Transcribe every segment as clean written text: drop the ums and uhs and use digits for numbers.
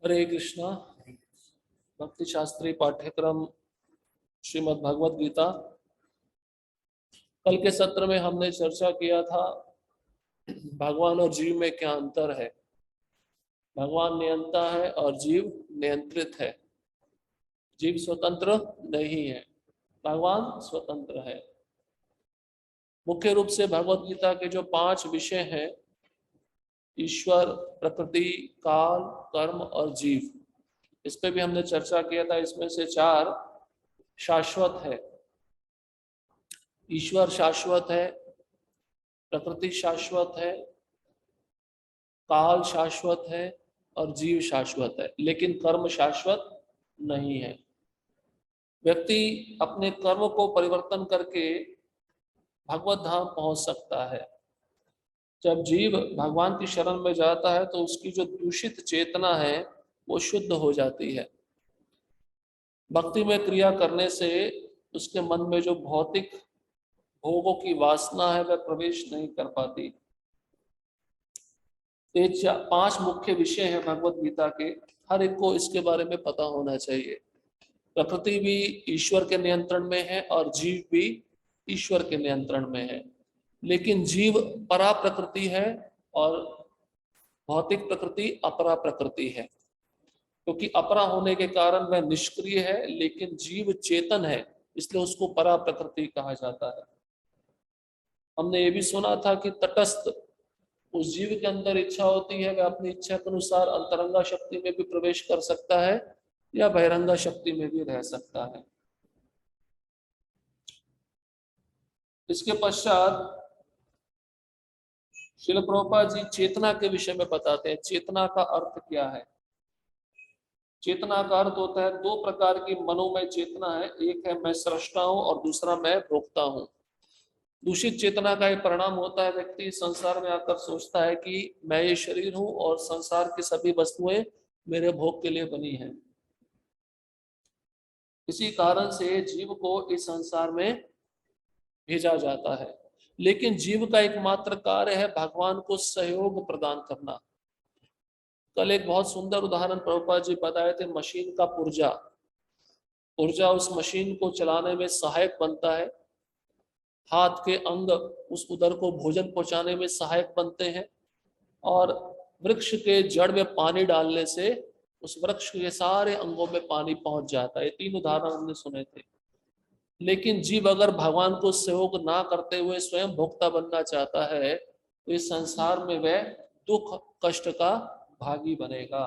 हरे कृष्णा। भक्ति शास्त्री पाठ्यक्रम श्रीमद् भगवद गीता। कल के सत्र में हमने चर्चा किया था भगवान और जीव में क्या अंतर है। भगवान नियंता है और जीव नियंत्रित है। जीव स्वतंत्र नहीं है, भगवान स्वतंत्र है। मुख्य रूप से भगवद गीता के जो 5 विषय हैं, ईश्वर, प्रकृति, काल, कर्म और जीव, इस पे भी हमने चर्चा किया था। इसमें से 4 शाश्वत है। ईश्वर शाश्वत है, प्रकृति शाश्वत है, काल शाश्वत है और जीव शाश्वत है, लेकिन कर्म शाश्वत नहीं है। व्यक्ति अपने कर्म को परिवर्तन करके भगवत धाम पहुंच सकता है। जब जीव भगवान की शरण में जाता है तो उसकी जो दूषित चेतना है वो शुद्ध हो जाती है। भक्ति में क्रिया करने से उसके मन में जो भौतिक भोगों की वासना है वह प्रवेश नहीं कर पाती। 5 मुख्य विषय हैं भगवत गीता के, हर एक को इसके बारे में पता होना चाहिए। प्रकृति भी ईश्वर के नियंत्रण में है और जीव भी ईश्वर के नियंत्रण में है, लेकिन जीव परा प्रकृति है और भौतिक प्रकृति अपरा प्रकृति है। क्योंकि अपरा होने के कारण वह निष्क्रिय है, लेकिन जीव चेतन है, इसलिए उसको परा प्रकृति कहा जाता है। हमने ये भी सुना था कि तटस्थ उस जीव के अंदर इच्छा होती है, वह अपनी इच्छा के अनुसार अंतरंगा शक्ति में भी प्रवेश कर सकता है या बहिरंगा शक्ति में भी रह सकता है। इसके पश्चात श्रील प्रभुपाद जी चेतना के विषय में बताते हैं। चेतना का अर्थ क्या है? चेतना का अर्थ होता है 2 प्रकार की मनोमय चेतना है। एक है मैं सृष्टा हूं और दूसरा मैं भोक्ता हूं। दूषित चेतना का एक परिणाम होता है, व्यक्ति संसार में आकर सोचता है कि मैं ये शरीर हूं और संसार की सभी वस्तुएं मेरे भोग के लिए बनी हैं। इसी कारण से जीव को इस संसार में भेजा जाता है, लेकिन जीव का एकमात्र कार्य है भगवान को सहयोग प्रदान करना। कल एक बहुत सुंदर उदाहरण प्रभुपाद जी बताए थे, मशीन का पुर्जा। पुर्जा उस मशीन को चलाने में सहायक बनता है, हाथ के अंग उस उदर को भोजन पहुंचाने में सहायक बनते हैं, और वृक्ष के जड़ में पानी डालने से उस वृक्ष के सारे अंगों में पानी पहुंच जाता है। 3 उदाहरण हमने सुने थे। लेकिन जीव अगर भगवान को सहयोग ना करते हुए स्वयं भोक्ता बनना चाहता है तो इस संसार में वह दुख कष्ट का भागी बनेगा।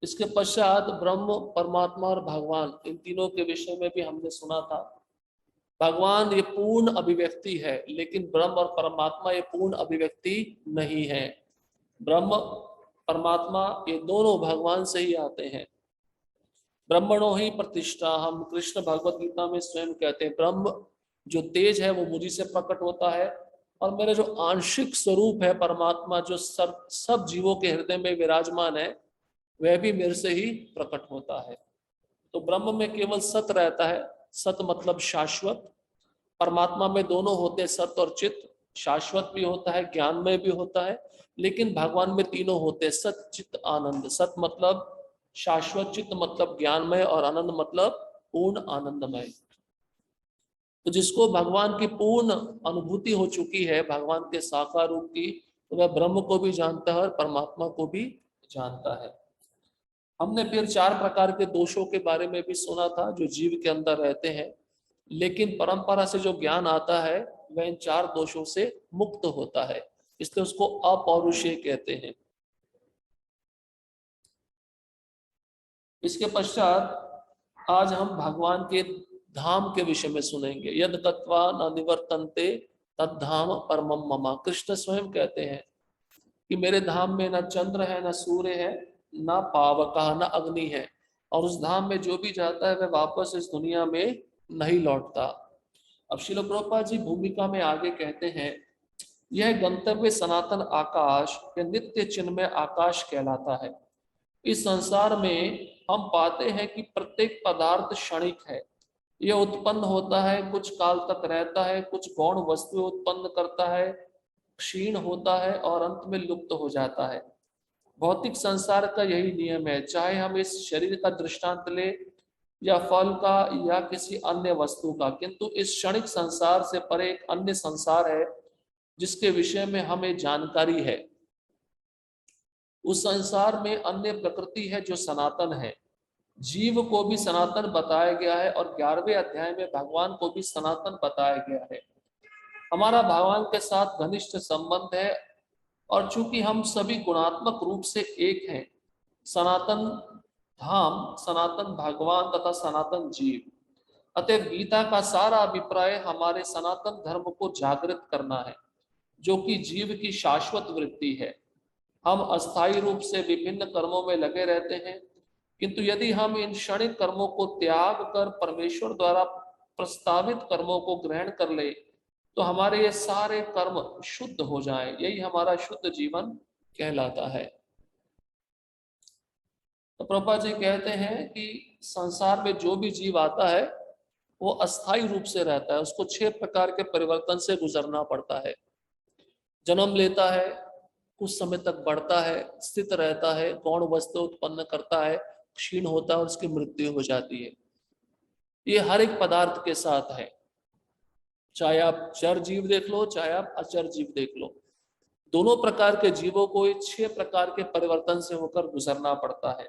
इसके पश्चात ब्रह्म, परमात्मा और भगवान, इन तीनों के विषय में भी हमने सुना था। भगवान ये पूर्ण अभिव्यक्ति है, लेकिन ब्रह्म और परमात्मा ये पूर्ण अभिव्यक्ति नहीं है। ब्रह्म परमात्मा ये दोनों भगवान से ही आते हैं। ब्रह्मणो ही प्रतिष्ठा, हम कृष्ण भगवत गीता में स्वयं कहते हैं ब्रह्म जो तेज है वो मुझी से प्रकट होता है, और मेरा जो आंशिक स्वरूप है परमात्मा जो सब जीवों के हृदय में विराजमान है वह भी मेरे से ही प्रकट होता है। तो ब्रह्म में केवल सत रहता है, सत मतलब शाश्वत। परमात्मा में दोनों होते हैं, सत और चित्त। शाश्वत भी होता है, ज्ञान में भी होता है, लेकिन भगवान में तीनों होते हैं, सत चित्त आनंद। सत मतलब शाश्वत, चित्त मतलब ज्ञानमय और आनंद मतलब पूर्ण आनंदमय। तो जिसको भगवान की पूर्ण अनुभूति हो चुकी है, भगवान के साकार रूप की, तो वह ब्रह्म को भी जानता है और परमात्मा को भी जानता है। हमने फिर 4 प्रकार के दोषों के बारे में भी सुना था जो जीव के अंदर रहते हैं, लेकिन परंपरा से जो ज्ञान आता है वह इन 4 दोषों से मुक्त होता है, इसलिए उसको अपौरुषेय कहते हैं। इसके पश्चात आज हम भगवान के धाम के विषय में सुनेंगे। यद तत्वा न निवर्तन्ते तद धाम परमम मम। कृष्ण स्वयं कहते हैं कि मेरे धाम में न चंद्र है, न सूर्य है, न पावका, न अग्नि है, और उस धाम में जो भी जाता है वह वापस इस दुनिया में नहीं लौटता। अब श्रील प्रभुपाद जी भूमिका में आगे कहते हैं, यह गंतव्य सनातन आकाश या नित्य चिन्मय आकाश कहलाता है। इस संसार में हम पाते हैं कि प्रत्येक पदार्थ क्षणिक है। यह उत्पन्न होता है, कुछ काल तक रहता है, कुछ गौण वस्तु उत्पन्न करता है, क्षीण होता है और अंत में लुप्त हो जाता है। भौतिक संसार का यही नियम है, चाहे हम इस शरीर का दृष्टांत ले या फल का या किसी अन्य वस्तु का, किंतु इस क्षणिक संसार से परे एक अन्य संसार है जिसके विषय में हमें जानकारी है। उस संसार में अन्य प्रकृति है जो सनातन है। जीव को भी सनातन बताया गया है और 11वें अध्याय में भगवान को भी सनातन बताया गया है। हमारा भगवान के साथ घनिष्ठ संबंध है और चूंकि हम सभी गुणात्मक रूप से एक हैं, सनातन धाम, सनातन भगवान तथा सनातन जीव, अतएव गीता का सारा अभिप्राय हमारे सनातन धर्म को जागृत करना है, जो कि जीव की शाश्वत वृत्ति है। हम अस्थायी रूप से विभिन्न कर्मों में लगे रहते हैं, किंतु यदि हम इन क्षणिक कर्मों को त्याग कर परमेश्वर द्वारा प्रस्तावित कर्मों को ग्रहण कर ले तो हमारे ये सारे कर्म शुद्ध हो जाएं। यही हमारा शुद्ध जीवन कहलाता है। तो प्रभुपाद जी कहते हैं कि संसार में जो भी जीव आता है वो अस्थायी रूप से रहता है, उसको 6 प्रकार के परिवर्तन से गुजरना पड़ता है। जन्म लेता है, कुछ समय तक बढ़ता है, स्थित रहता है, गौण वस्तु उत्पन्न करता है, क्षीण होता है और उसकी मृत्यु हो जाती है। ये हर एक पदार्थ के साथ है, चाहे आप चर जीव देख लो चाहे आप अचर जीव देख लो, दोनों प्रकार के जीवों को 6 प्रकार के परिवर्तन से होकर गुजरना पड़ता है।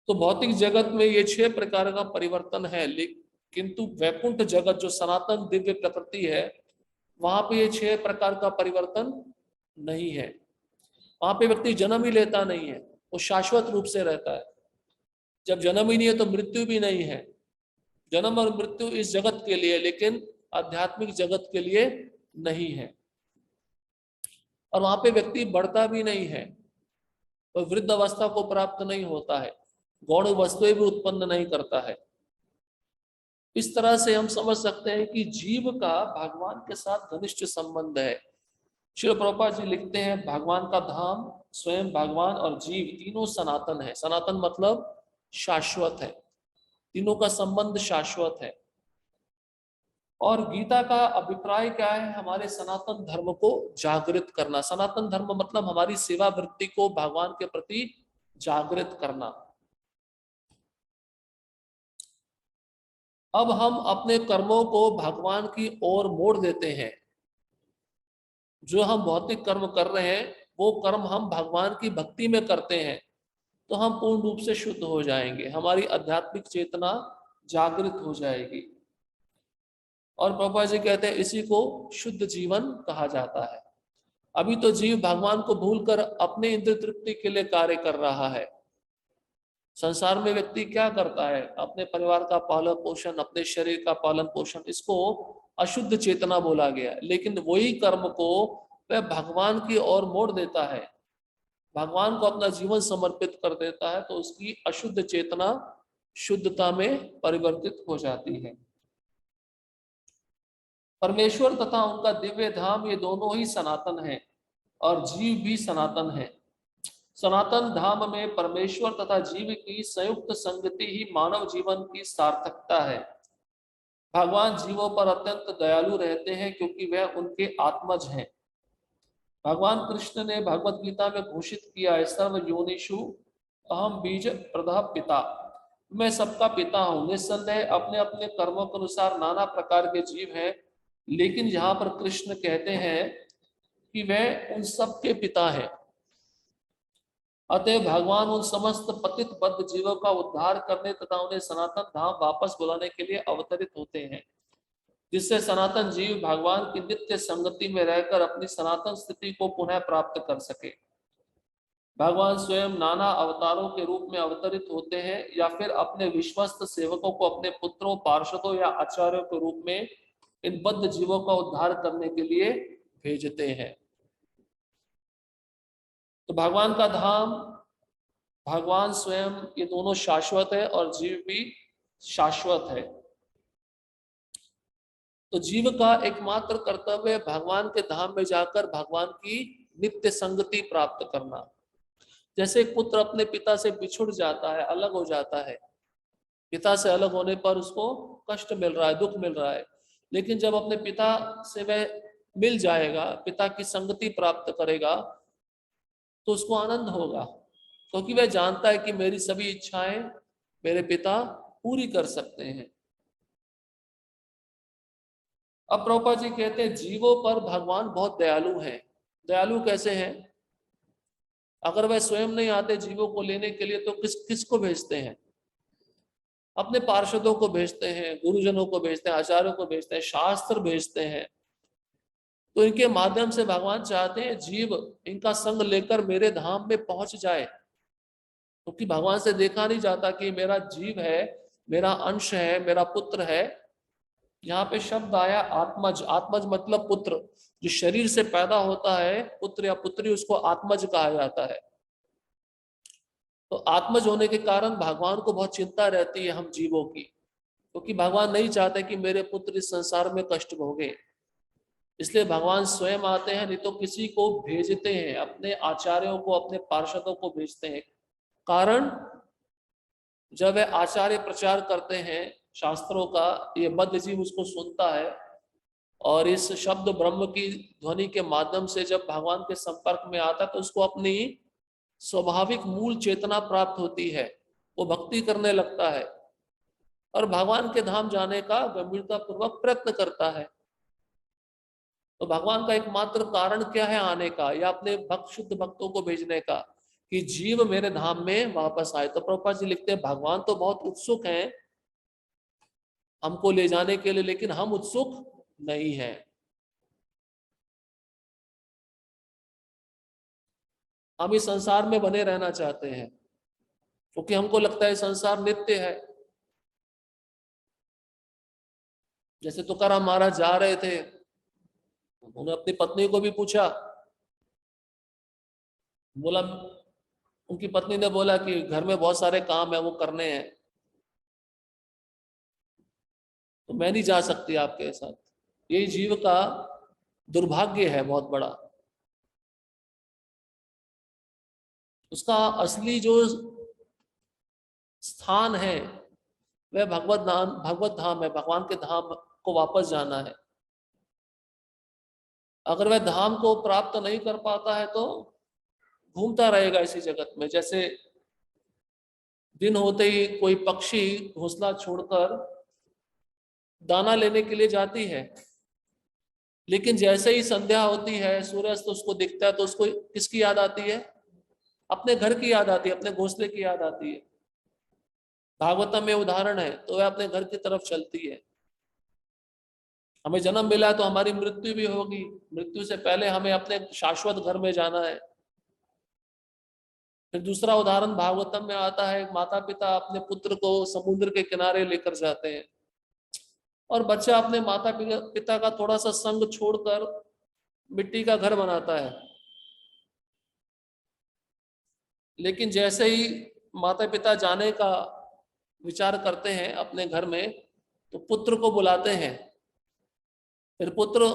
तो भौतिक जगत में ये 6 प्रकार का परिवर्तन है, किंतु वैकुंठ जगत जो सनातन दिव्य प्रकृति है वहां पे ये 6 प्रकार का परिवर्तन नहीं है। वहां पे व्यक्ति जन्म ही लेता नहीं है, वो शाश्वत रूप से रहता है। जब जन्म ही नहीं है तो मृत्यु भी नहीं है। जन्म और मृत्यु इस जगत के लिए, लेकिन आध्यात्मिक जगत के लिए नहीं है। और वहां पे व्यक्ति बढ़ता भी नहीं है, तो वृद्ध अवस्था को प्राप्त नहीं होता है, गौण वस्तुएं भी उत्पन्न नहीं करता है। इस तरह से हम समझ सकते हैं कि जीव का भगवान के साथ घनिष्ठ संबंध है। श्री प्रभुपाद जी लिखते हैं भगवान का धाम, स्वयं भगवान और जीव तीनों सनातन है। सनातन मतलब शाश्वत है, तीनों का संबंध शाश्वत है। और गीता का अभिप्राय क्या है? हमारे सनातन धर्म को जागृत करना। सनातन धर्म मतलब हमारी सेवा वृत्ति को भगवान के प्रति जागृत करना। अब हम अपने कर्मों को भगवान की ओर मोड़ देते हैं। जो हम भौतिक कर्म कर रहे हैं वो कर्म हम भगवान की भक्ति में करते हैं, तो हम पूर्ण रूप से शुद्ध हो जाएंगे, हमारी आध्यात्मिक चेतना जागृत हो जाएगी। और प्रभुपा जी कहते हैं इसी को शुद्ध जीवन कहा जाता है। अभी तो जीव भगवान को भूलकर अपने इंद्रिय तृप्ति के लिए कार्य कर रहा है। संसार में व्यक्ति क्या करता है? अपने परिवार का पालन पोषण, अपने शरीर का पालन पोषण, इसको अशुद्ध चेतना बोला गया। लेकिन वही कर्म को वह भगवान की ओर मोड़ देता है, भगवान को अपना जीवन समर्पित कर देता है, तो उसकी अशुद्ध चेतना शुद्धता में परिवर्तित हो जाती है। परमेश्वर तथा उनका दिव्य धाम ये दोनों ही सनातन है और जीव भी सनातन है। सनातन धाम में परमेश्वर तथा जीव की संयुक्त संगति ही मानव जीवन की सार्थकता है। भगवान जीवों पर अत्यंत दयालु रहते हैं क्योंकि वह उनके आत्मज हैं। भगवान कृष्ण ने भगवत गीता में घोषित किया है, सर्व योनिषु अहम बीज प्रदः पिता, मैं सबका पिता हूं। निस्संदेह अपने अपने कर्मों के अनुसार नाना प्रकार के जीव हैं, लेकिन यहाँ पर कृष्ण कहते हैं कि वह उन सबके पिता है। अतः भगवान उन समस्त पतित बद्ध जीवों का उद्धार करने तथा उन्हें सनातन धाम वापस बुलाने के लिए अवतरित होते हैं, जिससे सनातन जीव भगवान की नित्य संगति में रहकर अपनी सनातन स्थिति को पुनः प्राप्त कर सके। भगवान स्वयं नाना अवतारों के रूप में अवतरित होते हैं या फिर अपने विश्वस्त सेवकों को अपने पुत्रों, पार्षदों या आचार्यों के रूप में इन बद्ध जीवों का उद्धार करने के लिए भेजते हैं। तो भगवान का धाम, भगवान स्वयं, ये दोनों शाश्वत है और जीव भी शाश्वत है। तो जीव का एकमात्र कर्तव्य भगवान के धाम में जाकर भगवान की नित्य संगति प्राप्त करना। जैसे एक पुत्र अपने पिता से बिछुड़ जाता है, अलग हो जाता है, पिता से अलग होने पर उसको कष्ट मिल रहा है, दुख मिल रहा है, लेकिन जब अपने पिता से वह मिल जाएगा, पिता की संगति प्राप्त करेगा, तो उसको आनंद होगा, क्योंकि वह जानता है कि मेरी सभी इच्छाएं मेरे पिता पूरी कर सकते हैं। अब प्रभुपाद जी कहते हैं जीवों पर भगवान बहुत दयालु हैं। दयालु कैसे हैं? अगर वह स्वयं नहीं आते जीवों को लेने के लिए तो किसको भेजते हैं? अपने पार्षदों को भेजते हैं, गुरुजनों को भेजते हैं, आचार्यों को भेजते हैं, शास्त्र भेजते हैं। तो इनके माध्यम से भगवान चाहते हैं जीव इनका संग लेकर मेरे धाम में पहुंच जाए, क्योंकि भगवान से देखा नहीं जाता कि मेरा जीव है, मेरा अंश है, मेरा पुत्र है। यहाँ पे शब्द आया आत्मज। आत्मज मतलब पुत्र। जो शरीर से पैदा होता है पुत्र या पुत्री, उसको आत्मज कहा जाता है। तो आत्मज होने के कारण भगवान को बहुत चिंता रहती है हम जीवों की, क्योंकि भगवान नहीं चाहते कि मेरे पुत्र इस संसार में कष्ट भोगे। इसलिए भगवान स्वयं आते हैं, नहीं तो किसी को भेजते हैं, अपने आचार्यों को, अपने पार्षदों को भेजते हैं। कारण जब वे आचार्य प्रचार करते हैं शास्त्रों का, ये बद्ध जीव उसको सुनता है, और इस शब्द ब्रह्म की ध्वनि के माध्यम से जब भगवान के संपर्क में आता है तो उसको अपनी स्वाभाविक मूल चेतना प्राप्त होती है, वो भक्ति करने लगता है और भगवान के धाम जाने का गंभीरता पूर्वक प्रयत्न करता है। तो भगवान का एकमात्र कारण क्या है आने का, या अपने भक्त शुद्ध भक्तों को भेजने का, कि जीव मेरे धाम में वापस आए। तो प्रभुपाद जी लिखते हैं भगवान तो बहुत उत्सुक हैं हमको ले जाने के लिए, लेकिन हम उत्सुक नहीं हैं। हम इस संसार में बने रहना चाहते हैं, क्योंकि हमको लगता है संसार नित्य है। जैसे तुकाराम महाराज जा रहे थे, उन्होंने अपनी पत्नी को भी पूछा, बोला, उनकी पत्नी ने बोला कि घर में बहुत सारे काम है वो करने हैं, तो मैं नहीं जा सकती आपके साथ। ये जीव का दुर्भाग्य है बहुत बड़ा। उसका असली जो स्थान है वह भगवत धाम है, भगवान के धाम को वापस जाना है। अगर वह धाम को प्राप्त नहीं कर पाता है तो घूमता रहेगा इसी जगत में। जैसे दिन होते ही कोई पक्षी घोंसला छोड़कर दाना लेने के लिए जाती है, लेकिन जैसे ही संध्या होती है, सूर्यास्त उसको दिखता है, तो उसको किसकी याद आती है? अपने घर की याद आती है, अपने घोंसले की याद आती है। भागवतम में उदाहरण है, तो वह अपने घर की तरफ चलती है। हमें जन्म मिला है तो हमारी मृत्यु भी होगी, मृत्यु से पहले हमें अपने शाश्वत घर में जाना है। फिर दूसरा उदाहरण भागवतम में आता है, माता पिता अपने पुत्र को समुद्र के किनारे लेकर जाते हैं, और बच्चा अपने माता पिता का थोड़ा सा संग छोड़कर मिट्टी का घर बनाता है। लेकिन जैसे ही माता पिता जाने का विचार करते हैं अपने घर में, तो पुत्र को बुलाते हैं। फिर पुत्र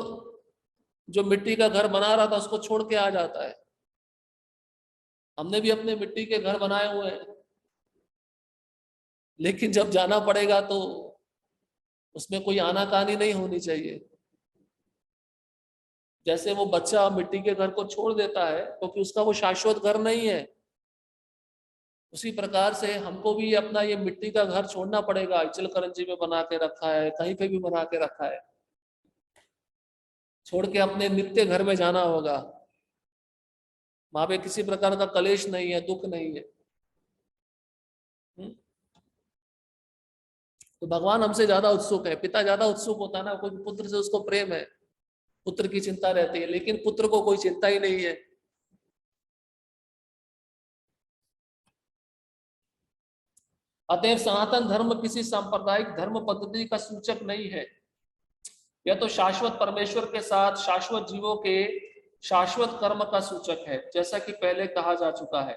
जो मिट्टी का घर बना रहा था उसको छोड़ के आ जाता है। हमने भी अपने मिट्टी के घर बनाए हुए हैं, लेकिन जब जाना पड़ेगा तो उसमें कोई आनाकानी नहीं होनी चाहिए। जैसे वो बच्चा मिट्टी के घर को छोड़ देता है क्योंकि उसका वो शाश्वत घर नहीं है, उसी प्रकार से हमको भी अपना ये मिट्टी का घर छोड़ना पड़ेगा। इचलकरंजी में बना के रखा है, कहीं पे भी बना के रखा है, छोड़ के अपने नित्य घर में जाना होगा। वहां पे किसी प्रकार का कलेश नहीं है, दुख नहीं है। हम्म? तो भगवान हमसे ज्यादा उत्सुक है। पिता ज्यादा उत्सुक होता है ना, कोई पुत्र से उसको प्रेम है, पुत्र की चिंता रहती है, लेकिन पुत्र को कोई चिंता ही नहीं है। अतएव सनातन धर्म किसी सांप्रदायिक धर्म पद्धति का सूचक नहीं है। यह तो शाश्वत परमेश्वर के साथ शाश्वत जीवों के शाश्वत कर्म का सूचक है, जैसा कि पहले कहा जा चुका है।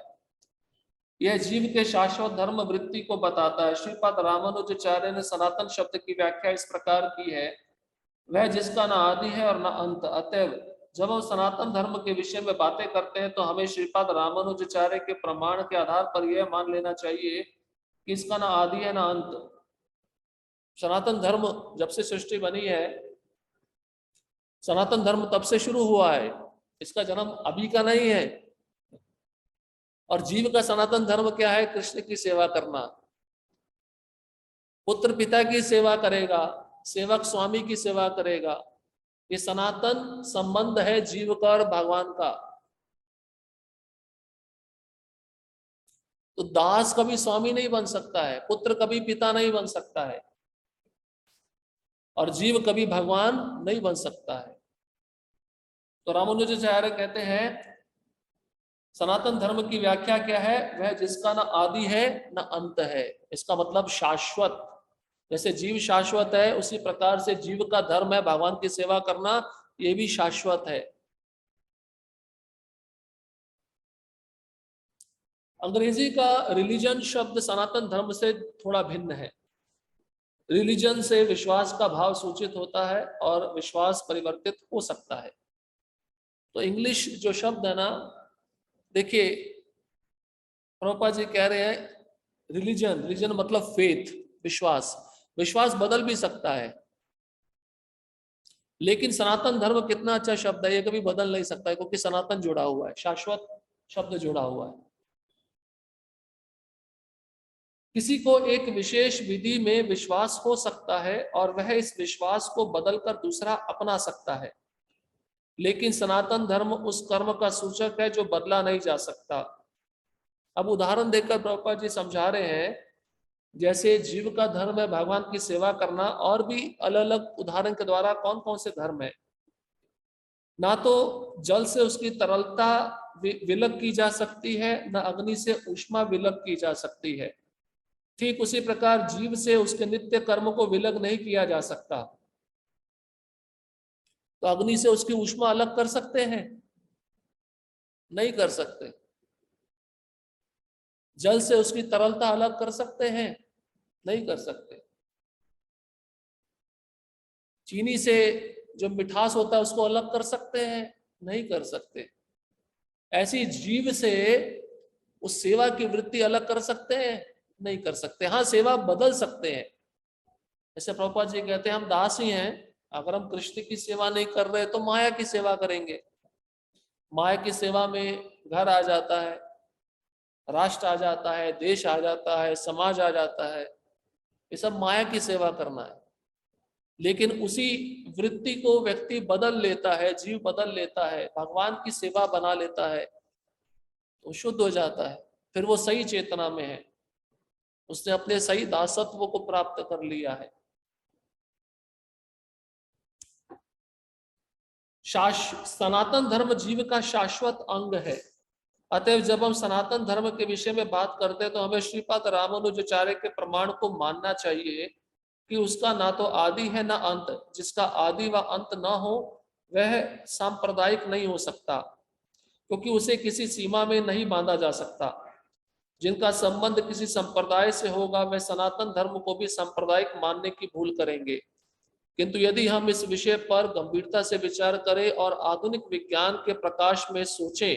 यह जीव के शाश्वत धर्म वृत्ति को बताता है। श्रीपाद रामानुजाचार्य ने सनातन शब्द की व्याख्या इस प्रकार की है, वह जिसका न आदि है और न अंत। अतएव जब हम सनातन धर्म के विषय में बातें करते हैं तो हमें श्रीपाद रामानुजाचार्य के प्रमाण के आधार पर यह मान लेना चाहिए कि इसका ना आदि है ना अंत। सनातन धर्म जब से सृष्टि बनी है, सनातन धर्म तब से शुरू हुआ है, इसका जन्म अभी का नहीं है। और जीव का सनातन धर्म क्या है? कृष्ण की सेवा करना। पुत्र पिता की सेवा करेगा, सेवक स्वामी की सेवा करेगा। ये सनातन संबंध है जीव का और भगवान का। तो दास कभी स्वामी नहीं बन सकता है, पुत्र कभी पिता नहीं बन सकता है, और जीव कभी भगवान नहीं बन सकता है। तो रामानुजाचार्य कहते हैं सनातन धर्म की व्याख्या क्या है? वह जिसका ना आदि है ना अंत है। इसका मतलब शाश्वत। जैसे जीव शाश्वत है, उसी प्रकार से जीव का धर्म है भगवान की सेवा करना, ये भी शाश्वत है। अंग्रेजी का रिलीजन शब्द सनातन धर्म से थोड़ा भिन्न है। रिलीजन से विश्वास का भाव सूचित होता है और विश्वास परिवर्तित हो सकता है। तो इंग्लिश जो शब्द है ना, देखिए प्रभुपाद जी कह रहे हैं रिलीजन, रिलीजन मतलब फेथ, विश्वास। विश्वास बदल भी सकता है, लेकिन सनातन धर्म कितना अच्छा शब्द है, ये कभी बदल नहीं सकता है, क्योंकि सनातन जुड़ा हुआ है, शाश्वत शब्द जुड़ा हुआ है। किसी को एक विशेष विधि में विश्वास हो सकता है और वह इस विश्वास को बदलकर दूसरा अपना सकता है, लेकिन सनातन धर्म उस कर्म का सूचक है जो बदला नहीं जा सकता। अब उदाहरण देकर प्रभुपाद जी समझा रहे हैं, जैसे जीव का धर्म है भगवान की सेवा करना, और भी अलग अलग उदाहरण के द्वारा कौन कौन से धर्म है। ना तो जल से उसकी तरलता विलक की जा सकती है, न अग्नि से ऊष्मा विलक की जा सकती है। ठीक उसी प्रकार जीव से उसके नित्य कर्म को विलग नहीं किया जा सकता। तो अग्नि से उसकी ऊष्मा अलग कर सकते हैं? नहीं कर सकते। जल से उसकी तरलता अलग कर सकते हैं? नहीं कर सकते। चीनी से जो मिठास होता है उसको अलग कर सकते हैं? नहीं कर सकते। ऐसी जीव से उस सेवा की वृत्ति अलग कर सकते हैं? नहीं कर सकते। हाँ, सेवा बदल सकते हैं। जैसे प्रभुपाद जी कहते हैं हम दास ही हैं, अगर हम कृष्ण की सेवा नहीं कर रहे तो माया की सेवा करेंगे। माया की सेवा में घर आ जाता है, राष्ट्र आ जाता है, देश आ जाता है, समाज आ जाता है। ये सब माया की सेवा करना है। लेकिन उसी वृत्ति को व्यक्ति बदल लेता है, जीव बदल लेता है, भगवान की सेवा बना लेता है, तो शुद्ध हो जाता है। फिर वो सही चेतना में है, उसने अपने सही दासत्व को प्राप्त कर लिया है। सनातन धर्म जीव का शाश्वत अंग है। अतएव जब हम सनातन धर्म के विषय में बात करते हैं तो हमें श्रीपाद रामानुजाचार्य के प्रमाण को मानना चाहिए कि उसका ना तो आदि है ना अंत। जिसका आदि व अंत ना हो वह सांप्रदायिक नहीं हो सकता, क्योंकि उसे किसी सीमा में नहीं बांधा जा सकता। जिनका संबंध किसी संप्रदाय से होगा वह सनातन धर्म को भी सांप्रदायिक मानने की भूल करेंगे। किंतु यदि हम इस विषय पर गंभीरता से विचार करें और आधुनिक विज्ञान के प्रकाश में सोचें,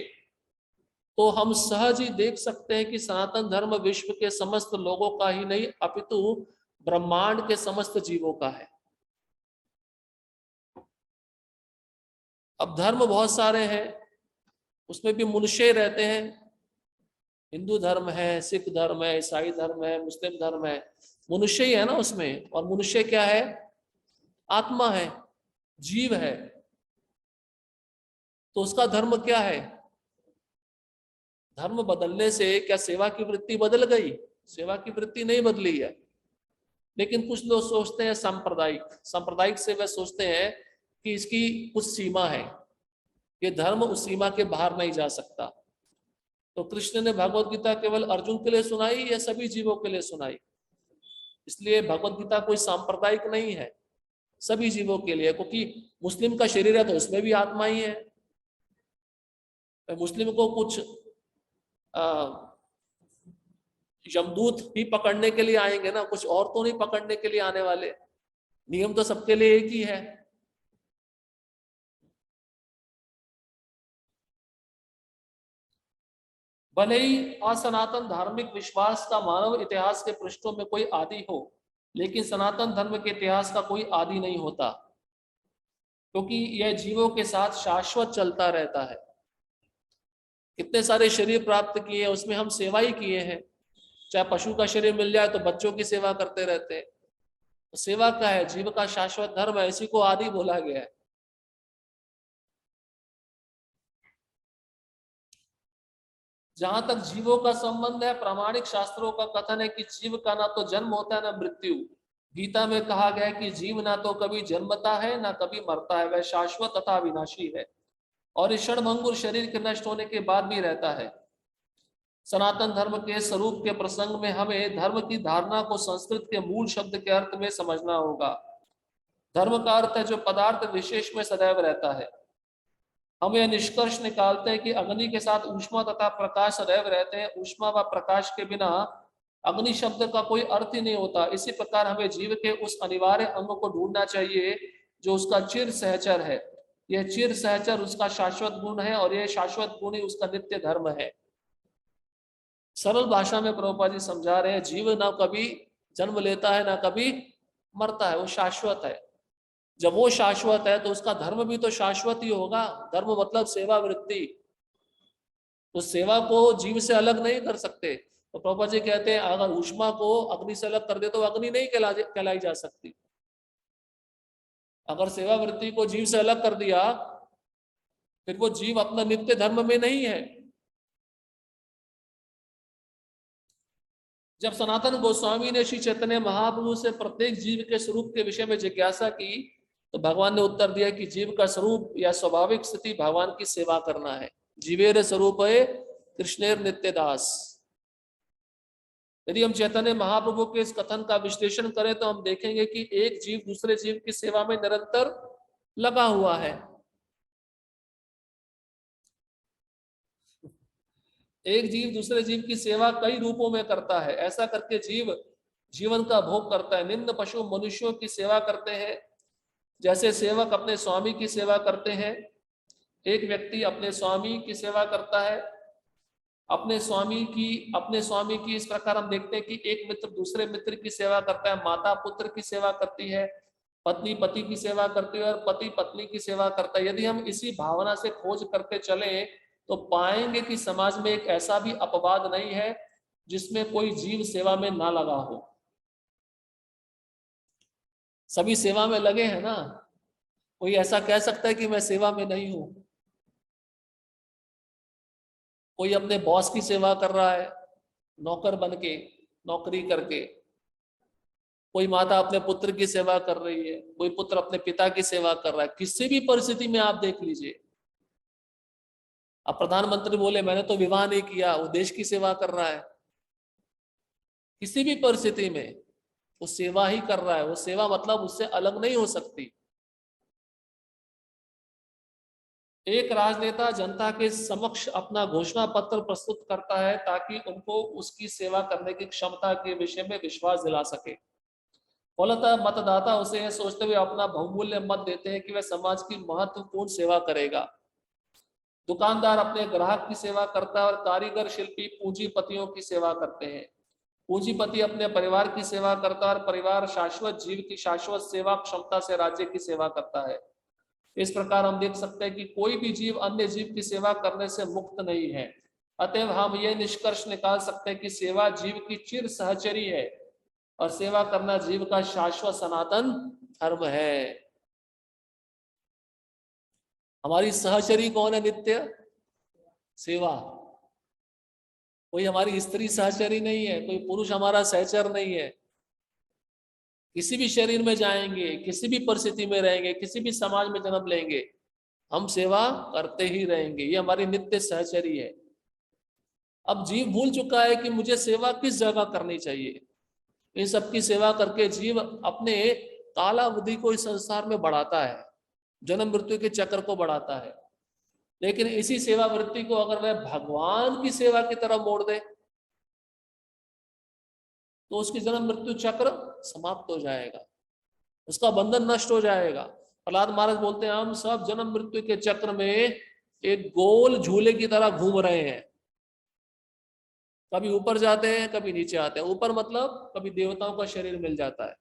तो हम सहज ही देख सकते हैं कि सनातन धर्म विश्व के समस्त लोगों का ही नहीं, अपितु ब्रह्मांड के समस्त जीवों का है। अब धर्म बहुत सारे हैं, उसमें भी मनुष्य रहते हैं। हिंदू धर्म है, सिख धर्म है, ईसाई धर्म है, मुस्लिम धर्म है, मनुष्य ही है ना उसमें। और मनुष्य क्या है? आत्मा है, जीव है। तो उसका धर्म क्या है? धर्म बदलने से क्या सेवा की वृत्ति बदल गई? सेवा की वृत्ति नहीं बदली है। लेकिन कुछ लोग सोचते हैं सांप्रदायिक, सांप्रदायिक से वह सोचते हैं कि इसकी कुछ सीमा है, ये धर्म उस सीमा के बाहर नहीं जा सकता। तो कृष्ण ने भगवत गीता केवल अर्जुन के लिए सुनाई या सभी जीवों के लिए सुनाई? इसलिए भगवत गीता कोई सांप्रदायिक नहीं है, सभी जीवों के लिए। क्योंकि मुस्लिम का शरीर है तो उसमें भी आत्मा ही है। मुस्लिम को कुछ यमदूत ही पकड़ने के लिए आएंगे ना, कुछ और तो नहीं पकड़ने के लिए आने वाले। नियम तो सबके लिए एक ही है। भले ही असनातन धार्मिक विश्वास का मानव इतिहास के पृष्ठों में कोई आदि हो, लेकिन सनातन धर्म के इतिहास का कोई आदि नहीं होता। क्योंकि यह जीवों के साथ शाश्वत चलता रहता है। कितने सारे शरीर प्राप्त किए हैं, उसमें हम सेवा ही किए हैं। चाहे पशु का शरीर मिल जाए तो बच्चों की सेवा करते रहते हैं। तो सेवा क्या है? जीव का शाश्वत धर्म है, इसी को आदि बोला गया है। जहां तक जीवों का संबंध है, प्रामाणिक शास्त्रों का कथन है कि जीव का ना तो जन्म होता है ना मृत्यु। गीता में कहा गया है कि जीव ना तो कभी जन्मता है ना कभी मरता है, वह शाश्वत तथा विनाशी है और इस क्षणभंगुर शरीर के नष्ट होने के बाद भी रहता है। सनातन धर्म के स्वरूप के प्रसंग में हमें धर्म की धारणा को संस्कृत के मूल शब्द के अर्थ में समझना होगा। धर्म का अर्थ है जो पदार्थ विशेष में सदैव रहता है। हम यह निष्कर्ष निकालते हैं कि अग्नि के साथ ऊष्मा तथा प्रकाश सदैव रहते हैं। ऊष्मा व प्रकाश के बिना अग्नि शब्द का कोई अर्थ ही नहीं होता। इसी प्रकार हमें जीव के उस अनिवार्य अंग को ढूंढना चाहिए जो उसका चिर सहचर है। यह चिर सहचर उसका शाश्वत गुण है और यह शाश्वत गुण ही उसका नित्य धर्म है। सरल भाषा में प्रभुपाद जी समझा रहे हैं, जीव ना कभी जन्म लेता है ना कभी मरता है, वो शाश्वत है। जब वो शाश्वत है तो उसका धर्म भी तो शाश्वत ही होगा। धर्म मतलब सेवा वृत्ति। तो सेवा को जीव से अलग नहीं कर सकते। तो प्रभुपाद जी कहते हैं अगर ऊष्मा को अग्नि से अलग कर दे तो अग्नि नहीं कहलाई जा सकती। अगर सेवा वृत्ति को जीव से अलग कर दिया फिर वो जीव अपना नित्य धर्म में नहीं है। जब सनातन गोस्वामी ने श्री चैतन्य महाप्रभु से प्रत्येक जीव के स्वरूप के विषय में जिज्ञासा की तो भगवान ने उत्तर दिया कि जीव का स्वरूप या स्वाभाविक स्थिति भगवान की सेवा करना है। जीवेर स्वरूप है कृष्णेर नित्य दास। यदि हम चैतन्य महाप्रभु के इस कथन का विश्लेषण करें तो हम देखेंगे कि एक जीव दूसरे जीव की सेवा में निरंतर लगा हुआ है। एक जीव दूसरे जीव की सेवा कई रूपों में करता है। ऐसा करके जीव जीवन का भोग करता है। निम्न पशु मनुष्यों की सेवा करते हैं, जैसे सेवक अपने स्वामी की सेवा करते हैं। एक व्यक्ति अपने स्वामी की सेवा करता है। अपने स्वामी की इस प्रकार हम देखते हैं कि एक मित्र दूसरे मित्र की सेवा करता है, माता पुत्र की सेवा करती है, पत्नी पति की सेवा करती है और पति पत्नी की सेवा करता है। यदि हम इसी भावना से खोज करते चले तो पाएंगे कि समाज में एक ऐसा भी अपवाद नहीं है जिसमें कोई जीव सेवा में ना लगा हो। सभी सेवा में लगे हैं ना। कोई ऐसा कह सकता है कि मैं सेवा में नहीं हूं? कोई अपने बॉस की सेवा कर रहा है नौकर बन के, नौकरी करके। कोई माता अपने पुत्र की सेवा कर रही है, कोई पुत्र अपने पिता की सेवा कर रहा है। किसी भी परिस्थिति में आप देख लीजिए। अब प्रधानमंत्री बोले मैंने तो विवाह नहीं किया, वो देश की सेवा कर रहा है। किसी भी परिस्थिति में वो सेवा ही कर रहा है। वो सेवा मतलब उससे अलग नहीं हो सकती। एक राजनेता जनता के समक्ष अपना घोषणा पत्र प्रस्तुत करता है ताकि उनको उसकी सेवा करने की क्षमता के विषय में विश्वास दिला सके। फलतः मतदाता उसे यह सोचते हुए अपना बहुमूल्य मत देते हैं कि वह समाज की महत्वपूर्ण सेवा करेगा। दुकानदार अपने ग्राहक की सेवा करता है और कारीगर शिल्पी पूंजीपतियों की सेवा करते हैं। पूंजीपति अपने परिवार की सेवा करता है और परिवार शाश्वत जीव की शाश्वत सेवा क्षमता से राज्य की सेवा करता है। इस प्रकार हम देख सकते हैं कि कोई भी जीव अन्य जीव की सेवा करने से मुक्त नहीं है। अतएव हम यह निष्कर्ष निकाल सकते हैं कि सेवा जीव की चिर सहचरी है और सेवा करना जीव का शाश्वत सनातन धर्म है। हमारी सहचरी कौन है? नित्य सेवा। कोई हमारी स्त्री सहचरी नहीं है, कोई पुरुष हमारा सहचर नहीं है। किसी भी शरीर में जाएंगे, किसी भी परिस्थिति में रहेंगे, किसी भी समाज में जन्म लेंगे, हम सेवा करते ही रहेंगे। ये हमारी नित्य सहचरी है। अब जीव भूल चुका है कि मुझे सेवा किस जगह करनी चाहिए। इन सबकी सेवा करके जीव अपने कालावधि को इस संसार में बढ़ाता है, जन्म मृत्यु के चक्र को बढ़ाता है। लेकिन इसी सेवा वृत्ति को अगर वह भगवान की सेवा की तरफ मोड़ दे तो उसकी जन्म मृत्यु चक्र समाप्त हो जाएगा, उसका बंधन नष्ट हो जाएगा। प्रहलाद महाराज बोलते हैं हम सब जन्म मृत्यु के चक्र में एक गोल झूले की तरह घूम रहे हैं। कभी ऊपर जाते हैं, कभी नीचे आते हैं। ऊपर मतलब कभी देवताओं का शरीर मिल जाता है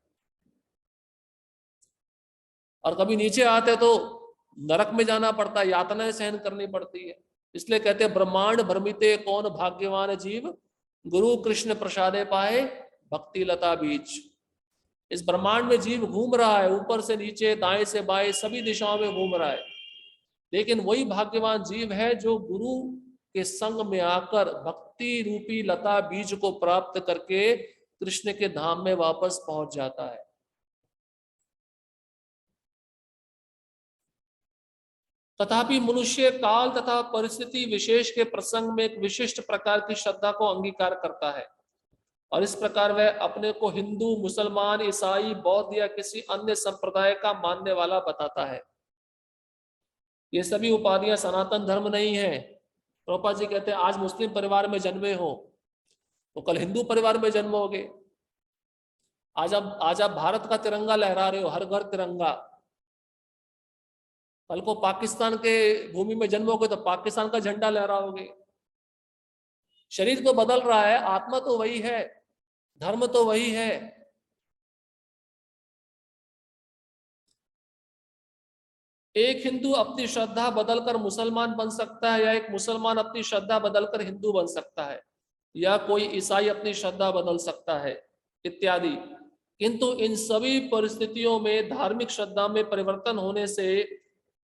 और कभी नीचे आते तो नरक में जाना पड़ता है, यातनाएं सहन करनी पड़ती है। इसलिए कहते हैं ब्रह्मांड भ्रमिते कौन भाग्यवान जीव, गुरु कृष्ण प्रसादे पाए भक्ति लता बीच। इस ब्रह्मांड में जीव घूम रहा है, ऊपर से नीचे, दाएं से बाएं, सभी दिशाओं में घूम रहा है, लेकिन वही भाग्यवान जीव है जो गुरु के संग में आकर भक्ति रूपी लता बीज को प्राप्त करके कृष्ण के धाम में वापस पहुंच जाता है। तथापि मनुष्य काल तथा परिस्थिति विशेष के प्रसंग में एक विशिष्ट प्रकार की श्रद्धा को अंगीकार करता है, और इस प्रकार वह अपने को हिंदू, मुसलमान, ईसाई, बौद्ध या किसी अन्य संप्रदाय का मानने वाला बताता है। ये सभी उपाधियां सनातन धर्म नहीं है। प्रभुपाद जी कहते हैं आज मुस्लिम परिवार में जन्मे हो तो कल हिंदू परिवार में जन्मोगे। आज आप भारत का तिरंगा लहरा रहे हो, हर घर तिरंगा, कल को पाकिस्तान के भूमि में जन्मोगे तो पाकिस्तान का झंडा लहराओगे। शरीर तो बदल रहा है, आत्मा तो वही है, धर्म तो वही है। एक हिंदू अपनी श्रद्धा बदलकर मुसलमान बन सकता है, या एक मुसलमान अपनी श्रद्धा बदलकर हिंदू बन सकता है, या कोई ईसाई अपनी श्रद्धा बदल सकता है इत्यादि। किंतु इन सभी परिस्थितियों में धार्मिक श्रद्धा में परिवर्तन होने से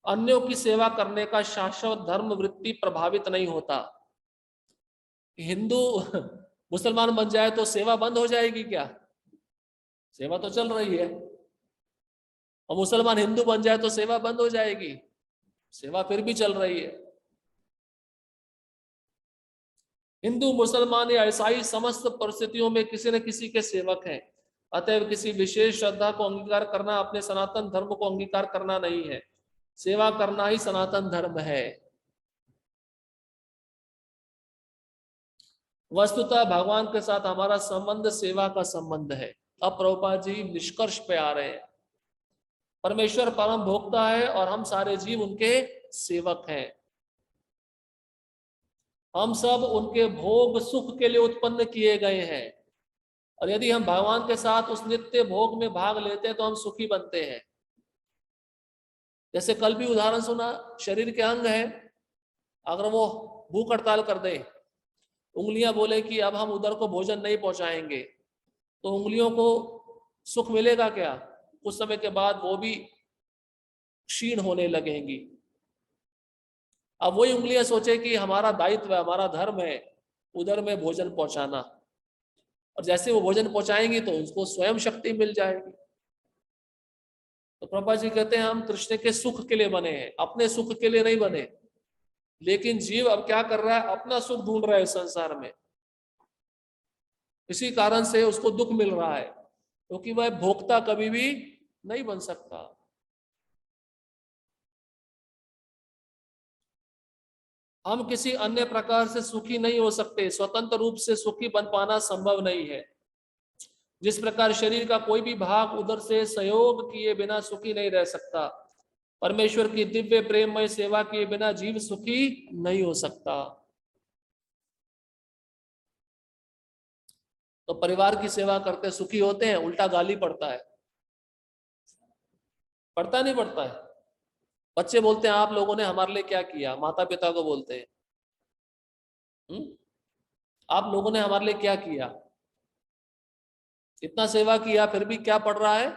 अन्यों की सेवा करने का शाश्वत धर्म वृत्ति प्रभावित नहीं होता। हिंदू मुसलमान बन जाए तो सेवा बंद हो जाएगी क्या? सेवा तो चल रही है। और मुसलमान हिंदू बन जाए तो सेवा बंद हो जाएगी? सेवा फिर भी चल रही है। हिंदू, मुसलमान या ईसाई समस्त परिस्थितियों में किसी न किसी के सेवक हैं। अतएव किसी विशेष श्रद्धा को अंगीकार करना अपने सनातन धर्म को अंगीकार करना नहीं है, सेवा करना ही सनातन धर्म है। वस्तुतः भगवान के साथ हमारा संबंध सेवा का संबंध है। अब प्रभुपाद जी निष्कर्ष पे आ रहे हैं। परमेश्वर परम भोक्ता है और हम सारे जीव उनके सेवक हैं। हम सब उनके भोग सुख के लिए उत्पन्न किए गए हैं, और यदि हम भगवान के साथ उस नित्य भोग में भाग लेते हैं तो हम सुखी बनते हैं। जैसे कल भी उदाहरण सुना, शरीर के अंग है, अगर वो भूख हड़ताल कर दे, उंगलियां बोले कि अब हम उधर को भोजन नहीं पहुंचाएंगे, तो उंगलियों को सुख मिलेगा क्या? कुछ समय के बाद वो भी क्षीण होने लगेंगी। अब वही उंगलियां सोचे कि हमारा दायित्व है, हमारा धर्म है उधर में भोजन पहुंचाना, और जैसे वो भोजन पहुंचाएंगी तो उसको स्वयं शक्ति मिल जाएगी। तो प्रभा जी कहते हैं हम कृष्ण के सुख के लिए बने हैं, अपने सुख के लिए नहीं बने। लेकिन जीव अब क्या कर रहा है? अपना सुख ढूंढ रहा है संसार में। इसी कारण से उसको दुख मिल रहा है, क्योंकि वह भोक्ता कभी भी नहीं बन सकता। हम किसी अन्य प्रकार से सुखी नहीं हो सकते, स्वतंत्र रूप से सुखी बन पाना संभव नहीं है। जिस प्रकार शरीर का कोई भी भाग उधर से सहयोग किए बिना सुखी नहीं रह सकता, परमेश्वर की दिव्य प्रेममय सेवा किए बिना जीव सुखी नहीं हो सकता। तो परिवार की सेवा करते सुखी होते हैं, उल्टा गाली पड़ता है। पड़ता नहीं पड़ता है? बच्चे बोलते हैं आप लोगों ने हमारे लिए क्या किया, माता पिता को बोलते हैं आप लोगों ने हमारे लिए क्या किया, इतना सेवा किया फिर भी क्या पड़ रहा है?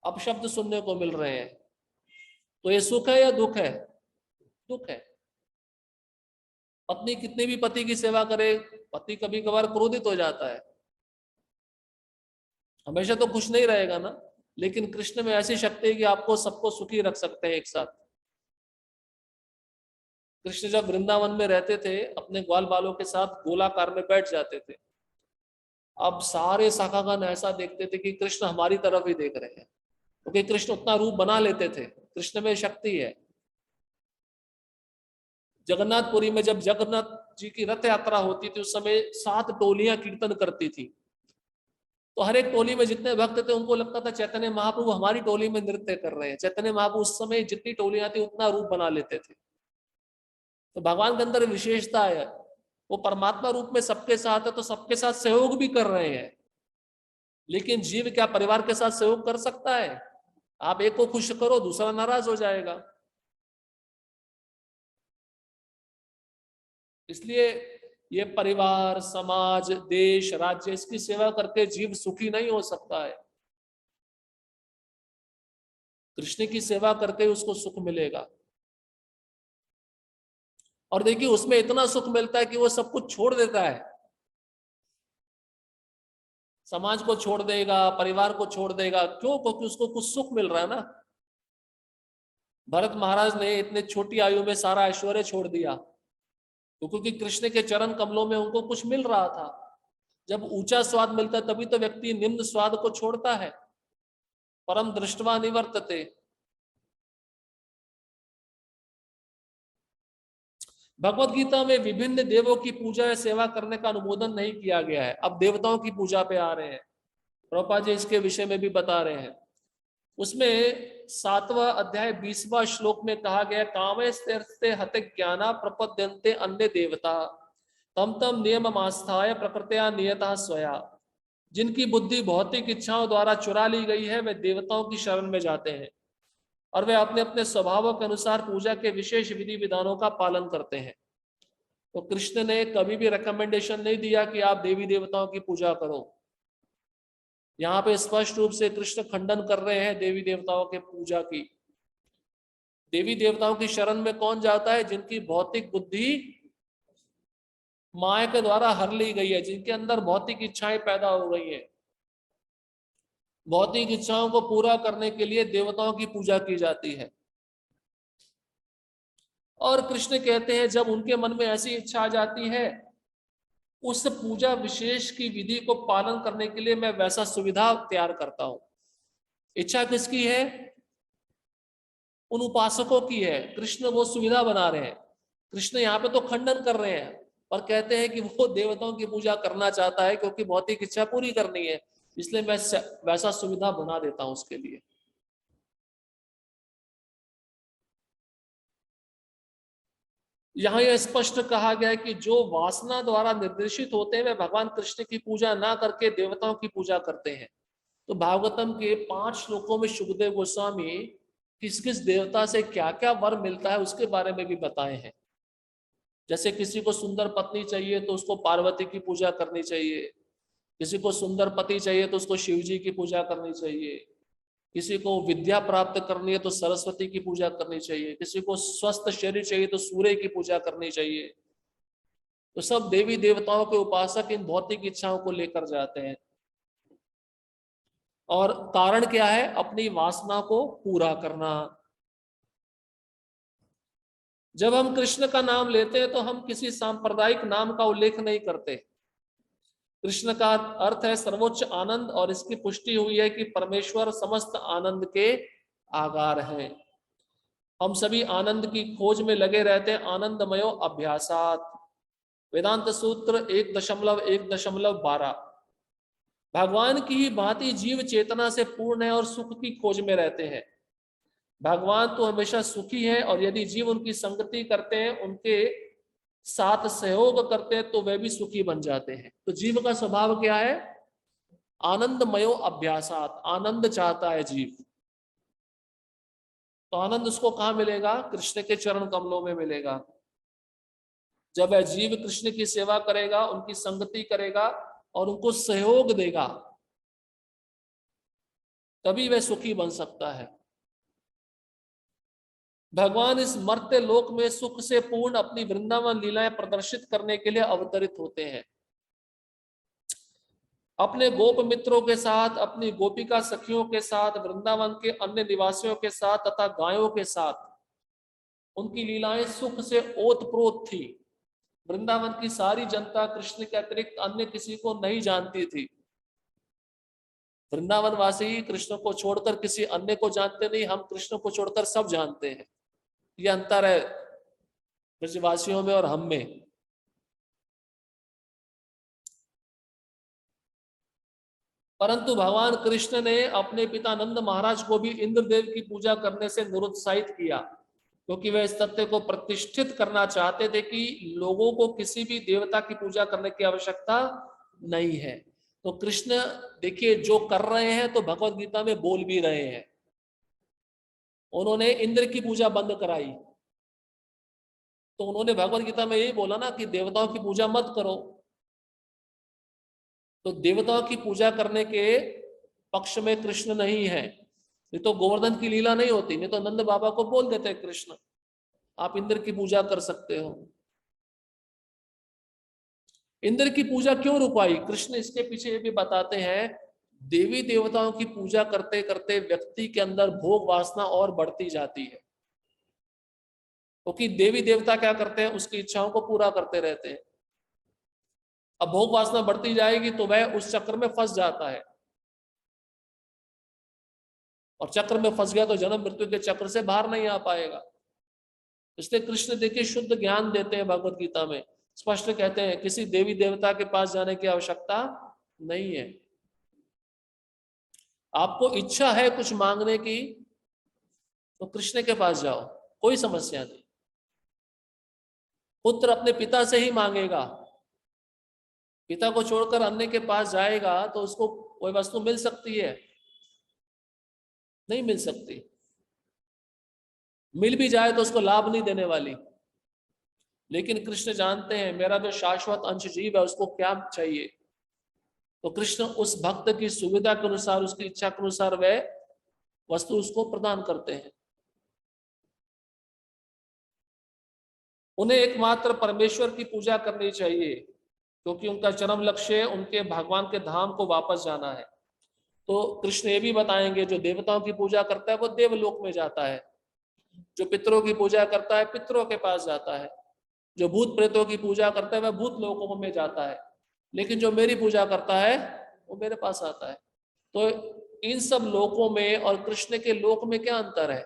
अपशब्द सुनने को मिल रहे हैं। तो ये सुख है या दुख है? दुख है। पत्नी कितनी भी पति की सेवा करे, पति कभी कभार क्रोधित हो जाता है, हमेशा तो खुश नहीं रहेगा ना। लेकिन कृष्ण में ऐसी शक्ति है कि आपको सबको सुखी रख सकते हैं एक साथ। कृष्ण जब वृंदावन में रहते थे अपने ग्वाल बालों के साथ गोलाकार में बैठ जाते थे। अब सारे शाखागण ऐसा देखते थे कि कृष्ण हमारी तरफ ही देख रहे हैं, क्योंकि कृष्ण उतना रूप बना लेते थे, कृष्ण में शक्ति है। जगन्नाथपुरी में जब जगन्नाथ जी की रथ यात्रा होती थी उस समय 7 टोलियां कीर्तन करती थी। तो हर एक टोली में जितने भक्त थे उनको लगता था चैतन्य महाप्रभु हमारी टोली में नृत्य कर रहे हैं। चैतन्य महाप्रभु उस समय जितनी टोलियां थी उतना रूप बना लेते थे। तो भगवान के अंदर विशेषता है, वो परमात्मा रूप में सबके साथ है तो सबके साथ सहयोग भी कर रहे हैं। लेकिन जीव क्या परिवार के साथ सहयोग कर सकता है? आप एक को खुश करो, दूसरा नाराज हो जाएगा। इसलिए ये परिवार, समाज, देश, राज्य, इसकी सेवा करके जीव सुखी नहीं हो सकता है। कृष्ण की सेवा करके उसको सुख मिलेगा। और देखिए उसमें इतना सुख मिलता है कि वो सब कुछ छोड़ देता है। समाज को छोड़ देगा, परिवार को छोड़ देगा, क्यों? क्योंकि उसको कुछ सुख मिल रहा है ना। भरत महाराज ने इतने छोटी आयु में सारा ऐश्वर्य छोड़ दिया, तो क्योंकि कृष्ण के चरण कमलों में उनको कुछ मिल रहा था। जब ऊंचा स्वाद मिलता है तभी तो व्यक्ति निम्न स्वाद को छोड़ता है। परम दृष्टवा निवर्तते। भगवत गीता में विभिन्न देवों की पूजा या सेवा करने का अनुमोदन नहीं किया गया है। अब देवताओं की पूजा पे आ रहे हैं। प्रभुपाद जी इसके विषय में भी बता रहे हैं। उसमें 7वां अध्याय 20वां श्लोक में कहा गया, कामैस्ते हते ज्ञाना प्रपद्यन्ते अन्य देवता तम तम नियम आस्थाय प्रकृत्या नियता स्वया। जिनकी बुद्धि भौतिक इच्छाओं द्वारा चुरा ली गई है वे देवताओं की शरण में जाते हैं और वे अपने अपने स्वभावों के अनुसार पूजा के विशेष विधि विधानों का पालन करते हैं। तो कृष्ण ने कभी भी रिकमेंडेशन नहीं दिया कि आप देवी देवताओं की पूजा करो। यहाँ पे स्पष्ट रूप से कृष्ण खंडन कर रहे हैं देवी देवताओं के पूजा की। देवी देवताओं की शरण में कौन जाता है? जिनकी भौतिक बुद्धि माया के द्वारा हर ली गई है, जिनके अंदर भौतिक इच्छाएं पैदा हो गई है। भौतिक इच्छाओं को पूरा करने के लिए देवताओं की पूजा की जाती है। और कृष्ण कहते हैं जब उनके मन में ऐसी इच्छा आ जाती है, उस पूजा विशेष की विधि को पालन करने के लिए मैं वैसा सुविधा तैयार करता हूं। इच्छा किसकी है? उन उपासकों की है। कृष्ण वो सुविधा बना रहे हैं। कृष्ण यहाँ पे तो खंडन कर रहे हैं और कहते हैं कि वो देवताओं की पूजा करना चाहता है क्योंकि भौतिक इच्छा पूरी करनी है, इसलिए मैं वैसा सुविधा बना देता हूं उसके लिए। यहाँ यह स्पष्ट कहा गया है कि जो वासना द्वारा निर्देशित होते हैं वे भगवान कृष्ण की पूजा ना करके देवताओं की पूजा करते हैं। तो भागवतम के 5 श्लोकों में सुखदेव गोस्वामी किस किस देवता से क्या क्या वर मिलता है उसके बारे में भी बताए हैं। जैसे किसी को सुंदर पत्नी चाहिए तो उसको पार्वती की पूजा करनी चाहिए, किसी को सुंदर पति चाहिए तो उसको शिव जी की पूजा करनी चाहिए, किसी को विद्या प्राप्त करनी है तो सरस्वती की पूजा करनी चाहिए, किसी को स्वस्थ शरीर चाहिए तो सूर्य की पूजा करनी चाहिए। तो सब देवी देवताओं के उपासक इन भौतिक इच्छाओं को लेकर जाते हैं और कारण क्या है? अपनी वासना को पूरा करना। जब हम कृष्ण का नाम लेते हैं तो हम किसी सांप्रदायिक नाम का उल्लेख नहीं करते। कृष्ण का अर्थ है सर्वोच्च आनंद और इसकी पुष्टि हुई है कि परमेश्वर समस्त आनंद के आगार हैं। हम सभी आनंद की खोज में लगे रहते हैं। आनंदमयो अभ्यासात, वेदांत सूत्र 1.1.12। भगवान की ही भांति जीव चेतना से पूर्ण है और सुख की खोज में रहते हैं। भगवान तो हमेशा सुखी है और यदि जीव उनकी संगति करते हैं, उनके साथ सहयोग करते हैं तो वे भी सुखी बन जाते हैं। तो जीव का स्वभाव क्या है? आनंदमयो अभ्यासात, आनंद चाहता है जीव। तो आनंद उसको कहां मिलेगा? कृष्ण के चरण कमलों में मिलेगा। जब वह जीव कृष्ण की सेवा करेगा, उनकी संगति करेगा और उनको सहयोग देगा, तभी वह सुखी बन सकता है। भगवान इस मर्त्य लोक में सुख से पूर्ण अपनी वृंदावन लीलाएं प्रदर्शित करने के लिए अवतरित होते हैं। अपने गोप मित्रों के साथ, अपनी गोपिका सखियों के साथ, वृंदावन के अन्य निवासियों के साथ तथा गायों के साथ उनकी लीलाएं सुख से ओतप्रोत थी। वृंदावन की सारी जनता कृष्ण के अतिरिक्त अन्य किसी को नहीं जानती थी। वृंदावन वासी कृष्ण को छोड़कर किसी अन्य को जानते नहीं, हम कृष्ण को छोड़कर सब जानते हैं। ये अंतर है ब्रजवासियों में और हम में। परंतु भगवान कृष्ण ने अपने पिता नंद महाराज को भी इंद्रदेव की पूजा करने से निरुत्साहित किया, क्योंकि वे इस तथ्य को प्रतिष्ठित करना चाहते थे कि लोगों को किसी भी देवता की पूजा करने की आवश्यकता नहीं है। तो कृष्ण देखिए जो कर रहे हैं तो भगवत गीता में बोल भी रहे हैं। उन्होंने इंद्र की पूजा बंद कराई। तो उन्होंने भगवत गीता में यही बोला ना कि देवताओं की पूजा मत करो। तो देवताओं की पूजा करने के पक्ष में कृष्ण नहीं है। नहीं तो गोवर्धन की लीला नहीं होती, नहीं तो नंद बाबा को बोल देते कृष्ण आप इंद्र की पूजा कर सकते हो। इंद्र की पूजा क्यों रुकवाई कृष्ण, इसके पीछे ये भी बताते हैं। देवी देवताओं की पूजा करते करते व्यक्ति के अंदर भोग वासना और बढ़ती जाती है, क्योंकि देवी देवता क्या करते हैं, उसकी इच्छाओं को पूरा करते रहते हैं। अब भोग वासना बढ़ती जाएगी तो वह उस चक्र में फंस जाता है, और चक्र में फंस गया तो जन्म मृत्यु के चक्र से बाहर नहीं आ पाएगा। इसलिए कृष्ण देखिए शुद्ध ज्ञान देते हैं, भगवत गीता में स्पष्ट कहते हैं किसी देवी देवता के पास जाने की आवश्यकता नहीं है। आपको इच्छा है कुछ मांगने की तो कृष्ण के पास जाओ, कोई समस्या नहीं। पुत्र अपने पिता से ही मांगेगा, पिता को छोड़कर अन्य के पास जाएगा तो उसको कोई वस्तु मिल सकती है? नहीं मिल सकती। मिल भी जाए तो उसको लाभ नहीं देने वाली। लेकिन कृष्ण जानते हैं मेरा जो शाश्वत अंश जीव है उसको क्या चाहिए, तो कृष्ण उस भक्त की सुविधा के अनुसार, उसकी इच्छा के अनुसार वह वस्तु उसको प्रदान करते हैं। उन्हें एकमात्र परमेश्वर की पूजा करनी चाहिए, क्योंकि उनका चरम लक्ष्य उनके भगवान के धाम को वापस जाना है। तो कृष्ण ये भी बताएंगे जो देवताओं की पूजा करता है वो देवलोक में जाता है, जो पितरों की पूजा करता है पितरों के पास जाता है, जो भूत प्रेतों की पूजा करता है वह भूत लोकों में जाता है, लेकिन जो मेरी पूजा करता है वो मेरे पास आता है। तो इन सब लोकों में और कृष्ण के लोक में क्या अंतर है?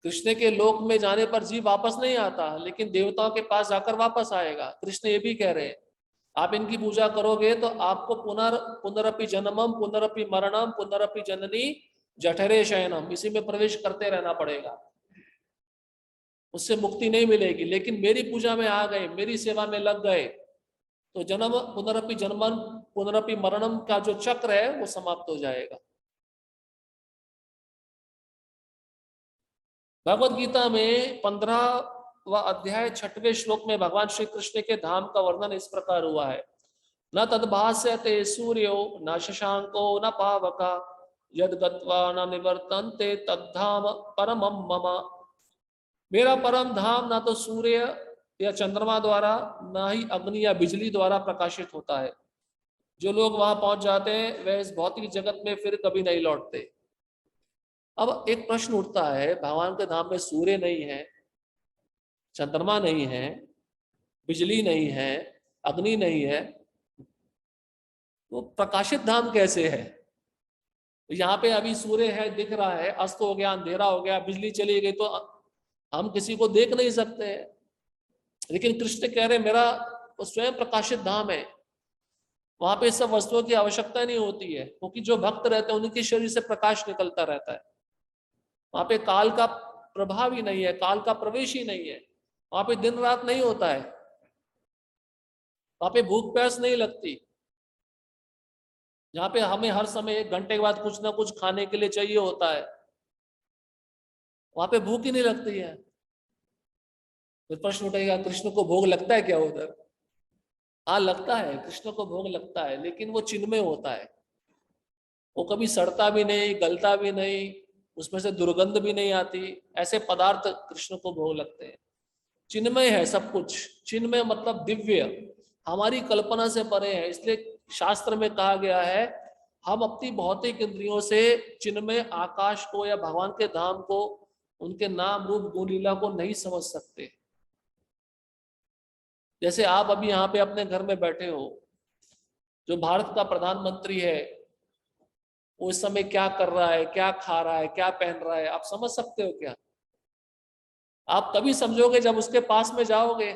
कृष्ण के लोक में जाने पर जीव वापस नहीं आता, लेकिन देवताओं के पास जाकर वापस आएगा। कृष्ण ये भी कह रहे हैं आप इनकी पूजा करोगे तो आपको पुनरपि जन्मम पुनरपि मरणम पुनरपि जननी जठरे शयनम, इसी में प्रवेश करते रहना पड़ेगा, उससे मुक्ति नहीं मिलेगी। लेकिन मेरी पूजा में आ गए, मेरी सेवा में लग गए तो जन्म पुनरपि जन्मम पुनरपि मरणम का जो चक्र है वो समाप्त हो जाएगा। भगवत गीता में 15वां अध्याय 6वें श्लोक में भगवान श्री कृष्ण के धाम का वर्णन इस प्रकार हुआ है, न तद्भास्यते सूर्यो न शशांको न पावका यद गत्वा न निवर्तन्ते तद्धाम परमम मम। मेरा परम धाम ना तो सूर्य या चंद्रमा द्वारा, ना ही अग्नि या बिजली द्वारा प्रकाशित होता है। जो लोग वहां पहुंच जाते हैं वह इस भौतिक जगत में फिर कभी नहीं लौटते। अब एक प्रश्न उठता है, भगवान के धाम में सूर्य नहीं है, चंद्रमा नहीं है, बिजली नहीं है, अग्नि नहीं है, तो प्रकाशित धाम कैसे है? यहाँ पे अभी सूर्य है दिख रहा है, अस्त हो गया, अंधेरा हो गया, बिजली चली गई तो हम किसी को देख नहीं सकते हैं। लेकिन कृष्ण कह रहे मेरा वो स्वयं प्रकाशित धाम है, वहां पे सब वस्तुओं की आवश्यकता नहीं होती है, क्योंकि जो भक्त रहते हैं उनके शरीर से प्रकाश निकलता रहता है। वहां पे काल का प्रभाव ही नहीं है, काल का प्रवेश ही नहीं है, वहां पे दिन रात नहीं होता है, वहां पे भूख प्यास नहीं लगती। जहाँ पे हमें हर समय 1 घंटे के बाद कुछ ना कुछ खाने के लिए चाहिए होता है, वहां पे भूख ही नहीं लगती है। फिर प्रश्न उठेगा कृष्ण को भोग लगता है क्या उधर? हाँ लगता है, कृष्ण को भोग लगता है, लेकिन वो चिन्मय होता है, वो कभी सड़ता भी नहीं, गलता भी नहीं, उसमें से दुर्गंध भी नहीं आती। ऐसे पदार्थ कृष्ण को भोग लगते हैं। चिन्मय है सब कुछ, चिन्मय मतलब दिव्य, हमारी कल्पना से परे है। इसलिए शास्त्र में कहा गया है हम अपनी भौतिक इंद्रियों से चिन्मय आकाश को या भगवान के धाम को, उनके नाम रूप गुण लीला को नहीं समझ सकते। जैसे आप अभी यहाँ पे अपने घर में बैठे हो, जो भारत का प्रधानमंत्री है वो इस समय क्या कर रहा है, क्या खा रहा है, क्या पहन रहा है, आप समझ सकते हो क्या? आप तभी समझोगे जब उसके पास में जाओगे,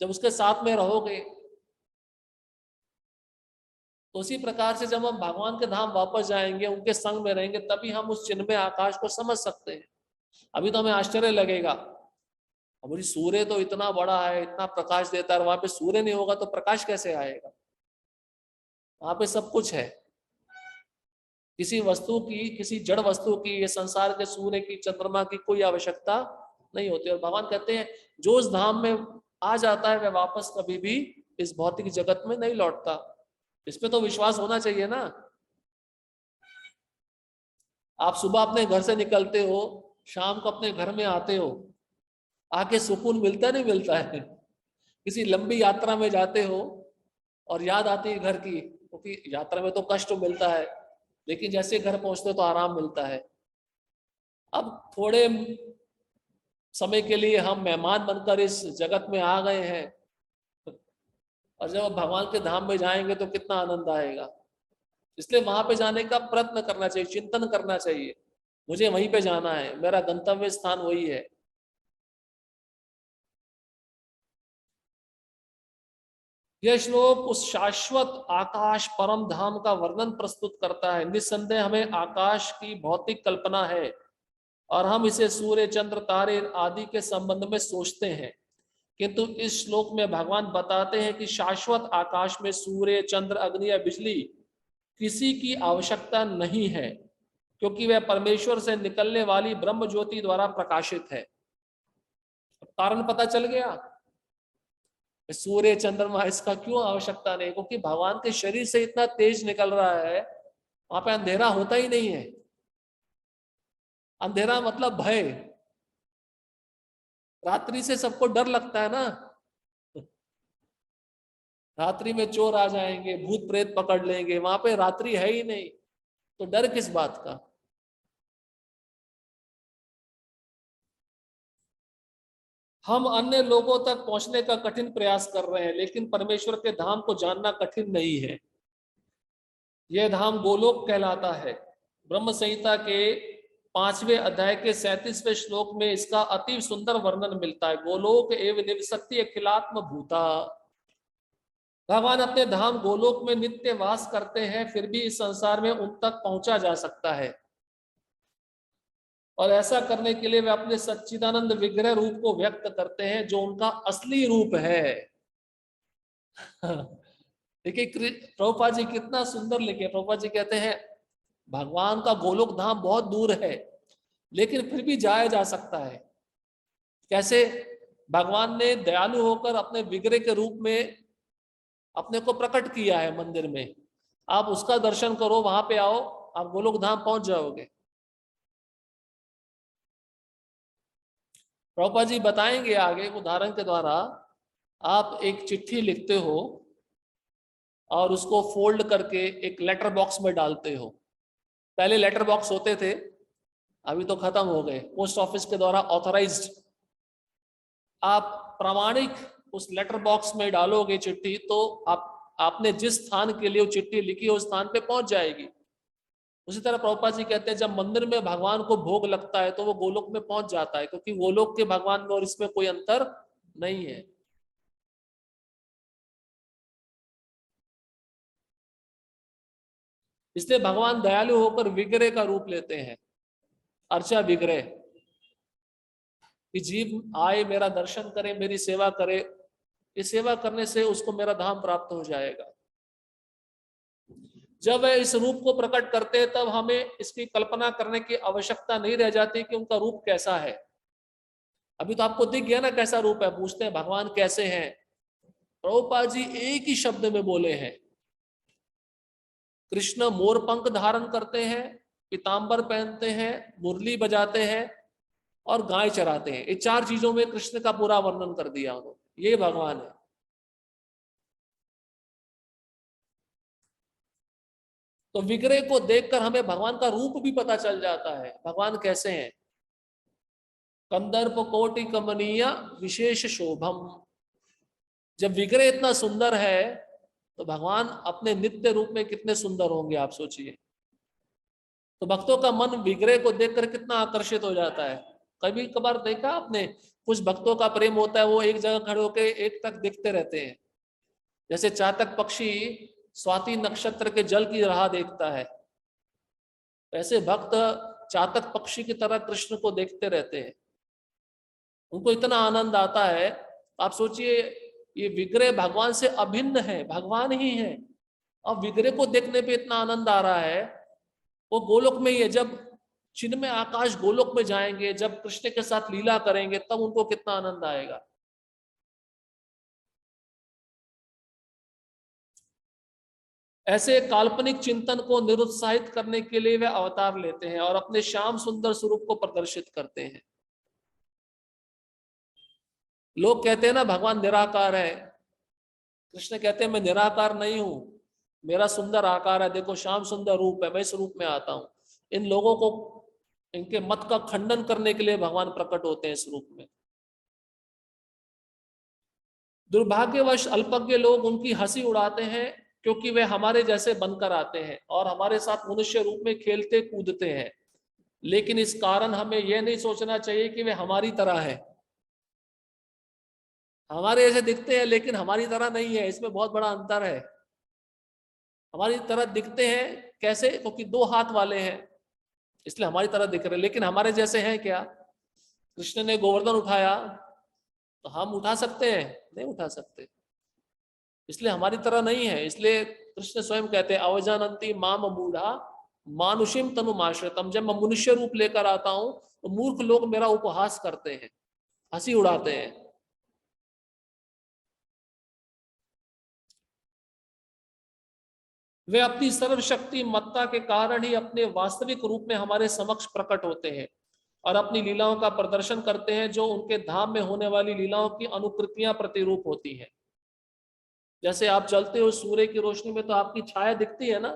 जब उसके साथ में रहोगे। तो उसी प्रकार से जब हम भगवान के धाम वापस जाएंगे, उनके संग में रहेंगे, तभी हम उस चिन्मय आकाश को समझ सकते हैं। अभी तो हमें आश्चर्य लगेगा, हमारी सूर्य तो इतना बड़ा है, इतना प्रकाश देता है, वहां पे सूर्य नहीं होगा तो प्रकाश कैसे आएगा? वहां पे सब कुछ है। किसी वस्तु की, किसी जड़ वस्तु की, ये संसार के सूर्य की, चंद्रमा की कोई आवश्यकता नहीं होती। और भगवान कहते हैं जो उस धाम में आ जाता है वह वापस कभी भी इस भौतिक जगत में नहीं लौटता। इसमें तो विश्वास होना चाहिए ना। आप सुबह अपने घर से निकलते हो, शाम को अपने घर में आते हो, आके सुकून मिलता नहीं मिलता है? किसी लंबी यात्रा में जाते हो और याद आती है घर की, क्योंकि यात्रा में तो कष्ट मिलता है, लेकिन जैसे घर पहुंचते तो आराम मिलता है। अब थोड़े समय के लिए हम मेहमान बनकर इस जगत में आ गए हैं, और जब भगवान के धाम में जाएंगे तो कितना आनंद आएगा। इसलिए वहां पे जाने का प्रयत्न करना चाहिए, चिंतन करना चाहिए, मुझे वहीं पे जाना है, मेरा गंतव्य स्थान वही है। यह श्लोक उस शाश्वत आकाश परम धाम का वर्णन प्रस्तुत करता है। निस्संदेह हमें आकाश की भौतिक कल्पना है और हम इसे सूर्य, चंद्र, तारे आदि के संबंध में सोचते हैं, किंतु इस श्लोक में भगवान बताते हैं कि शाश्वत आकाश में सूर्य, चंद्र, अग्नि या बिजली किसी की आवश्यकता नहीं है, क्योंकि वह परमेश्वर से निकलने वाली ब्रह्म ज्योति द्वारा प्रकाशित है। कारण पता चल गया, सूर्य, चंद्रमा इसका क्यों आवश्यकता नहीं, क्योंकि भगवान के शरीर से इतना तेज निकल रहा है, वहां पे अंधेरा होता ही नहीं है। अंधेरा मतलब भय, रात्रि से सबको डर लगता है ना, रात्रि में चोर आ जाएंगे, भूत प्रेत पकड़ लेंगे, वहां पे रात्रि है ही नहीं, तो डर किस बात का। हम अन्य लोगों तक पहुंचने का कठिन प्रयास कर रहे हैं, लेकिन परमेश्वर के धाम को जानना कठिन नहीं है। यह धाम गोलोक कहलाता है। ब्रह्म संहिता के 5वें अध्याय के 37वें श्लोक में इसका अति सुंदर वर्णन मिलता है। गोलोक एवं निवसति अखिलात्म भूता। भगवान अपने धाम गोलोक में नित्य वास करते हैं, फिर भी इस संसार में उन तक पहुंचा जा सकता है, और ऐसा करने के लिए वे अपने सच्चिदानंद विग्रह रूप को व्यक्त करते हैं, जो उनका असली रूप है। देखिए प्रभुपाद जी कितना सुंदर लिखे। प्रभुपाद जी कहते हैं भगवान का गोलोक धाम बहुत दूर है, लेकिन फिर भी जाया जा सकता है। कैसे? भगवान ने दयालु होकर अपने विग्रह के रूप में अपने को प्रकट किया है मंदिर में। आप उसका दर्शन करो, वहां पे आओ, आप गोलोक धाम पहुंच जाओगे। प्रभुपाद जी बताएंगे आगे उदाहरण के द्वारा। आप एक चिट्ठी लिखते हो और उसको फोल्ड करके एक लेटर बॉक्स में डालते हो। पहले लेटर बॉक्स होते थे, अभी तो खत्म हो गए, पोस्ट ऑफिस के द्वारा ऑथराइज्ड। आप प्रामाणिक उस लेटर बॉक्स में डालोगे चिट्ठी, तो आपने जिस स्थान के लिए वो चिट्ठी लिखी है उस स्थान पे पहुंच जाएगी। उसी तरह प्रभुपाद जी कहते हैं जब मंदिर में भगवान को भोग लगता है तो वो गोलोक में पहुंच जाता है, क्योंकि गोलोक के भगवान में और इसमें कोई अंतर नहीं है। इसलिए भगवान दयालु होकर विग्रह का रूप लेते हैं, अर्चा विग्रह, कि जीव आए, मेरा दर्शन करे, मेरी सेवा करे। इस सेवा करने से उसको मेरा धाम प्राप्त हो जाएगा। जब वह इस रूप को प्रकट करते हैं तब हमें इसकी कल्पना करने की आवश्यकता नहीं रह जाती कि उनका रूप कैसा है। अभी तो आपको दिख गया ना कैसा रूप है, पूछते हैं भगवान कैसे हैं। प्रभुपाद जी एक ही शब्द में बोले हैं, कृष्ण मोर पंख धारण करते हैं, पीतांबर पहनते हैं, मुरली बजाते हैं और गाय चराते हैं। ये 4 चीजों में कृष्ण का पूरा वर्णन कर दिया उन्होंने, ये भगवान है। तो विग्रह को देखकर हमें भगवान का रूप भी पता चल जाता है, भगवान कैसे हैं। कंदर्प कोटि कमनीय विशेष शोभम। जब विग्रह इतना सुंदर है तो भगवान अपने नित्य रूप में कितने सुंदर होंगे, आप सोचिए। तो भक्तों का मन विग्रह को देखकर कितना आकर्षित हो जाता है। कभी कभार देखा आपने, कुछ भक्तों का प्रेम होता है, वो एक जगह खड़े होकर एक तक दिखते रहते हैं। जैसे चातक पक्षी स्वाति नक्षत्र के जल की राह देखता है, ऐसे भक्त चातक पक्षी की तरह कृष्ण को देखते रहते हैं। उनको इतना आनंद आता है। आप सोचिए, ये विग्रह भगवान से अभिन्न है, भगवान ही है, और विग्रह को देखने पे इतना आनंद आ रहा है। वो गोलोक में ही है। जब चिन्मय आकाश गोलोक में जाएंगे, जब कृष्ण के साथ लीला करेंगे, तब उनको कितना आनंद आएगा। ऐसे काल्पनिक चिंतन को निरुत्साहित करने के लिए वे अवतार लेते हैं और अपने श्याम सुंदर स्वरूप को प्रदर्शित करते हैं। लोग कहते हैं ना भगवान निराकार है, कृष्ण कहते हैं मैं निराकार नहीं हूं, मेरा सुंदर आकार है, देखो श्याम सुंदर रूप है, मैं इस रूप में आता हूं। इन लोगों को, इनके मत का खंडन करने के लिए भगवान प्रकट होते हैं इस रूप में। दुर्भाग्यवश अल्पज्ञ लोग उनकी हंसी उड़ाते हैं, क्योंकि वे हमारे जैसे बनकर आते हैं और हमारे साथ मनुष्य रूप में खेलते कूदते हैं। लेकिन इस कारण हमें यह नहीं सोचना चाहिए कि वे हमारी तरह है। हमारे जैसे दिखते हैं लेकिन हमारी तरह नहीं है, इसमें बहुत बड़ा अंतर है। हमारी तरह दिखते हैं कैसे, क्योंकि दो हाथ वाले हैं इसलिए हमारी तरह दिख रहे हैं, लेकिन हमारे जैसे हैं क्या? कृष्ण ने गोवर्धन उठाया तो हम उठा सकते हैं? नहीं उठा सकते, इसलिए हमारी तरह नहीं है। इसलिए कृष्ण स्वयं कहते हैं अवजानंती माम मूढ़ा मानुषिम तनुमाश्रितम। जब मैं मनुष्य रूप लेकर आता हूं तो मूर्ख लोग मेरा उपहास करते हैं, हंसी उड़ाते हैं। वे अपनी सर्वशक्ति मत्ता के कारण ही अपने वास्तविक रूप में हमारे समक्ष प्रकट होते हैं और अपनी लीलाओं का प्रदर्शन करते हैं, जो उनके धाम में होने वाली लीलाओं की अनुकृतियां प्रतिरूप होती हैं। जैसे आप चलते हो सूर्य की रोशनी में तो आपकी छाया दिखती है ना,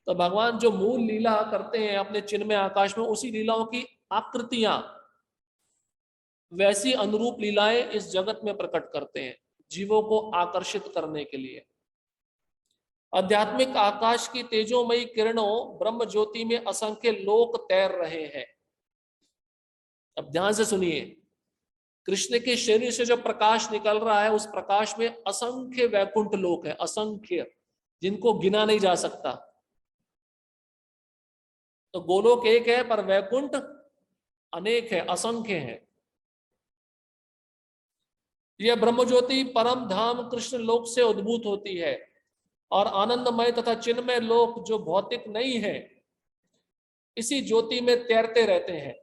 तो भगवान जो मूल लीला करते हैं अपने चिन्मय आकाश में, उसी लीलाओं की आकृतियां, वैसी अनुरूप लीलाएं इस जगत में प्रकट करते हैं जीवों को आकर्षित करने के लिए। आध्यात्मिक आकाश की तेजोमयी किरणों ब्रह्म ज्योति में असंख्य लोक तैर रहे हैं। अब ध्यान से सुनिए, कृष्ण के शरीर से जो प्रकाश निकल रहा है उस प्रकाश में असंख्य वैकुंठ लोक है, असंख्य, जिनको गिना नहीं जा सकता। तो गोलोक एक है पर वैकुंठ अनेक है, असंख्य है। यह ब्रह्मज्योति परम धाम कृष्ण लोक से उद्भूत होती है और आनंदमय तथा चिन्मय लोक जो भौतिक नहीं है, इसी ज्योति में तैरते रहते हैं।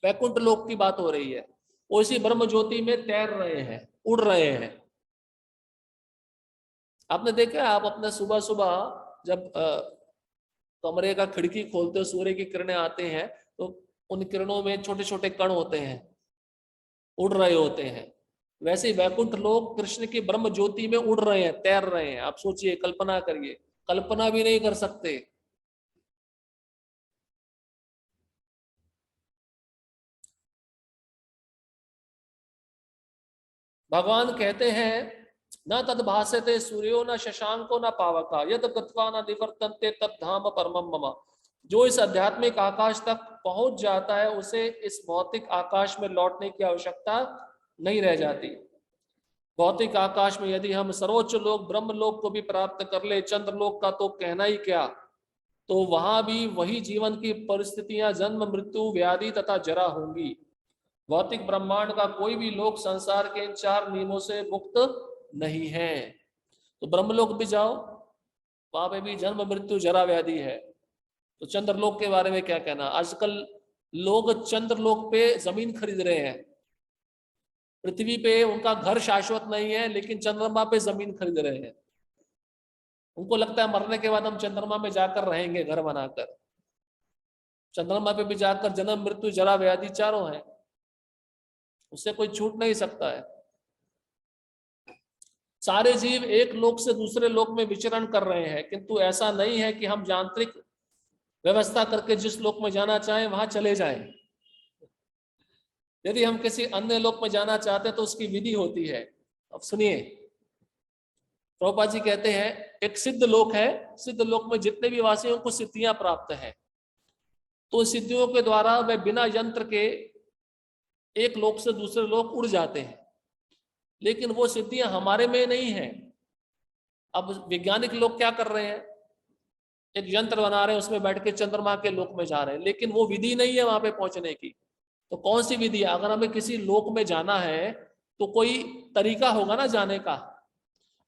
वैकुंठ लोक की बात हो रही है, वो इसी ब्रह्म ज्योति में तैर रहे हैं, उड़ रहे हैं। आपने देखा है, आप अपने सुबह सुबह जब कमरे का खिड़की खोलते हो, सूर्य की किरणें आते हैं तो उन किरणों में छोटे छोटे कण होते हैं, उड़ रहे होते हैं। वैसे वैकुंठ लोग कृष्ण की ब्रह्म ज्योति में उड़ रहे हैं, तैर रहे हैं। आप सोचिए, कल्पना करिए, कल्पना भी नहीं कर सकते। भगवान कहते हैं न तद भासते सूर्यो न शशांको न पावका यद गत्वा न निवर्तन्ते तद धाम परमम मम। जो इस आध्यात्मिक आकाश तक पहुंच जाता है उसे इस भौतिक आकाश में लौटने की आवश्यकता नहीं रह जाती। भौतिक आकाश में यदि हम सर्वोच्च लोक ब्रह्म लोक को भी प्राप्त कर ले, चंद्रलोक का तो कहना ही क्या, तो वहां भी वही जीवन की परिस्थितियां जन्म मृत्यु व्याधि तथा जरा होंगी। भौतिक ब्रह्मांड का कोई भी लोक संसार के इन चार नियमों से मुक्त नहीं है। तो ब्रह्मलोक भी जाओ, वहां पे भी जन्म मृत्यु जरा व्याधि है। तो चंद्रलोक के बारे में क्या कहना? आजकल लोग चंद्रलोक पे जमीन खरीद रहे हैं। पृथ्वी पे उनका घर शाश्वत नहीं है, लेकिन चंद्रमा पे जमीन खरीद रहे हैं। उनको लगता है मरने के बाद हम चंद्रमा में जाकर रहेंगे घर बनाकर। चंद्रमा पे भी जाकर जन्म मृत्यु जरा व्याधि चारों है, उससे कोई छूट नहीं सकता है। सारे जीव एक लोक से दूसरे लोक में विचरण कर रहे हैं, किंतु ऐसा नहीं है कि हम यांत्रिक व्यवस्था करके जिस लोक में जाना चाहें वहां चले जाएं। यदि हम किसी अन्य लोक में जाना चाहते हैं तो उसकी विधि होती है। अब सुनिए, प्रभुपाद जी कहते हैं एक सिद्ध लोक है, सिद्ध लोक में जितने भी वासियों को सिद्धियां प्राप्त है, तो सिद्धियों के द्वारा वे बिना यंत्र के एक लोक से दूसरे लोक उड़ जाते हैं। लेकिन वो सिद्धियां हमारे में नहीं है। अब वैज्ञानिक लोग क्या कर रहे हैं, एक यंत्र बना रहे हैं, उसमें बैठ के चंद्रमा के लोक में जा रहे हैं, लेकिन वो विधि नहीं है वहां पे पहुंचने की। तो कौन सी विधि है? अगर हमें किसी लोक में जाना है तो कोई तरीका होगा ना जाने का।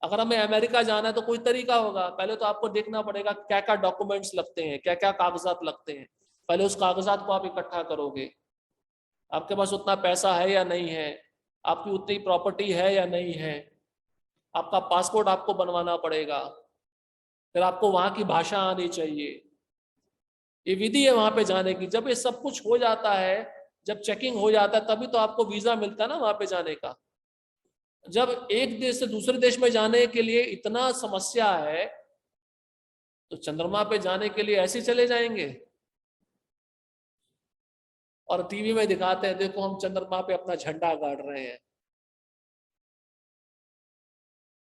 अगर हमें अमेरिका जाना है तो कोई तरीका होगा, पहले तो आपको देखना पड़ेगा क्या क्या डॉक्यूमेंट्स लगते हैं, क्या क्या कागजात लगते हैं, पहले उस कागजात को आप इकट्ठा करोगे, आपके पास उतना पैसा है या नहीं है, आपकी उतनी प्रॉपर्टी है या नहीं है, आपका पासपोर्ट आपको बनवाना पड़ेगा, फिर आपको वहां की भाषा आनी चाहिए, ये विधि है वहां पे जाने की। जब ये सब कुछ हो जाता है, जब चेकिंग हो जाता है, तभी तो आपको वीजा मिलता है ना वहां पे जाने का। जब एक देश से दूसरे देश में जाने के लिए इतना समस्या है, तो चंद्रमा पे जाने के लिए ऐसे चले जाएंगे? और टीवी में दिखाते हैं, देखो हम चंद्रमा पे अपना झंडा गाड़ रहे हैं।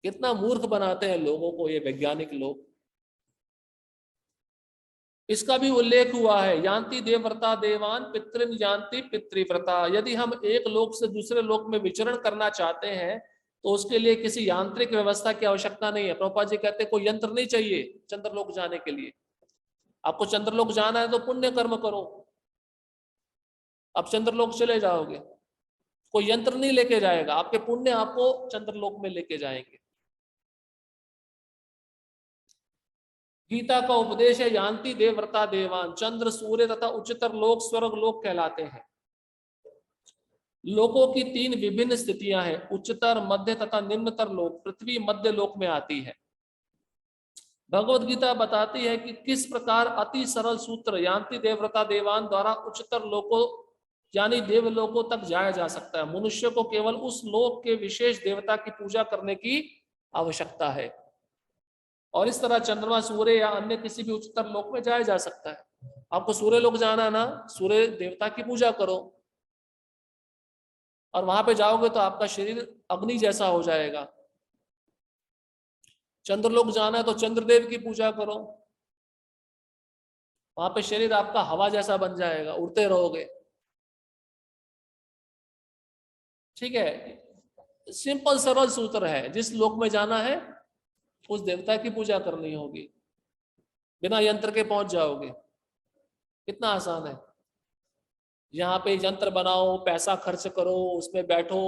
कितना मूर्ख बनाते हैं लोगों को ये वैज्ञानिक लोग। इसका भी उल्लेख हुआ है, यान्ति देवव्रता देवान पितृन यान्ति पितृव्रता। यदि हम एक लोक से दूसरे लोक में विचरण करना चाहते हैं तो उसके लिए किसी यांत्रिक व्यवस्था की आवश्यकता नहीं है। प्रभुपाद जी कहते हैं कोई यंत्र नहीं चाहिए चंद्रलोक जाने के लिए। आपको चंद्रलोक जाना है तो पुण्य कर्म करो, आप चंद्रलोक चले जाओगे। कोई यंत्र नहीं लेके जाएगा, आपके पुण्य आपको चंद्रलोक में लेके जाएंगे। गीता का उपदेश है, यान्ति देवव्रता देवान, चंद्र सूर्य तथा उच्चतर लोक स्वर्ग लोक कहलाते हैं। लोकों की तीन विभिन्न स्थितियां हैं, उच्चतर, मध्य तथा निम्नतर लोक। पृथ्वी मध्य लोक में आती है। भगवत गीता बताती है कि किस प्रकार अति सरल सूत्र यान्ति देवव्रता देवान द्वारा उच्चतर लोकों यानी देवलोकों तक जाया जा सकता है। मनुष्य को केवल उस लोक के विशेष देवता की पूजा करने की आवश्यकता है, और इस तरह चंद्रमा, सूर्य या अन्य किसी भी उच्चतर लोक में जाया जा सकता है। आपको सूर्य लोक जाना है ना, सूर्य देवता की पूजा करो, और वहां पे जाओगे तो आपका शरीर अग्नि जैसा हो जाएगा। चंद्रलोक जाना है तो चंद्रदेव की पूजा करो, वहां पे शरीर आपका हवा जैसा बन जाएगा, उड़ते रहोगे। ठीक है, सिंपल सरल सूत्र है। जिस लोक में जाना है उस देवता की पूजा करनी होगी, बिना यंत्र के पहुंच जाओगे। कितना आसान है। यहाँ पे यंत्र बनाओ, पैसा खर्च करो, उसमें बैठो,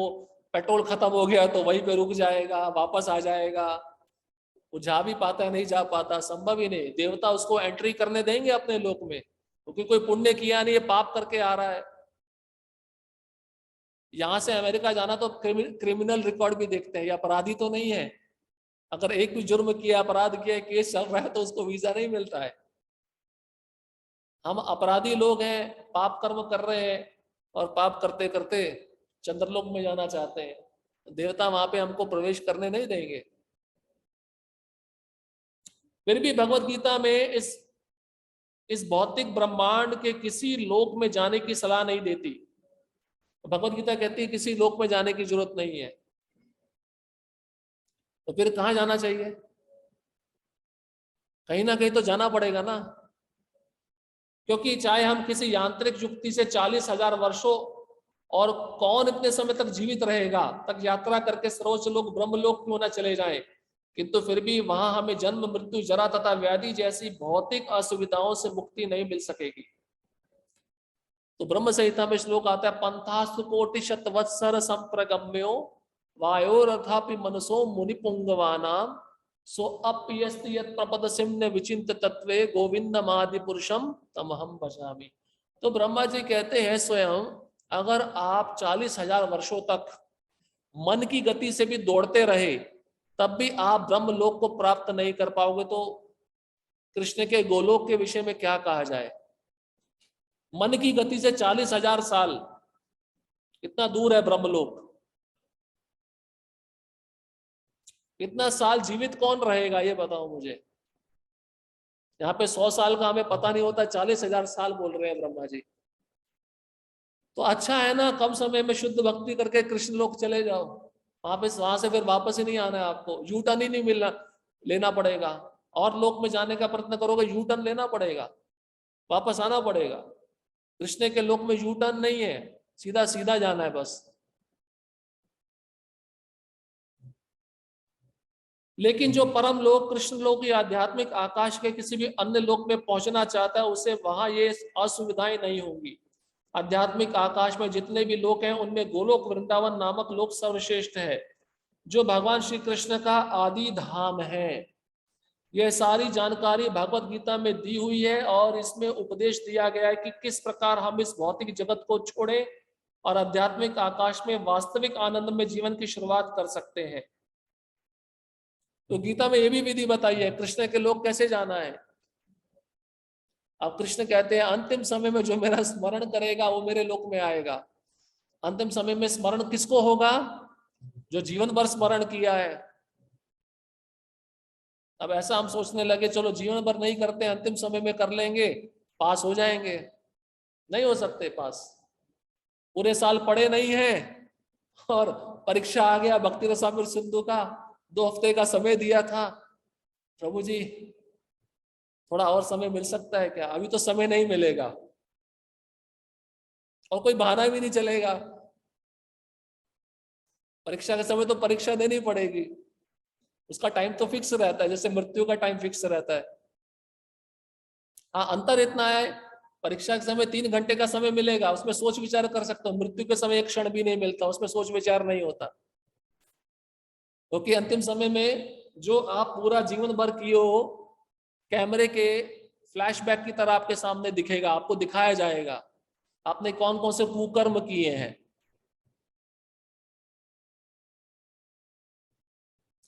पेट्रोल खत्म हो गया तो वहीं पे रुक जाएगा, वापस आ जाएगा। वो जा भी पाता है, नहीं जा पाता, संभव ही नहीं। देवता उसको एंट्री करने देंगे अपने लोक में, क्योंकि कोई पुण्य किया नहीं, ये पाप करके आ रहा है। यहां से अमेरिका जाना तो क्रिमिनल रिकॉर्ड भी देखते हैं, ये अपराधी तो नहीं है। अगर एक भी जुर्म किया, अपराध किया, केस चल रहा है, तो उसको वीजा नहीं मिलता है। हम अपराधी लोग हैं, पाप कर्म कर रहे हैं, और पाप करते करते चंद्रलोक में जाना चाहते हैं। देवता वहां पे हमको प्रवेश करने नहीं देंगे। फिर भी भगवत गीता में इस भौतिक ब्रह्मांड के किसी लोक में जाने की सलाह नहीं देती। भगवत गीता कहती है किसी लोक में जाने की जरूरत नहीं है। तो फिर कहां जाना चाहिए? कहीं ना कहीं तो जाना पड़ेगा ना, क्योंकि चाहे हम किसी यांत्रिक युक्ति से 40,000 वर्षों, और कौन इतने समय तक जीवित रहेगा, तक यात्रा करके सर्वोच्च लोक ब्रह्मलोक क्यों ना चले जाएं, किंतु फिर भी वहां हमें जन्म, मृत्यु, जरा तथा व्याधि जैसी भौतिक असुविधाओं से मुक्ति नहीं मिल सकेगी। तो ब्रह्म संहिता में श्लोक आता है, पंथास्तु कोटि शतवत्सर संप्रगम्यो वायोरथापि मनसो मुनिपुंगवानाम सो अपयस्त यत् प्रपद सिम्न विचिंत तत्वे गोविंदमादि पुरुषम तमहम भजामि। तो ब्रह्मा जी कहते हैं स्वयं, अगर आप 40,000 वर्षों तक मन की गति से भी दौड़ते रहे, तब भी आप ब्रह्मलोक को प्राप्त नहीं कर पाओगे, तो कृष्ण के गोलोक के विषय में क्या कहा जाए। मन की गति से 40,000 साल, कितना दूर है ब्रह्मलोक। इतना साल जीवित कौन रहेगा, ये बताओ मुझे। यहाँ पे 100 साल का हमें पता नहीं होता, 40,000 साल बोल रहे हैं ब्रह्मा जी। तो अच्छा है ना, कम समय में शुद्ध भक्ति करके कृष्ण लोक चले जाओ। वहां से फिर वापस ही नहीं आना है आपको, यू टर्न ही नहीं मिलना, लेना पड़ेगा। और लोक में जाने का प्रयत्न करोगे, यू टर्न लेना पड़ेगा, वापस आना पड़ेगा। कृष्ण के लोक में यू टर्न नहीं है, सीधा सीधा जाना है बस। लेकिन जो परम लोक, कृष्ण लोक या आध्यात्मिक आकाश के किसी भी अन्य लोक में पहुंचना चाहता है, उसे वहां ये असुविधाएं नहीं होंगी। आध्यात्मिक आकाश में जितने भी लोक हैं, उनमें गोलोक वृंदावन नामक लोक सर्वश्रेष्ठ है। जो भगवान श्री कृष्ण का आदि धाम है। यह सारी जानकारी भगवत गीता में दी हुई है और इसमें उपदेश दिया गया है कि किस प्रकार हम इस भौतिक जगत को छोड़े और आध्यात्मिक आकाश में वास्तविक आनंद में जीवन की शुरुआत कर सकते हैं। तो गीता में यह भी विधि बताई है कृष्ण के लोग कैसे जाना है। अब कृष्ण कहते हैं अंतिम समय में जो मेरा स्मरण करेगा वो मेरे लोक में आएगा। अंतिम समय में स्मरण किसको होगा? जो जीवन भर स्मरण किया है। अब ऐसा हम सोचने लगे चलो जीवन भर नहीं करते, अंतिम समय में कर लेंगे, पास हो जाएंगे। नहीं हो सकते पास। पूरे साल पढ़े नहीं है और परीक्षा आ गया भक्ति रसामृत सिंधु का, 2 हफ्ते का समय दिया था, प्रभु जी थोड़ा और समय मिल सकता है क्या? अभी तो समय नहीं मिलेगा और कोई बहाना भी नहीं चलेगा। परीक्षा के समय तो परीक्षा देनी पड़ेगी, उसका टाइम तो फिक्स रहता है, जैसे मृत्यु का टाइम फिक्स रहता है। हाँ अंतर इतना है, परीक्षा के समय 3 घंटे का समय मिलेगा, उसमें सोच विचार कर सकते हो। मृत्यु के समय 1 क्षण भी नहीं मिलता, उसमें सोच विचार नहीं होता। क्योंकि अंतिम समय में जो आप पूरा जीवन भर किए हो कैमरे के फ्लैशबैक की तरह आपके सामने दिखेगा, आपको दिखाया जाएगा आपने कौन कौन से कुकर्म किए हैं।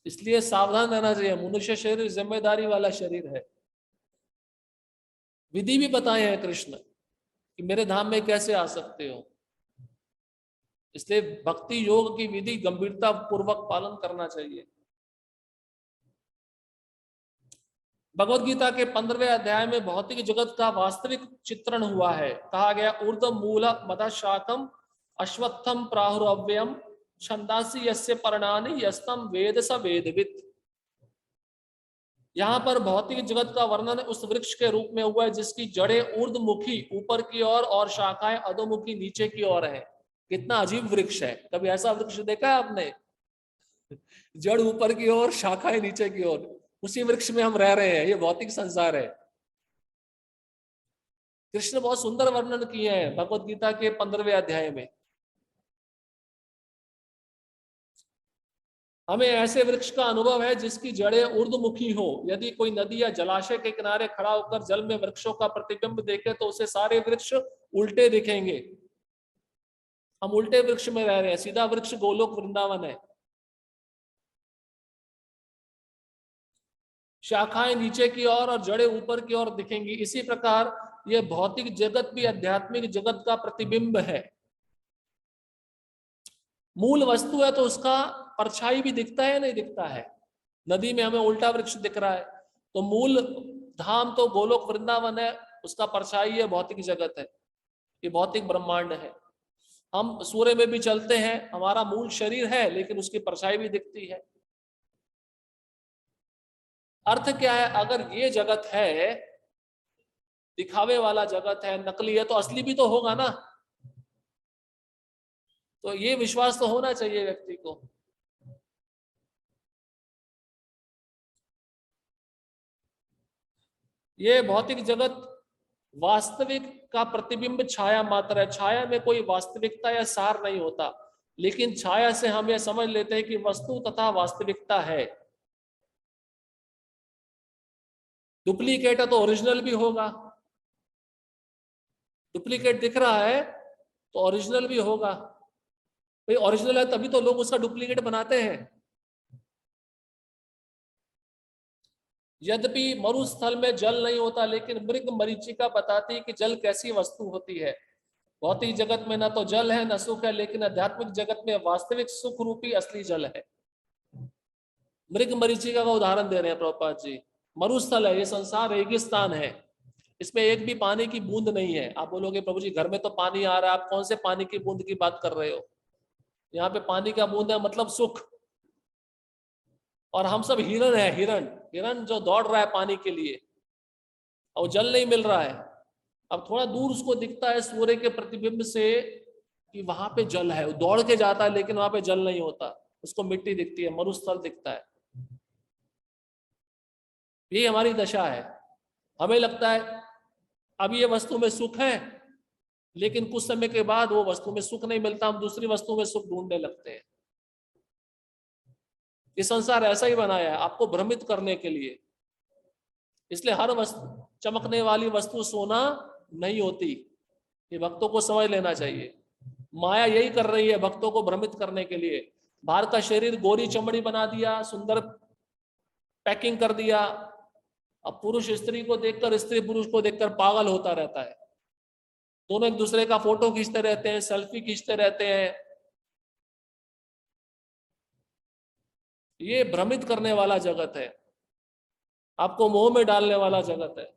इसलिए सावधान रहना चाहिए। मनुष्य शरीर जिम्मेदारी वाला शरीर है। विधि भी बताए हैं कृष्ण कि मेरे धाम में कैसे आ सकते हो। इसलिए भक्ति योग की विधि गंभीरता पूर्वक पालन करना चाहिए। भगवत गीता के 15वें अध्याय में भौतिक जगत का वास्तविक चित्रण हुआ है। कहा गया ऊर्ध्व मूल मद शाखम अश्वत्थम प्राहुरव्ययम छंदासी यस्य पर्णानि यस्तम वेद स वेदवित्। यहाँ पर भौतिक जगत का वर्णन उस वृक्ष के रूप में हुआ है जिसकी जड़ें ऊर्ध्वमुखी ऊपर की ओर और शाखाएं अधोमुखी नीचे की ओर है। कितना अजीब वृक्ष है, कभी ऐसा वृक्ष देखा है आपने? जड़ ऊपर की ओर शाखाएं नीचे की ओर, उसी वृक्ष में हम रह रहे हैं। ये भौतिक संसार है। कृष्ण बहुत सुंदर वर्णन किए हैं भगवत गीता के 15वें अध्याय में। हमें ऐसे वृक्ष का अनुभव है जिसकी जड़ें ऊर्ध्वमुखी हो। यदि कोई नदी या जलाशय के किनारे खड़ा होकर जल में वृक्षों का प्रतिबिंब देखे तो उसे सारे वृक्ष उल्टे दिखेंगे। हम उल्टे वृक्ष में रह रहे हैं, सीधा वृक्ष गोलोक वृंदावन है। शाखाएं नीचे की ओर और जड़ें ऊपर की ओर दिखेंगी। इसी प्रकार यह भौतिक जगत भी आध्यात्मिक जगत का प्रतिबिंब है। मूल वस्तु है तो उसका परछाई भी दिखता है नहीं दिखता है। नदी में हमें उल्टा वृक्ष दिख रहा है तो मूल धाम तो गोलोक वृंदावन है, उसका परछाई है भौतिक जगत है, ये भौतिक ब्रह्मांड है। हम सूर्य में भी चलते हैं, हमारा मूल शरीर है लेकिन उसकी परछाई भी दिखती है। अर्थ क्या है? अगर ये जगत है दिखावे वाला जगत है, नकली है, तो असली भी तो होगा ना। तो ये विश्वास तो होना चाहिए व्यक्ति को। ये भौतिक जगत वास्तविक का प्रतिबिंब छाया मात्र है। छाया में कोई वास्तविकता या सार नहीं होता, लेकिन छाया से हम यह समझ लेते हैं कि वस्तु तथा वास्तविकता है। डुप्लीकेट है तो ओरिजिनल भी होगा। डुप्लीकेट दिख रहा है तो ओरिजिनल भी होगा। भाई ओरिजिनल है तभी तो लोग उसका डुप्लीकेट बनाते हैं। यद्यपि मरुस्थल में जल नहीं होता, लेकिन मृग मरीचिका बताती है कि जल कैसी वस्तु होती है। भौतिक जगत में ना तो जल है न सुख है, लेकिन आध्यात्मिक जगत में वास्तविक सुख रूपी असली जल है। मृग मरीचिका का उदाहरण दे रहे हैं प्रभुपाद जी। मरुस्थल है, ये संसार रेगिस्तान है, इसमें एक भी पानी की बूंद नहीं है। आप बोलोगे प्रभु जी घर में तो पानी आ रहा है, आप कौन से पानी की बूंद की बात कर रहे हो? यहाँ पे पानी का बूंद है मतलब सुख। और हम सब हिरण है, हिरण हिरण जो दौड़ रहा है पानी के लिए और जल नहीं मिल रहा है। अब थोड़ा दूर उसको दिखता है सूर्य के प्रतिबिंब से कि वहां पे जल है, वो दौड़ के जाता है लेकिन वहां पे जल नहीं होता, उसको मिट्टी दिखती है, मरुस्थल दिखता है। ये हमारी दशा है। हमें लगता है अब ये वस्तु में सुख है, लेकिन कुछ समय के बाद वो वस्तु में सुख नहीं मिलता, हम दूसरी वस्तु में सुख ढूंढने लगते हैं। ये संसार ऐसा ही बनाया है आपको भ्रमित करने के लिए। इसलिए हर वस्तु, चमकने वाली वस्तु सोना नहीं होती, ये भक्तों को समझ लेना चाहिए। माया यही कर रही है भक्तों को भ्रमित करने के लिए। बाहर का शरीर गोरी चमड़ी बना दिया, सुंदर पैकिंग कर दिया। अब पुरुष स्त्री को देखकर, स्त्री पुरुष को देखकर पागल होता रहता है। दोनों एक दूसरे का फोटो खींचते रहते हैं, सेल्फी खींचते रहते हैं। ये भ्रमित करने वाला जगत है, आपको मोह में डालने वाला जगत है।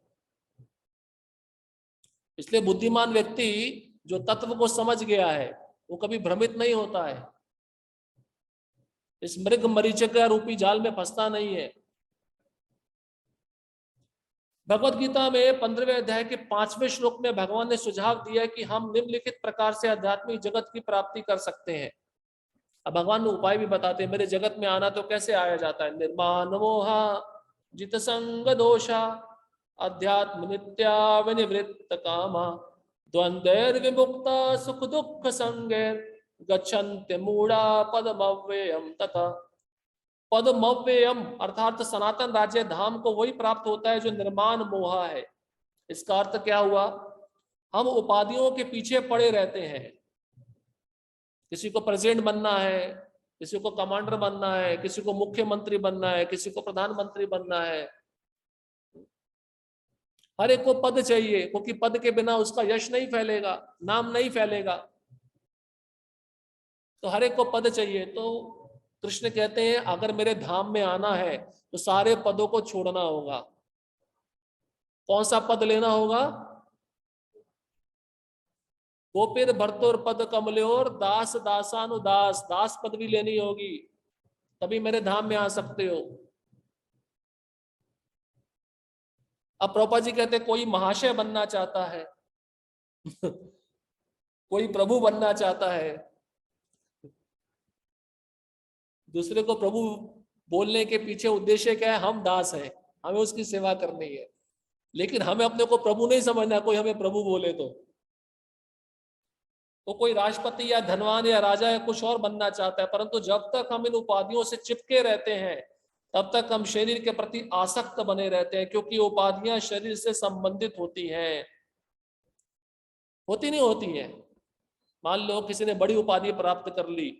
इसलिए बुद्धिमान व्यक्ति जो तत्व को समझ गया है वो कभी भ्रमित नहीं होता है, इस मृग मरीचिका रूपी जाल में फंसता नहीं है। भगवत गीता में 15वें अध्याय के 5वें श्लोक में भगवान ने सुझाव दिया है कि हम निम्नलिखित प्रकार से आध्यात्मिक जगत की प्राप्ति कर सकते हैं। अब भगवान ने उपाय भी बताते हैं, मेरे जगत में आना तो कैसे आया जाता है। निर्माण मोहा जित संग दोषा अध्यात्म नित्या विनिवृत्त कामा द्वंद्वैर विमुक्ता सुख दुख संगैर गच्छन्ति मूढ़ा पदमव्ययम तथा। पदमव्ययम अर्थात सनातन राज्य धाम को वही प्राप्त होता है जो निर्माण मोहा है। इसका अर्थ क्या हुआ, हम उपाधियों के पीछे पड़े रहते हैं। किसी को प्रेसिडेंट बनना है, किसी को कमांडर बनना है, किसी को मुख्यमंत्री बनना है, किसी को प्रधानमंत्री बनना है। हर एक को पद चाहिए, क्योंकि पद के बिना उसका यश नहीं फैलेगा, नाम नहीं फैलेगा। तो हर एक को पद चाहिए। तो कृष्ण कहते हैं अगर मेरे धाम में आना है तो सारे पदों को छोड़ना होगा। कौन सा पद लेना होगा? गोपीर भर्तोर पद कमल्योर दास दासानुदास, दास पदवी लेनी होगी, तभी मेरे धाम में आ सकते हो। अब प्रभुपाद जी कहते कोई महाशय बनना चाहता है कोई प्रभु बनना चाहता है, दूसरे को प्रभु बोलने के पीछे उद्देश्य क्या है? हम दास हैं, हमें उसकी सेवा करनी है। लेकिन हमें अपने को प्रभु नहीं समझना, कोई हमें प्रभु बोले तो कोई राष्ट्रपति या धनवान या राजा या कुछ और बनना चाहता है। परंतु जब तक हम इन उपाधियों से चिपके रहते हैं तब तक हम शरीर के प्रति आसक्त बने रहते हैं, क्योंकि उपाधियां शरीर से संबंधित होती हैं। होती नहीं होती हैं? मान लो किसी ने बड़ी उपाधि प्राप्त कर ली,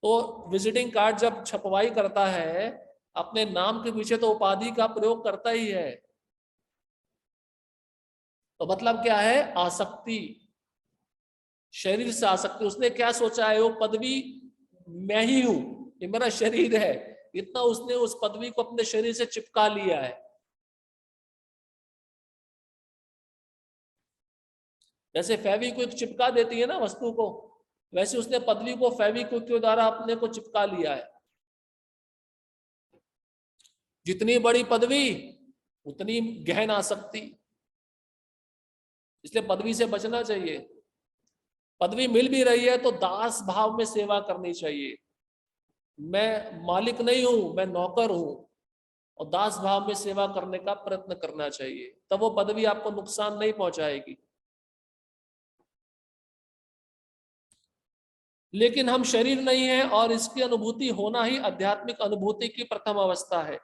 तो विजिटिंग कार्ड जब छपवाई करता है अपने नाम के पीछे तो उपाधि का प्रयोग करता ही है। तो मतलब क्या है? आसक्ति, शरीर से आसक्ति। उसने क्या सोचा है, वो पदवी मैं ही हूं, ये मेरा शरीर है, इतना उसने उस पदवी को अपने शरीर से चिपका लिया है। जैसे फेविक्विक चिपका देती है ना वस्तु को, वैसे उसने पदवी को फेविक्विक के द्वारा अपने को चिपका लिया है। जितनी बड़ी पदवी उतनी गहन आसक्ति, इसलिए पदवी से बचना चाहिए। पदवी मिल भी रही है तो दास भाव में सेवा करनी चाहिए। मैं मालिक नहीं हूं, मैं नौकर हूं, और दास भाव में सेवा करने का प्रयत्न करना चाहिए, तब वो पदवी आपको नुकसान नहीं पहुंचाएगी। लेकिन हम शरीर नहीं है और इसकी अनुभूति होना ही आध्यात्मिक अनुभूति की प्रथम अवस्था है।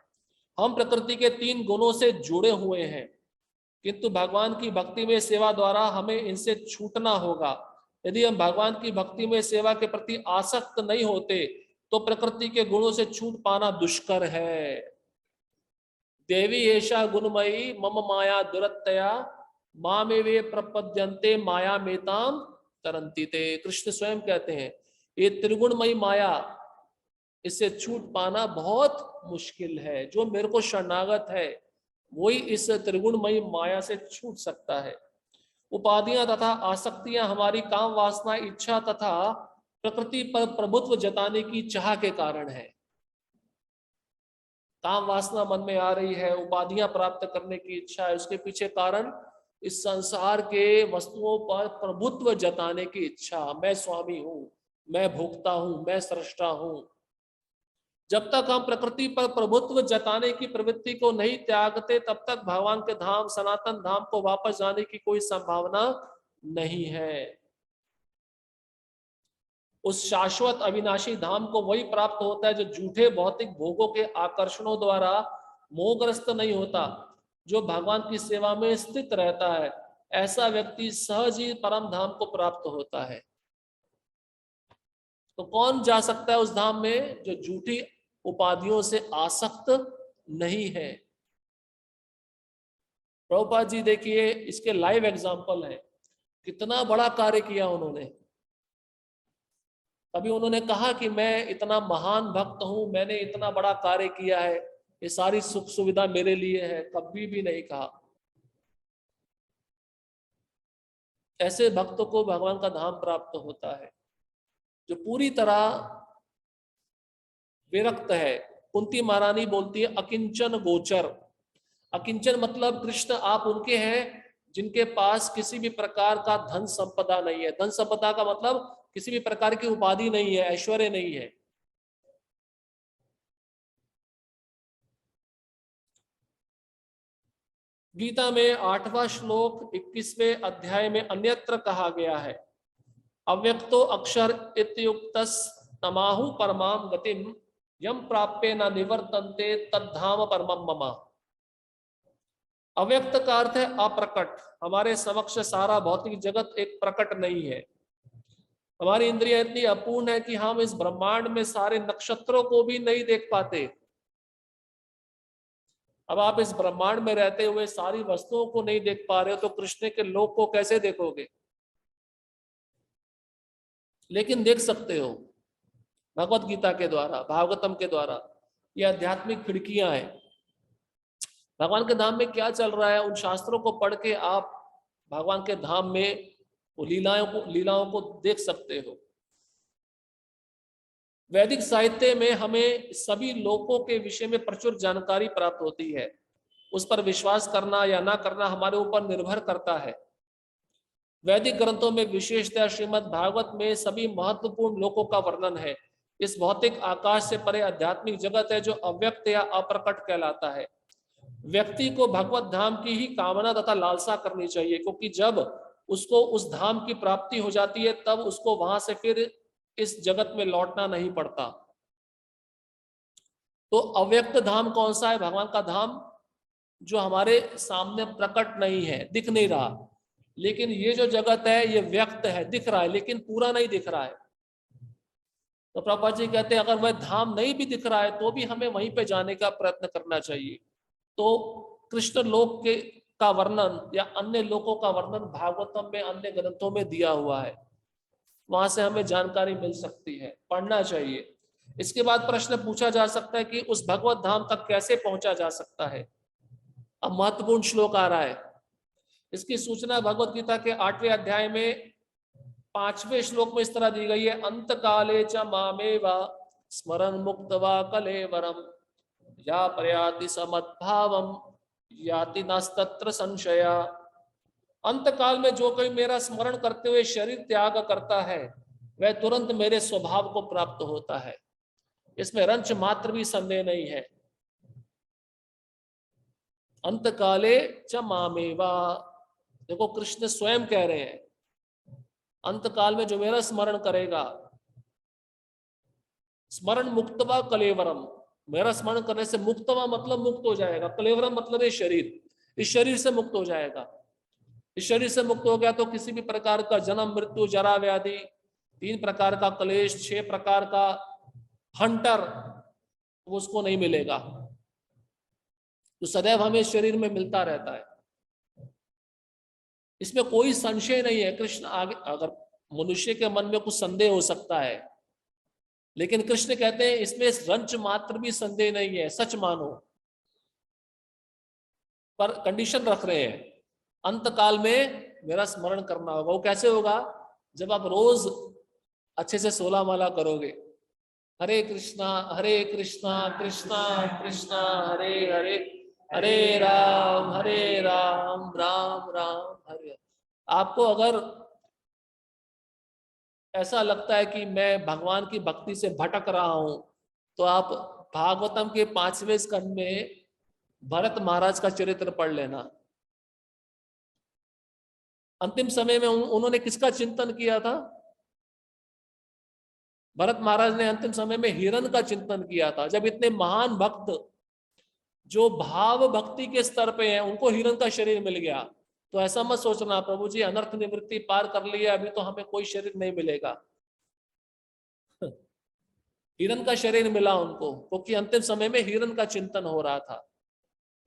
हम प्रकृति के 3 गुणों से जुड़े हुए हैं, किंतु भगवान की भक्ति में सेवा द्वारा हमें इनसे छूटना होगा। यदि हम भगवान की भक्ति में सेवा के प्रति आसक्त नहीं होते तो प्रकृति के गुणों से छूट पाना दुष्कर है। देवी ऐशा गुणमयी मम माया दुरत्तया मामे वे प्रपद्यन्ते माया मेताम तरंती ते। कृष्ण स्वयं कहते हैं ये त्रिगुणमयी माया, इससे छूट पाना बहुत मुश्किल है। जो मेरे को शरणागत है वही इस त्रिगुणमयी माया से छूट सकता है। उपाधियां तथा आसक्तियां हमारी काम वासना, इच्छा तथा प्रकृति पर प्रभुत्व जताने की चाह के कारण है। काम वासना मन में आ रही है, उपाधियां प्राप्त करने की इच्छा है, उसके पीछे कारण इस संसार के वस्तुओं पर प्रभुत्व जताने की इच्छा। मैं स्वामी हूं, मैं भोक्ता हूं, मैं सृष्टा हूं। जब तक हम प्रकृति पर प्रभुत्व जताने की प्रवृत्ति को नहीं त्यागते तब तक भगवान के धाम सनातन धाम को वापस जाने की कोई संभावना नहीं है। उस शाश्वत अविनाशी धाम को वही प्राप्त होता है जो झूठे भौतिक भोगों के आकर्षणों द्वारा मोहग्रस्त नहीं होता, जो भगवान की सेवा में स्थित रहता है। ऐसा व्यक्ति सहज ही परम धाम को प्राप्त होता है। तो कौन जा सकता है उस धाम में? जो झूठी उपाधियों से आसक्त नहीं है। प्रभुपाद जी देखिए, इसके लाइव एग्जाम्पल है, कितना बड़ा कार्य किया उन्होंने। तभी उन्होंने कहा कि मैं इतना महान भक्त हूं, मैंने इतना बड़ा कार्य किया है, ये सारी सुख सुविधा मेरे लिए है, कभी भी नहीं कहा। ऐसे भक्तों को भगवान का धाम प्राप्त होता है, जो पूरी तरह विरक्त है। कुंती महारानी बोलती है अकिंचन गोचर। अकिंचन मतलब कृष्ण आप उनके हैं जिनके पास किसी भी प्रकार का धन संपदा नहीं है। धन संपदा का मतलब किसी भी प्रकार की उपाधि नहीं है, ऐश्वर्य नहीं है। गीता में 8वां श्लोक 21वें अध्याय में अन्यत्र कहा गया है, अव्यक्तो अक्षर इत्युक्तस् तमाहु परमाम गतिम यम प्राप्य न निवर्तन्ते तद्धाम परमम मम। अव्यक्त का अर्थ है अप्रकट। हमारे समक्ष सारा भौतिक जगत एक प्रकट नहीं है। हमारी इंद्रियां इतनी अपूर्ण है कि हम इस ब्रह्मांड में सारे नक्षत्रों को भी नहीं देख पाते। अब आप इस ब्रह्मांड में रहते हुए सारी वस्तुओं को नहीं देख पा रहे हो, तो कृष्ण के लोक को कैसे देखोगे? लेकिन देख सकते हो भगवत गीता के द्वारा, भागवतम के द्वारा। ये आध्यात्मिक खिड़कियां हैं। भगवान के धाम में क्या चल रहा है, उन शास्त्रों को पढ़ के आप भगवान के धाम में वो लीलाओं को देख सकते हो। वैदिक साहित्य में हमें सभी लोकों के विषय में प्रचुर जानकारी प्राप्त होती है। उस पर विश्वास करना या ना करना हमारे ऊपर निर्भर करता है। वैदिक ग्रंथों में विशेषतः श्रीमद् भागवत में सभी महत्वपूर्ण लोकों का वर्णन है। इस भौतिक आकाश से परे आध्यात्मिक जगत है जो अव्यक्त या अप्रकट कहलाता है। व्यक्ति को भगवत धाम की ही कामना तथा लालसा करनी चाहिए, क्योंकि जब उसको उस धाम की प्राप्ति हो जाती है तब उसको वहां से फिर इस जगत में लौटना नहीं पड़ता। तो अव्यक्त धाम कौन सा है? भगवान का धाम जो हमारे सामने प्रकट नहीं है, दिख नहीं रहा। लेकिन ये जो जगत है ये व्यक्त है, दिख रहा है लेकिन पूरा नहीं दिख रहा है। तो प्रभुपाद जी कहते हैं अगर वह धाम नहीं भी दिख रहा है तो भी हमें वहीं पे जाने का प्रयत्न करना चाहिए। तो कृष्ण लोक के का वर्णन या अन्य लोकों का वर्णन भागवतम में, अन्य ग्रंथों में दिया हुआ है। वहां से हमें जानकारी मिल सकती है, पढ़ना चाहिए। इसके बाद प्रश्न पूछा जा सकता है कि उस भगवत धाम तक कैसे पहुंचा जा सकता है। अब महत्वपूर्ण श्लोक आ रहा है। इसकी सूचना भगवत गीता के 8वें अध्याय में 5वें श्लोक में इस तरह दी गई है, अंत काले च मामेवा स्मरण मुक्तवा कलेवरम या प्रयाति समद्भावम याति नास्तत्र संशया। अंत काल में जो कोई मेरा स्मरण करते हुए शरीर त्याग करता है वह तुरंत मेरे स्वभाव को प्राप्त होता है। इसमें रंच मात्र भी संदेह नहीं है। अंत काले च मामेवा, देखो कृष्ण स्वयं कह रहे हैं अंत काल में जो मेरा स्मरण करेगा, स्मरण मुक्तवा कलेवरम, मेरा स्मरण करने से मुक्तवा मतलब मुक्त हो जाएगा, कलेवरम मतलब ये शरीर, इस शरीर से मुक्त हो जाएगा। इस शरीर से मुक्त हो गया तो किसी भी प्रकार का जन्म मृत्यु जरा व्याधि, 3 प्रकार का क्लेश, 6 प्रकार का हंटर वो उसको नहीं मिलेगा। तो सदैव हमें शरीर में मिलता रहता है, इसमें कोई संशय नहीं है। कृष्ण आगे, अगर मनुष्य के मन में कुछ संदेह हो सकता है, लेकिन कृष्ण कहते हैं इसमें रंच मात्र भी संदेह नहीं है, सच मानो। पर कंडीशन रख रहे हैं, अंत काल में मेरा स्मरण करना होगा। वो कैसे होगा? जब आप रोज अच्छे से 16 माला करोगे, हरे कृष्णा कृष्णा कृष्णा हरे हरे, हरे राम राम राम हरे। आपको अगर ऐसा लगता है कि मैं भगवान की भक्ति से भटक रहा हूं, तो आप भागवतम के 5वें स्कंद में भरत महाराज का चरित्र पढ़ लेना। अंतिम समय में उन्होंने किसका चिंतन किया था? भरत महाराज ने अंतिम समय में हिरण का चिंतन किया था। जब इतने महान भक्त जो भाव भक्ति के स्तर पे हैं उनको हिरण का शरीर मिल गया, तो ऐसा मत सोचना प्रभु जी अनर्थ निवृत्ति पार कर लिया, अभी तो हमें कोई शरीर नहीं मिलेगा। हिरण का शरीर मिला उनको, क्योंकि अंतिम समय में हिरण का चिंतन हो रहा था।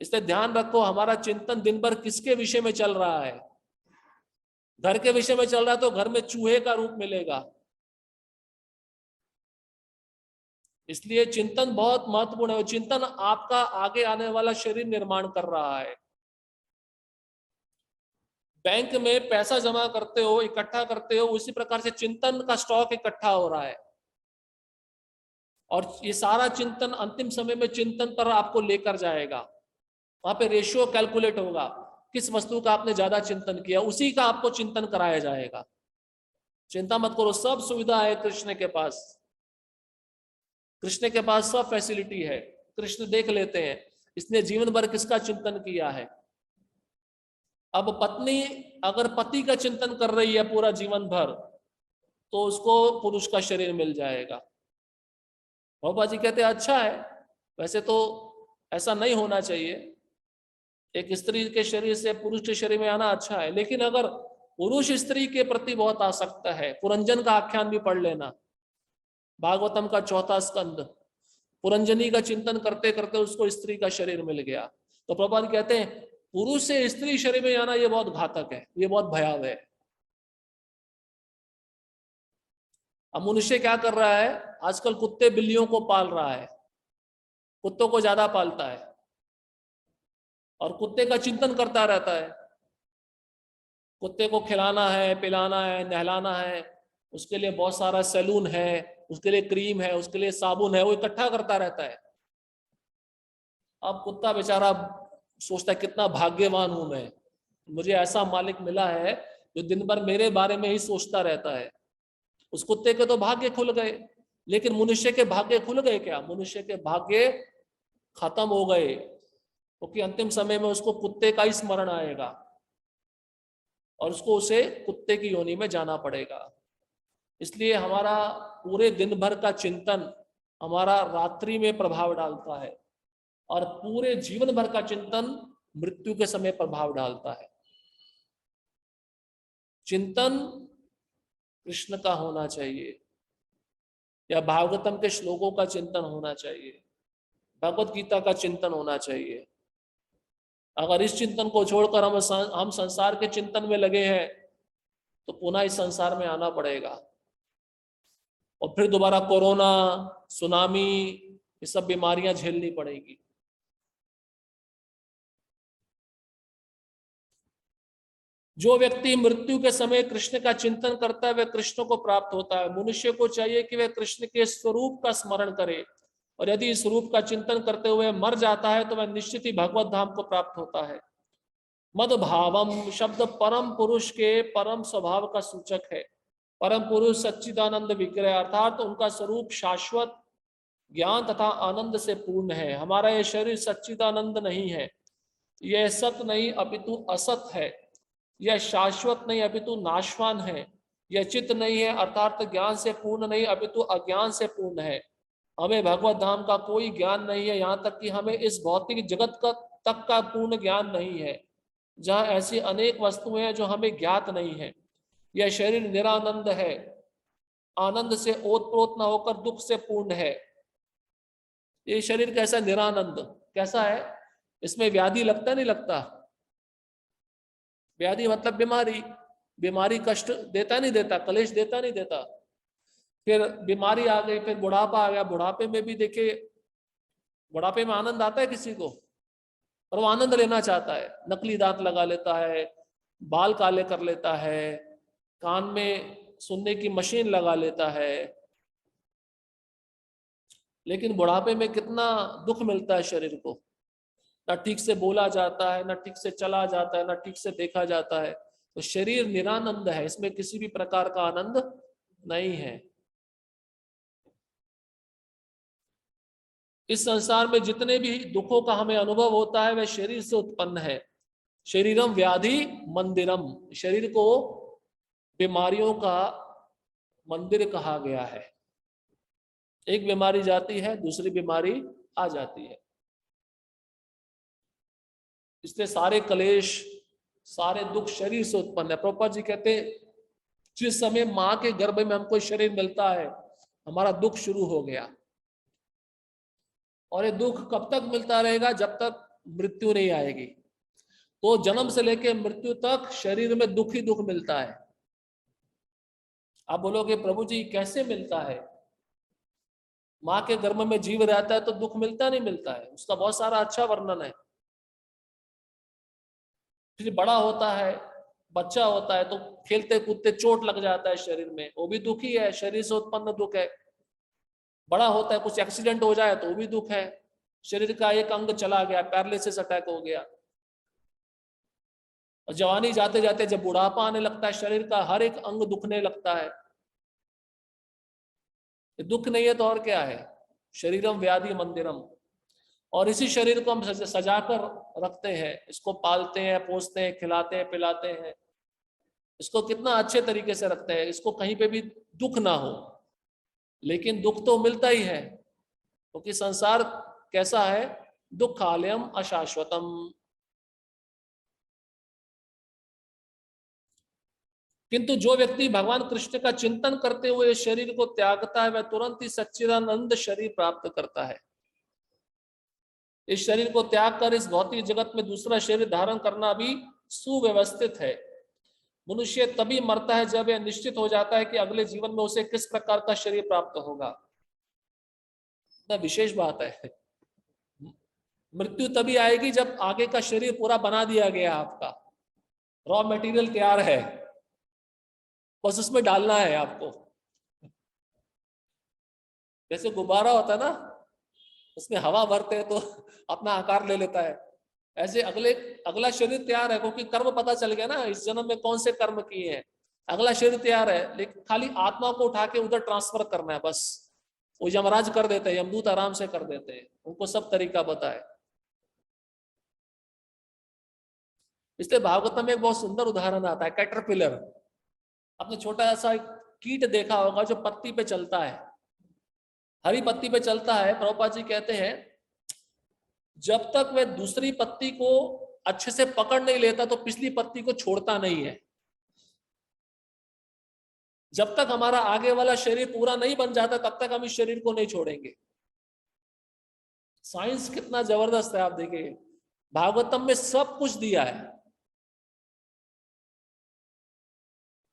इसलिए ध्यान रखो हमारा चिंतन दिन भर किसके विषय में चल रहा है। घर के विषय में चल रहा है तो घर में चूहे का रूप मिलेगा। इसलिए चिंतन बहुत महत्वपूर्ण है। चिंतन आपका आगे आने वाला शरीर निर्माण कर रहा है। बैंक में पैसा जमा करते हो, इकट्ठा करते हो, उसी प्रकार से चिंतन का स्टॉक इकट्ठा हो रहा है। और ये सारा चिंतन अंतिम समय में चिंतन पर आपको लेकर जाएगा। वहां पे रेशियो कैलकुलेट होगा, किस वस्तु का आपने ज्यादा चिंतन किया उसी का आपको चिंतन कराया जाएगा। चिंता मत करो, सब सुविधा है कृष्ण के पास। कृष्ण के पास सब फैसिलिटी है, कृष्ण देख लेते हैं। इसने जीवन भर किसका चिंतन किया है। अब पत्नी अगर पति का चिंतन कर रही है पूरा जीवन भर, तो उसको पुरुष का शरीर मिल जाएगा। बाबा जी कहते हैं अच्छा है, वैसे तो ऐसा नहीं होना चाहिए, एक स्त्री के शरीर से पुरुष के शरीर में आना अच्छा है, लेकिन अगर पुरुष स्त्री के प्रति बहुत आसक्त है, पुरंजन का आख्यान भी पढ़ लेना, भागवतम का 4वां स्कंद, पुरंजनी का चिंतन करते करते उसको स्त्री का शरीर मिल गया। तो प्रभुपाद कहते हैं पुरुष से स्त्री शरीर में आना ये बहुत घातक है, ये बहुत भयावह है। अब मनुष्य क्या कर रहा है, आजकल कुत्ते बिल्लियों को पाल रहा है, कुत्तों को ज्यादा पालता है और कुत्ते का चिंतन करता रहता है। कुत्ते को खिलाना है, पिलाना है, नहलाना है, उसके लिए बहुत सारा सैलून है, उसके लिए क्रीम है, उसके लिए साबुन है, वो इकट्ठा करता रहता है। अब कुत्ता बेचारा सोचता है कितना भाग्यवान हूं मैं, मुझे ऐसा मालिक मिला है जो दिन भर मेरे बारे में ही सोचता रहता है। उस कुत्ते के तो भाग्य खुल गए, लेकिन मनुष्य के भाग्य खुल गए क्या? मनुष्य के भाग्य खत्म हो गए, क्योंकि अंतिम समय में उसको कुत्ते का ही स्मरण आएगा और उसको उसे कुत्ते की योनि में जाना पड़ेगा। इसलिए हमारा पूरे दिन भर का चिंतन हमारा रात्रि में प्रभाव डालता है और पूरे जीवन भर का चिंतन मृत्यु के समय प्रभाव डालता है। चिंतन कृष्ण का होना चाहिए या भागवतम के श्लोकों का चिंतन होना चाहिए, भगवत गीता का चिंतन होना चाहिए। अगर इस चिंतन को छोड़कर हम संसार के चिंतन में लगे हैं तो पुनः इस संसार में आना पड़ेगा और फिर दोबारा कोरोना, सुनामी, ये सब बीमारियां झेलनी पड़ेगी। जो व्यक्ति मृत्यु के समय कृष्ण का चिंतन करता है वह कृष्ण को प्राप्त होता है। मनुष्य को चाहिए कि वह कृष्ण के स्वरूप का स्मरण करे, और यदि इस स्वरूप का चिंतन करते हुए मर जाता है तो वह निश्चित ही भगवत धाम को प्राप्त होता है। मद भावम शब्द परम पुरुष के परम स्वभाव का सूचक है। परम पुरुष सच्चिदानंद विग्रह अर्थात उनका स्वरूप शाश्वत ज्ञान तथा आनंद से पूर्ण है। हमारा यह शरीर सच्चिदानंद नहीं है, यह सत नहीं अपितु असत है, यह शाश्वत नहीं अपितु नाशवान है, यह चित्त नहीं है अर्थात ज्ञान से पूर्ण नहीं अपितु अज्ञान से पूर्ण है। हमें भगवत धाम का कोई ज्ञान नहीं है, यहाँ तक कि हमें इस भौतिक जगत का तक का पूर्ण ज्ञान नहीं है, जहाँ ऐसी अनेक वस्तुएं हैं जो हमें ज्ञात नहीं है। यह शरीर निरानंद है, आनंद से ओतप्रोत न होकर दुख से पूर्ण है। ये शरीर कैसा निरानंद कैसा है? इसमें व्याधि लगता नहीं लगता? व्याधि मतलब बीमारी, बीमारी कष्ट देता नहीं देता, कलेश देता नहीं देता। फिर बीमारी आ गई, फिर बुढ़ापा आ गया, बुढ़ापे में भी देखिए, बुढ़ापे में आनंद आता है किसी को, और वो आनंद लेना चाहता है, नकली दांत लगा लेता है, बाल काले कर लेता है, कान में सुनने की मशीन लगा लेता है। लेकिन बुढ़ापे में कितना दुख मिलता है शरीर को, ना ठीक से बोला जाता है, ना ठीक से चला जाता है, ना ठीक से देखा जाता है। तो शरीर निरानंद है, इसमें किसी भी प्रकार का आनंद नहीं है। इस संसार में जितने भी दुखों का हमें अनुभव होता है वह शरीर से उत्पन्न है। शरीरम व्याधि मंदिरम, शरीर को बीमारियों का मंदिर कहा गया है। एक बीमारी जाती है, दूसरी बीमारी आ जाती है। इसलिए सारे कलेश, सारे दुख शरीर से उत्पन्न है। प्रभुपाद जी कहते हैं जिस समय मां के गर्भ में हमको शरीर मिलता है, हमारा दुख शुरू हो गया। और ये दुख कब तक मिलता रहेगा? जब तक मृत्यु नहीं आएगी। तो जन्म से लेकर मृत्यु तक शरीर में दुख ही दुख मिलता है। आप बोलोगे प्रभु जी कैसे मिलता है? मां के गर्भ में जीव रहता है तो दुख मिलता नहीं मिलता है? उसका बहुत सारा अच्छा वर्णन है। फिर बड़ा होता है, बच्चा होता है, तो खेलते कूदते चोट लग जाता है शरीर में, वो भी दुख ही है, शरीर से उत्पन्न दुख है। बड़ा होता है, कुछ एक्सीडेंट हो जाए तो वो भी दुख है, शरीर का एक अंग चला गया, पैरालिसिस अटैक हो गया। और जवानी जाते जाते जब बुढ़ापा आने लगता है, शरीर का हर एक अंग दुखने लगता है। दुख नहीं है तो और क्या है? शरीरम व्याधि मंदिरम। और इसी शरीर को हम सजा कर रखते हैं, इसको पालते हैं, पोसते हैं, खिलाते हैं, पिलाते हैं, इसको कितना अच्छे तरीके से रखते हैं, इसको कहीं पे भी दुख ना हो। लेकिन दुख तो मिलता ही है, क्योंकि संसार कैसा है? दुखालयम अशाश्वतम। किंतु जो व्यक्ति भगवान कृष्ण का चिंतन करते हुए शरीर को त्यागता है, वह तुरंत ही सच्चिदानंद शरीर प्राप्त करता है। इस शरीर को त्याग कर इस भौतिक जगत में दूसरा शरीर धारण करना भी सुव्यवस्थित है। मनुष्य तभी मरता है जब यह निश्चित हो जाता है कि अगले जीवन में उसे किस प्रकार का शरीर प्राप्त होगा। ना विशेष बात है। मृत्यु तभी आएगी जब आगे का शरीर पूरा बना दिया गया, आपका रॉ मटेरियल तैयार है, बस उसमें डालना है आपको। जैसे गुब्बारा होता है ना, उसमें हवा भरते हैं तो अपना आकार ले लेता है, ऐसे अगला शरीर तैयार है, क्योंकि कर्म पता चल गया ना, इस जन्म में कौन से कर्म किए हैं। अगला शरीर तैयार है, लेकिन खाली आत्मा को उठा के उधर ट्रांसफर करना है बस। वो यमराज कर देते हैं, यमदूत आराम से कर देते हैं, उनको सब तरीका पता है। इसलिए भागवतम में एक बहुत सुंदर उदाहरण आता है, कैटरपिलर। आपने छोटा सा कीट देखा होगा जो पत्ती पे चलता है, हरी पत्ती पे चलता है। प्रभुपाद जी कहते हैं जब तक वह दूसरी पत्ती को अच्छे से पकड़ नहीं लेता तो पिछली पत्ती को छोड़ता नहीं है। जब तक हमारा आगे वाला शरीर पूरा नहीं बन जाता तब तक हम इस शरीर को नहीं छोड़ेंगे। साइंस कितना जबरदस्त है, आप देखिए भागवतम में सब कुछ दिया है।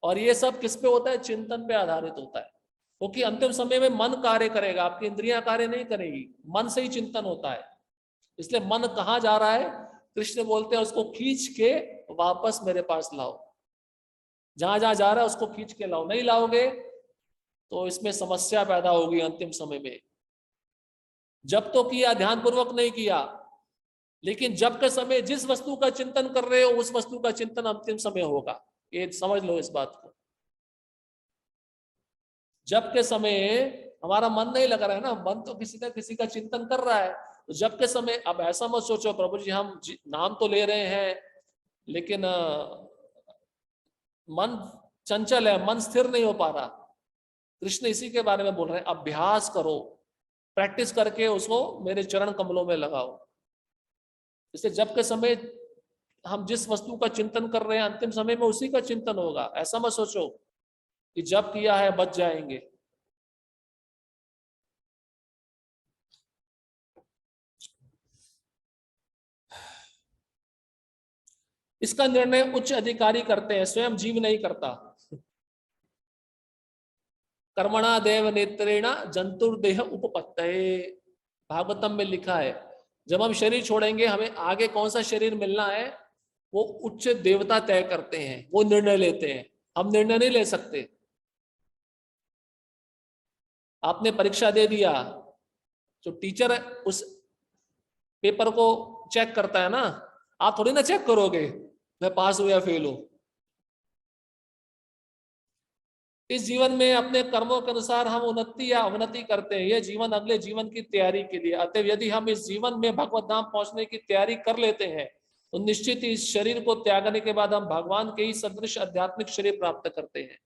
और ये सब किस पे होता है? चिंतन पे आधारित होता है, क्योंकि अंतिम समय में मन कार्य करेगा, आपकी इंद्रियां कार्य नहीं करेगी, मन से ही चिंतन होता है। इसलिए मन कहाँ जा रहा है? कृष्ण बोलते हैं उसको खींच के वापस मेरे पास लाओ। जहां जहां जा रहा है उसको खींच के लाओ, नहीं लाओगे तो इसमें समस्या पैदा होगी अंतिम समय में। जब तो किया, ध्यान पूर्वक नहीं किया, लेकिन जब के समय जिस वस्तु का चिंतन कर रहे हो उस वस्तु का चिंतन अंतिम समय होगा, ये समझ लो इस बात को। जब के समय हमारा मन नहीं लग रहा है ना, मन तो किसी का चिंतन कर रहा है, तो जब के समय अब ऐसा मत सोचो प्रभु जी हम नाम तो ले रहे हैं लेकिन मन चंचल है, मन स्थिर नहीं हो पा रहा। कृष्ण इसी के बारे में बोल रहे हैं, अभ्यास करो, प्रैक्टिस करके उसको मेरे चरण कमलों में लगाओ। इसलिए जब के समय हम जिस वस्तु का चिंतन कर रहे हैं अंतिम समय में उसी का चिंतन होगा। ऐसा मत सोचो कि जब किया है बच जाएंगे। इसका निर्णय उच्च अधिकारी करते हैं, स्वयं जीव नहीं करता। कर्मणा देव नेत्रेणा जंतुर्देह उपपत्तये, भागवतम में लिखा है जब हम शरीर छोड़ेंगे हमें आगे कौन सा शरीर मिलना है वो उच्च देवता तय करते हैं, वो निर्णय लेते हैं, हम निर्णय नहीं ले सकते। आपने परीक्षा दे दिया, जो टीचर है उस पेपर को चेक करता है ना, आप थोड़ी ना चेक करोगे मैं पास हूं या फेल हूं। इस जीवन में अपने कर्मों के अनुसार हम उन्नति या अवनति करते हैं, यह जीवन अगले जीवन की तैयारी के लिए। अतः यदि हम इस जीवन में भगवत धाम पहुंचने की तैयारी कर लेते हैं तो निश्चित ही इस शरीर को त्यागने के बाद हम भगवान के ही सदृश आध्यात्मिक शरीर प्राप्त करते हैं।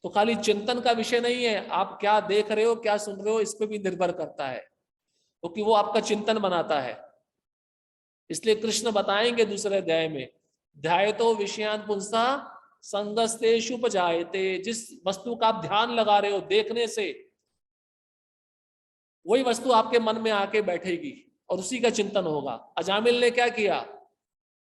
तो खाली चिंतन का विषय नहीं है, आप क्या देख रहे हो, क्या सुन रहे हो, इस पे भी निर्भर करता है, क्योंकि वो आपका चिंतन बनाता है। इसलिए कृष्ण बताएंगे दूसरे अध्याय में, ध्यायतो विषयान पुंसा संगस्तेषु उपजायते, जिस वस्तु का आप ध्यान लगा रहे हो देखने से, वही वस्तु आपके मन में आके बैठेगी और उसी का चिंतन होगा। अजामिल ने क्या किया,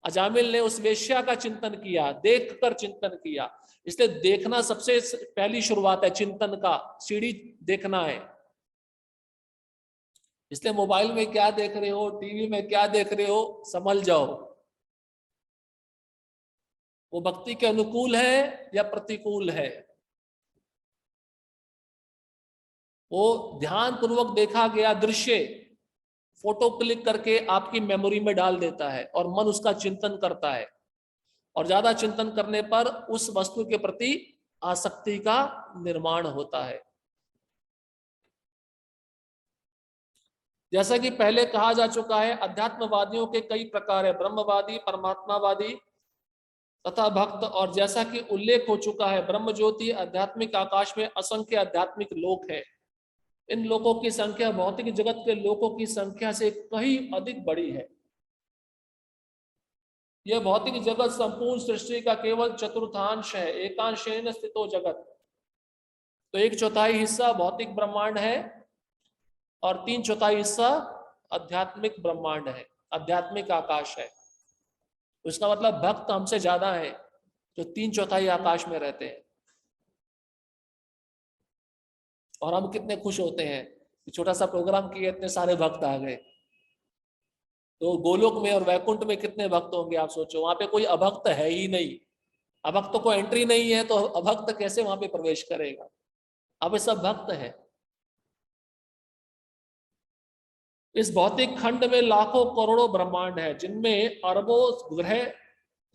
अजामिल ने उस वेश्या का चिंतन किया, देखकर चिंतन किया। इसलिए देखना सबसे पहली शुरुआत है चिंतन का, सीढ़ी देखना है। इसलिए मोबाइल में क्या देख रहे हो, टीवी में क्या देख रहे हो, संभल जाओ, वो भक्ति के अनुकूल है या प्रतिकूल है। वो ध्यान पूर्वक देखा गया दृश्य फोटो क्लिक करके आपकी मेमोरी में डाल देता है और मन उसका चिंतन करता है, और ज्यादा चिंतन करने पर उस वस्तु के प्रति आसक्ति का निर्माण होता है। जैसा कि पहले कहा जा चुका है, अध्यात्मवादियों के कई प्रकार है, ब्रह्मवादी, परमात्मावादी तथा भक्त। और जैसा कि उल्लेख हो चुका है, ब्रह्म ज्योति आध्यात्मिक आकाश में असंख्य आध्यात्मिक लोक है। इन लोगों की संख्या भौतिक जगत के लोगों की संख्या से कहीं अधिक बड़ी है। यह भौतिक जगत संपूर्ण सृष्टि का केवल चतुर्थांश है, एकांशेन स्थितो जगत। तो 1/4 हिस्सा भौतिक ब्रह्मांड है और 3/4 हिस्सा आध्यात्मिक ब्रह्मांड है, आध्यात्मिक आकाश है। इसका मतलब भक्त हमसे ज्यादा है जो 3/4 आकाश में रहते हैं। और हम कितने खुश होते हैं कि छोटा सा प्रोग्राम किए, इतने सारे भक्त आ गए। तो गोलोक में और वैकुंठ में कितने भक्त होंगे आप सोचो, वहां पे कोई अभक्त है ही नहीं। अभक्त को एंट्री नहीं है, तो अभक्त कैसे वहां पे प्रवेश करेगा। अब ये सब भक्त है। इस भौतिक खंड में लाखों करोड़ों ब्रह्मांड है, जिनमें अरबों ग्रह,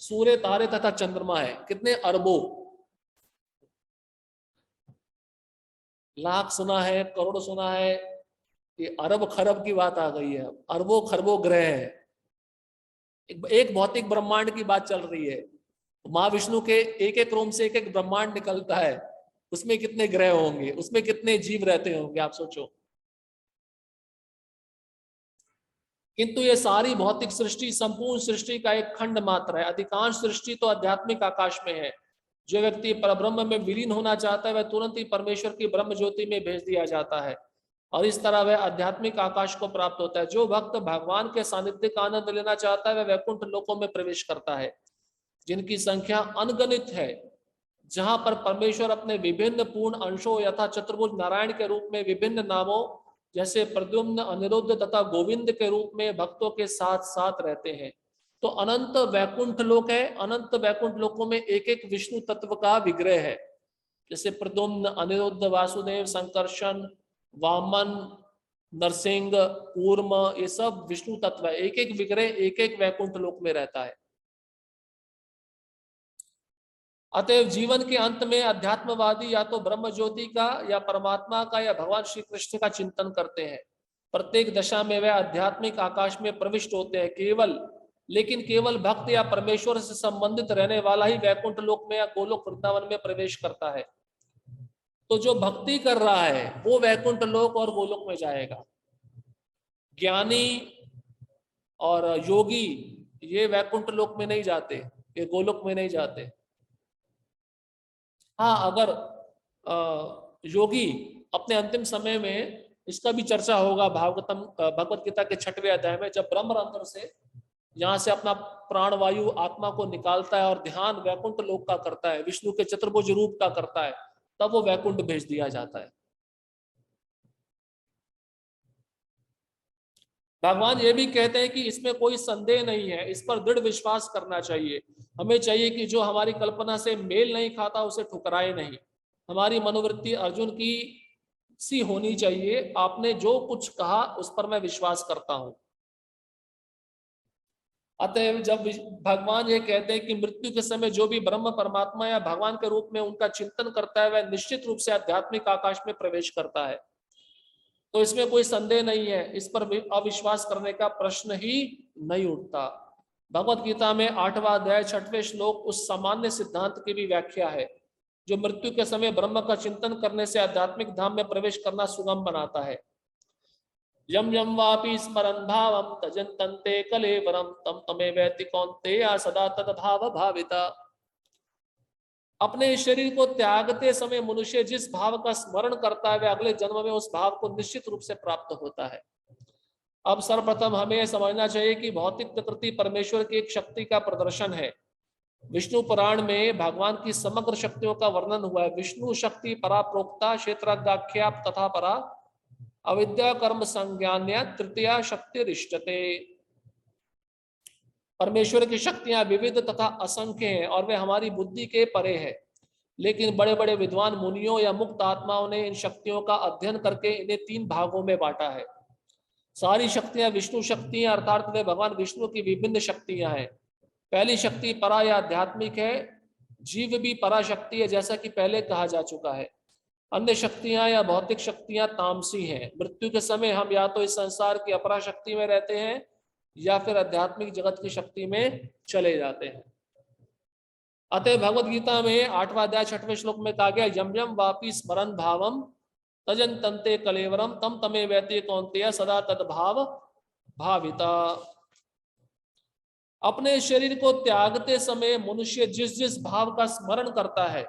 सूर्य, तारे तथा चंद्रमा है। कितने अरबों, लाख सुना है, करोड़ सुना है, ये अरब खरब की बात आ गई है। अरबों खरबों ग्रह है, एक भौतिक ब्रह्मांड की बात चल रही है। महाविष्णु के एक एक रोम से एक एक ब्रह्मांड निकलता है, उसमें कितने ग्रह होंगे, उसमें कितने जीव रहते होंगे आप सोचो। किंतु ये सारी भौतिक सृष्टि संपूर्ण सृष्टि का एक खंड मात्र है। अधिकांश सृष्टि तो आध्यात्मिक आकाश में है। जो व्यक्ति परब्रह्म में विलीन होना चाहता है, वह तुरंत ही परमेश्वर की ब्रह्म ज्योति में भेज दिया जाता है और इस तरह वह आध्यात्मिक आकाश को प्राप्त होता है। जो भक्त भगवान के सानिध्य का आनंद लेना चाहता है, वह वैकुंठ लोकों में प्रवेश करता है, जिनकी संख्या अनगणित है, जहां पर परमेश्वर अपने विभिन्न पूर्ण अंशों यथा चतुर्भुज नारायण के रूप में विभिन्न नामों जैसे प्रद्युम्न, अनिरुद्ध तथा गोविंद के रूप में भक्तों के साथ साथ रहते हैं। तो अनंत वैकुंठ लोक है। अनंत वैकुंठ लोकों में एक एक विष्णु तत्व का विग्रह है, जैसे प्रद्युम्न, अनिरुद्ध, वासुदेव, संकर्षण, वामन, नरसिंह, कूर्म, ये सब विष्णु तत्व है। एक एक विग्रह एक एक वैकुंठ लोक में रहता है। अतएव जीवन के अंत में अध्यात्मवादी या तो ब्रह्म ज्योति का या परमात्मा का या भगवान श्री कृष्ण का चिंतन करते हैं। प्रत्येक दशा में वह आध्यात्मिक आकाश में प्रविष्ट होते हैं। लेकिन केवल भक्त या परमेश्वर से संबंधित रहने वाला ही वैकुंठ लोक में या गोलोक वृंदावन में प्रवेश करता है। तो जो भक्ति कर रहा है वो वैकुंठ लोक और गोलोक में जाएगा। ज्ञानी और योगी ये वैकुंठ लोक में नहीं जाते, ये गोलोक में नहीं जाते। हाँ, अगर योगी अपने अंतिम समय में, इसका भी चर्चा होगा भगवत गीता के 6वें अध्याय में, जब ब्रह्मरंध्र से यहाँ से अपना प्राणवायु आत्मा को निकालता है और ध्यान वैकुंठ लोक का करता है, विष्णु के चतुर्भुज रूप का करता है, तब वो वैकुंठ भेज दिया जाता है। भगवान ये भी कहते हैं कि इसमें कोई संदेह नहीं है, इस पर दृढ़ विश्वास करना चाहिए। हमें चाहिए कि जो हमारी कल्पना से मेल नहीं खाता उसे ठुकराए नहीं। हमारी मनोवृत्ति अर्जुन की सी होनी चाहिए, आपने जो कुछ कहा उस पर मैं विश्वास करता हूं। अतएव जब भगवान ये कहते हैं कि मृत्यु के समय जो भी ब्रह्म, परमात्मा या भगवान के रूप में उनका चिंतन करता है, वह निश्चित रूप से आध्यात्मिक आकाश में प्रवेश करता है, तो इसमें कोई संदेह नहीं है, इस पर अविश्वास करने का प्रश्न ही नहीं उठता। भगवत गीता में 8वां अध्याय 6वें श्लोक उस सामान्य सिद्धांत की भी व्याख्या है। जो मृत्यु के समय ब्रह्म का चिंतन करने से आध्यात्मिक धाम में प्रवेश करना सुगम बनाता है। यम यम वापि स्मरन् भावम तजन्तन्ते कलेवरम तम तमेवैति कौन्तेय सदा तद्भाव भाविता। अपने शरीर को त्यागते समय मनुष्य जिस भाव का स्मरण करता है वह अगले जन्म में उस भाव को निश्चित रूप से प्राप्त होता है। अब सर्वप्रथम हमें समझना चाहिए कि भौतिक प्रकृति परमेश्वर की एक शक्ति का प्रदर्शन है। विष्णु पुराण में भगवान की समग्र शक्तियों का वर्णन हुआ है। विष्णु शक्ति परा प्रोक्ता क्षेत्रज्ञाख्या तथा परा अविद्या कर्म संज्ञान्या तृतीया शक्ति रिष्टते। परमेश्वर की शक्तियां विविध तथा असंख्य हैं और वे हमारी बुद्धि के परे है, लेकिन बड़े बड़े विद्वान मुनियों या मुक्त आत्माओं ने इन शक्तियों का अध्ययन करके इन्हें 3 भागों में बांटा है। सारी शक्तियां विष्णु शक्तियां अर्थात वे भगवान विष्णु की विभिन्न शक्तियां हैं। पहली शक्ति परा या आध्यात्मिक है। जीव भी परा शक्ति है, जैसा कि पहले कहा जा चुका है। अन्य शक्तियां या भौतिक शक्तियां तामसी हैं। मृत्यु के समय हम या तो इस संसार की अपरा शक्ति में रहते हैं या फिर आध्यात्मिक जगत की शक्ति में चले जाते हैं। अतः भगवद गीता में 8वां अध्याय 6वें श्लोक में कहा गया, यम यम वापि स्मरन् भावम तजन्तन्ते कलेवरम तम तमेवैति कौन्तेय सदा तद्भाव भाविता। अपने शरीर को त्यागते समय मनुष्य जिस जिस भाव का स्मरण करता है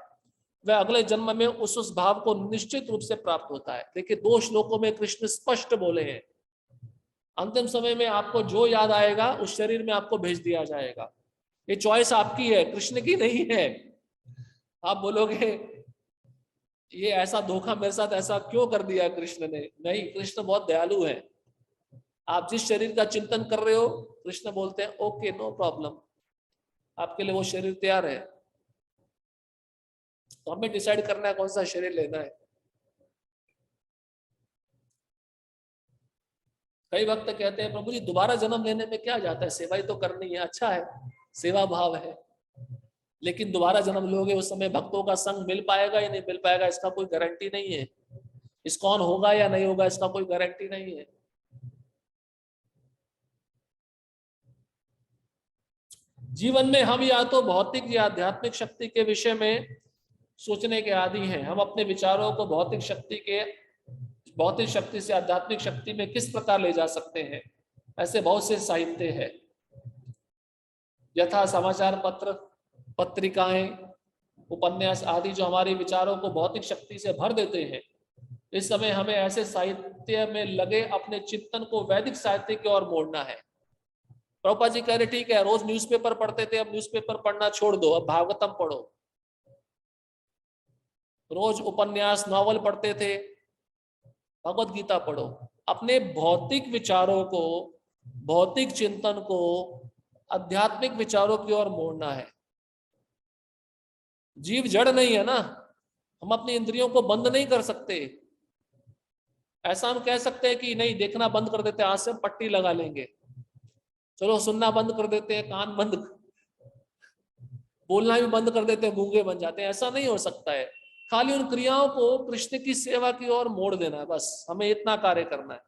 वह अगले जन्म में उस भाव को निश्चित रूप से प्राप्त होता है। देखिए 2 श्लोकों में कृष्ण स्पष्ट बोले हैं, अंतिम समय में आपको जो याद आएगा उस शरीर में आपको भेज दिया जाएगा। ये चॉइस आपकी है, कृष्ण की नहीं है। आप बोलोगे ये ऐसा धोखा मेरे साथ ऐसा क्यों कर दिया कृष्ण ने? नहीं, कृष्ण बहुत दयालु है। आप जिस शरीर का चिंतन कर रहे हो कृष्ण बोलते हैं ओके नो प्रॉब्लम, आपके लिए वो शरीर तैयार है। तो हमें डिसाइड करना है कौन सा शरीर लेना है। कई वक्त कहते हैं प्रभु जी दोबारा जन्म लेने में क्या जाता है, सेवा ही तो करनी है। अच्छा है, सेवा भाव है, लेकिन दोबारा जन्म लोगे उस समय भक्तों का संग मिल पाएगा या नहीं मिल पाएगा इसका कोई गारंटी नहीं है। इस्कॉन होगा या नहीं होगा इसका कोई गारंटी नहीं है। जीवन में हम या तो भौतिक या आध्यात्मिक शक्ति के विषय में सोचने के आदी हैं। हम अपने विचारों को भौतिक शक्ति से आध्यात्मिक शक्ति में किस प्रकार ले जा सकते हैं, ऐसे बहुत से साहित्य है। यथा समाचार पत्र, पत्रिकाएं, उपन्यास आदि जो हमारे विचारों को भौतिक शक्ति से भर देते हैं। इस समय हमें ऐसे साहित्य में लगे अपने चिंतन को वैदिक साहित्य की ओर मोड़ना है। प्रभुपाद जी कह रहे ठीक है, रोज न्यूज़पेपर पढ़ते थे, अब न्यूज़पेपर पढ़ना छोड़ दो, अब भागवतम पढ़ो। रोज उपन्यास नॉवल पढ़ते थे, भगवत गीता पढ़ो। अपने भौतिक विचारों को, भौतिक चिंतन को आध्यात्मिक विचारों की ओर मोड़ना है। जीव जड़ नहीं है ना, हम अपनी इंद्रियों को बंद नहीं कर सकते। ऐसा हम कह सकते हैं कि नहीं देखना बंद कर देते हैं, आज से हम पट्टी लगा लेंगे। चलो सुनना बंद कर देते हैं, कान बंद, बोलना भी बंद कर देते हैं, गूंगे बन जाते हैं। ऐसा नहीं हो सकता है। खाली उन क्रियाओं को कृष्ण की सेवा की ओर मोड़ देना है, बस हमें इतना कार्य करना है।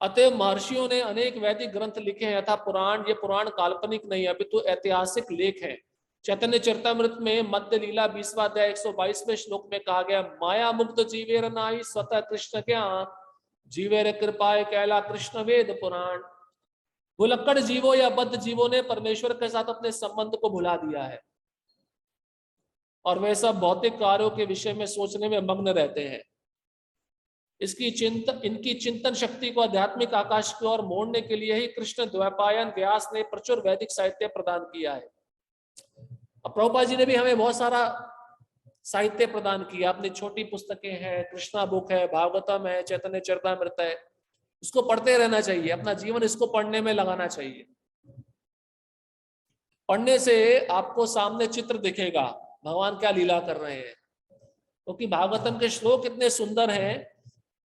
अतः महर्षियों ने अनेक वैदिक ग्रंथ लिखे हैं यथा पुराण। ये पुराण काल्पनिक नहीं है, अभी तो ऐतिहासिक लेख है। चैतन्य चरितमृत में मध्य लीला 20वां अध्याय 122वें श्लोक में कहा गया, माया मुक्त जीवेर नाहि स्वतः कृष्ण ज्ञान जीवेर कृपाय कैला कृष्ण वेद पुराण। भुलक्कड़ जीवों या बद्ध जीवों ने परमेश्वर के साथ अपने संबंध को भुला दिया है और वे सब भौतिक कार्यों के विषय में सोचने में मग्न रहते हैं। इनकी चिंतन शक्ति को आध्यात्मिक आकाश की ओर मोड़ने के लिए ही कृष्ण द्वैपायन व्यास ने प्रचुर वैदिक साहित्य प्रदान किया है। अब प्रभुपाद जी ने भी हमें बहुत सारा साहित्य प्रदान किया। अपनी छोटी पुस्तकें हैं, कृष्णा बुक है, भागवतम है, चैतन्य चरितमृत है। इसको पढ़ते रहना चाहिए, अपना जीवन इसको पढ़ने में लगाना चाहिए। पढ़ने से आपको सामने चित्र दिखेगा भगवान क्या लीला कर रहे हैं, क्योंकि भागवतम के श्लोक इतने सुंदर हैं,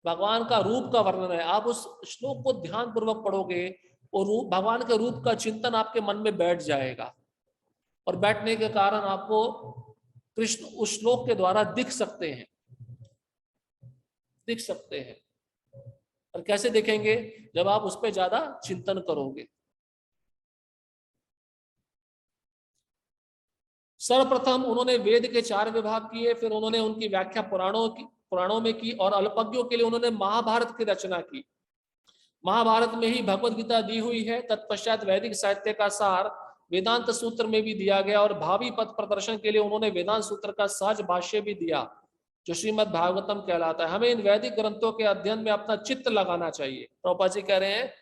भगवान का रूप का वर्णन है। आप उस श्लोक को ध्यान पूर्वक पढ़ोगे और रूप, भगवान के रूप का चिंतन आपके मन में बैठ जाएगा और बैठने के कारण आपको कृष्ण उस श्लोक के द्वारा दिख सकते हैं। और कैसे दिखेंगे? जब आप उस पर ज्यादा चिंतन करोगे। सर्वप्रथम उन्होंने वेद के 4 विभाग किए, फिर उन्होंने उनकी व्याख्या पुराणों में की, और अल्पज्ञों के लिए उन्होंने महाभारत की रचना की। महाभारत में ही भगवत गीता दी हुई है। तत्पश्चात वैदिक साहित्य का सार वेदांत सूत्र में भी दिया गया, और भावी पथ प्रदर्शन के लिए उन्होंने वेदांत सूत्र का सहज भाष्य भी दिया, जो श्रीमद् भागवतम कहलाता है। हमें इन वैदिक ग्रंथों के अध्ययन में अपना चित्त लगाना चाहिए। प्रभुपाद जी कह रहे हैं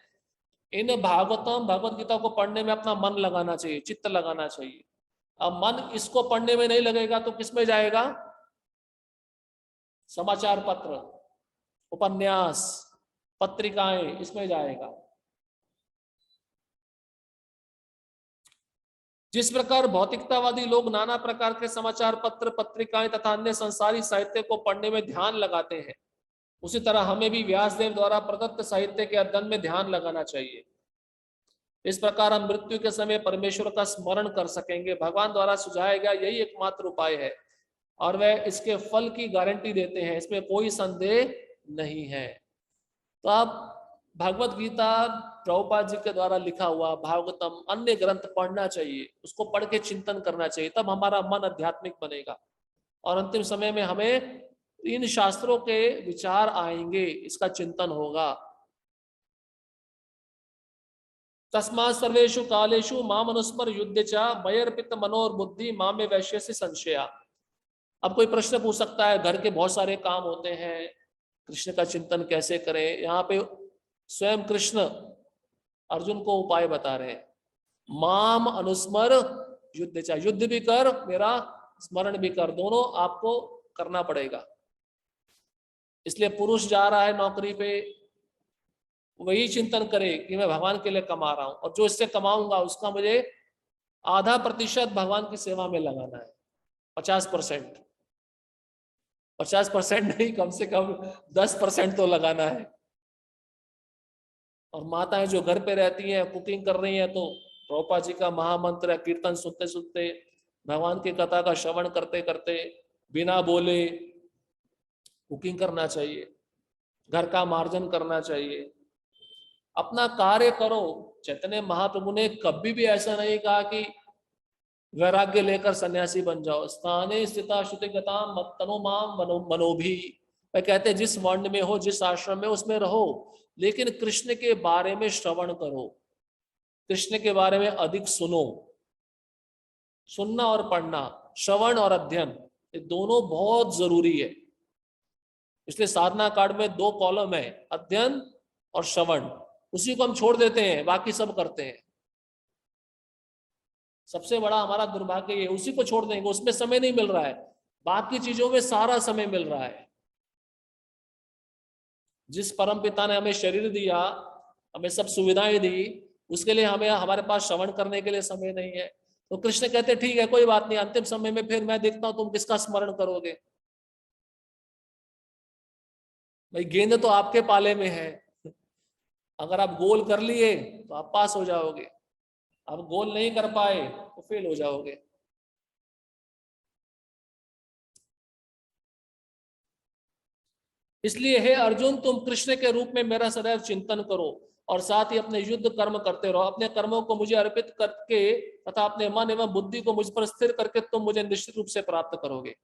इन भगवत गीता को पढ़ने में अपना मन लगाना चाहिए, चित्त लगाना चाहिए। अब मन इसको पढ़ने में नहीं लगेगा तो किसमें जाएगा? समाचार पत्र, उपन्यास, पत्रिकाएं, इसमें जाएगा। जिस प्रकार भौतिकतावादी लोग नाना प्रकार के समाचार पत्र, पत्रिकाएं तथा अन्य संसारी साहित्य को पढ़ने में ध्यान लगाते हैं, उसी तरह हमें भी व्यासदेव द्वारा प्रदत्त साहित्य के अध्ययन में ध्यान लगाना चाहिए। इस प्रकार हम मृत्यु के समय परमेश्वर का स्मरण कर सकेंगे। भगवान द्वारा सुझाया गया यही एकमात्र उपाय है, और वह इसके फल की गारंटी देते हैं, इसमें कोई संदेह नहीं है। तो आप भगवत गीता प्रभुपाद जी के द्वारा लिखा हुआ भागवतम, अन्य ग्रंथ पढ़ना चाहिए, उसको पढ़ के चिंतन करना चाहिए, तब हमारा मन आध्यात्मिक बनेगा और अंतिम समय में हमें इन शास्त्रों के विचार आएंगे, इसका चिंतन होगा। तस्मात् सर्वेषु कालेषु माम अनुस्मर युद्ध च मयर्पित मनोर्बुद्धि माम में वैश्यस्य संशया। अब कोई प्रश्न पूछ सकता है, घर के बहुत सारे काम होते हैं, कृष्ण का चिंतन कैसे करें? यहाँ पे स्वयं कृष्ण अर्जुन को उपाय बता रहे हैं, माम अनुस्मर युद्ध च, युद्ध भी कर, मेरा स्मरण भी कर, दोनों आपको करना पड़ेगा। इसलिए पुरुष जा रहा है नौकरी पे, वही चिंतन करे कि मैं भगवान के लिए कमा रहा हूं, और जो इससे कमाऊंगा उसका मुझे आधा प्रतिशत भगवान की सेवा में लगाना है। 50%, 50% नहीं, कम से कम 10% तो लगाना है। और माताएं जो घर पे रहती हैं, कुकिंग कर रही हैं, तो प्रभुपाद जी का महामंत्र है, कीर्तन सुनते सुनते, भगवान की कथा का श्रवण करते करते, बिना बोले कुकिंग करना चाहिए, घर का मार्जन करना चाहिए, अपना कार्य करो। चैतन्य महाप्रभु ने कभी भी ऐसा नहीं कहा कि वैराग्य लेकर सन्यासी बन जाओ। स्थाने स्थिता श्रुतिगता मत तनो माम मनोभी, वह कहते जिस वर्ण में हो, जिस आश्रम में, उसमें रहो, लेकिन कृष्ण के बारे में श्रवण करो, कृष्ण के बारे में अधिक सुनो। सुनना और पढ़ना, श्रवण और अध्ययन, ये दोनों बहुत जरूरी है। इसलिए साधना कार्ड में 2 कॉलम है, अध्ययन और श्रवण। उसी को हम छोड़ देते हैं, बाकी सब करते हैं। सबसे बड़ा हमारा दुर्भाग्य ये, उसी को छोड़ देंगे, उसमें समय नहीं मिल रहा है, बाकी चीजों में सारा समय मिल रहा है। जिस परम पिता ने हमें शरीर दिया, हमें सब सुविधाएं दी, उसके लिए हमें, हमारे पास श्रवण करने के लिए समय नहीं है। तो कृष्ण कहते ठीक है, कोई बात नहीं, अंतिम समय में फिर मैं देखता हूं तुम किसका स्मरण करोगे। भाई गेंद तो आपके पाले में है, अगर आप गोल कर लिए तो आप पास हो जाओगे, आप गोल नहीं कर पाए तो फेल हो जाओगे। इसलिए हे अर्जुन, तुम कृष्ण के रूप में मेरा सदैव चिंतन करो, और साथ ही अपने युद्ध कर्म करते रहो। अपने कर्मों को मुझे अर्पित करके तथा अपने मन एवं बुद्धि को मुझ पर स्थिर करके तुम मुझे निश्चित रूप से प्राप्त करोगे।